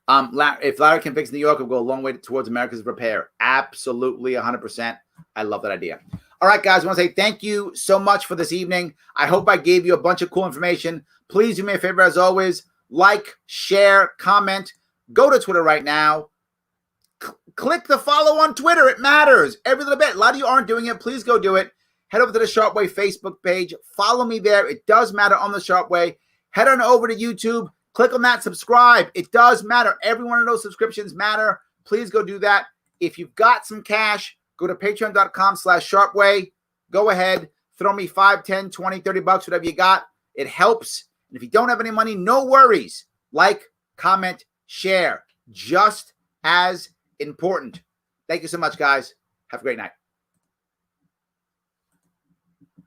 If Larry can fix New York, it'll go a long way towards America's repair. Absolutely, 100%. I love that idea. All right, guys, I want to say thank you so much for this evening. I hope I gave you a bunch of cool information. Please do me a favor, as always. Like, share, comment. Go to Twitter right now. Click the follow on Twitter. It matters. Every little bit. A lot of you aren't doing it. Please go do it. Head over to the Sharpe Way Facebook page. Follow me there. It does matter on the Sharpe Way. Head on over to YouTube. Click on that, subscribe. It does matter. Every one of those subscriptions matter Please go do that. If you've got some cash, go to patreon.com/sharpeway. Go ahead, throw me 5, 10, 20, 30 bucks, whatever you got. It helps. And if you don't have any money, no worries. Like, comment, share. Just as important. Thank you so much, guys. Have a great night.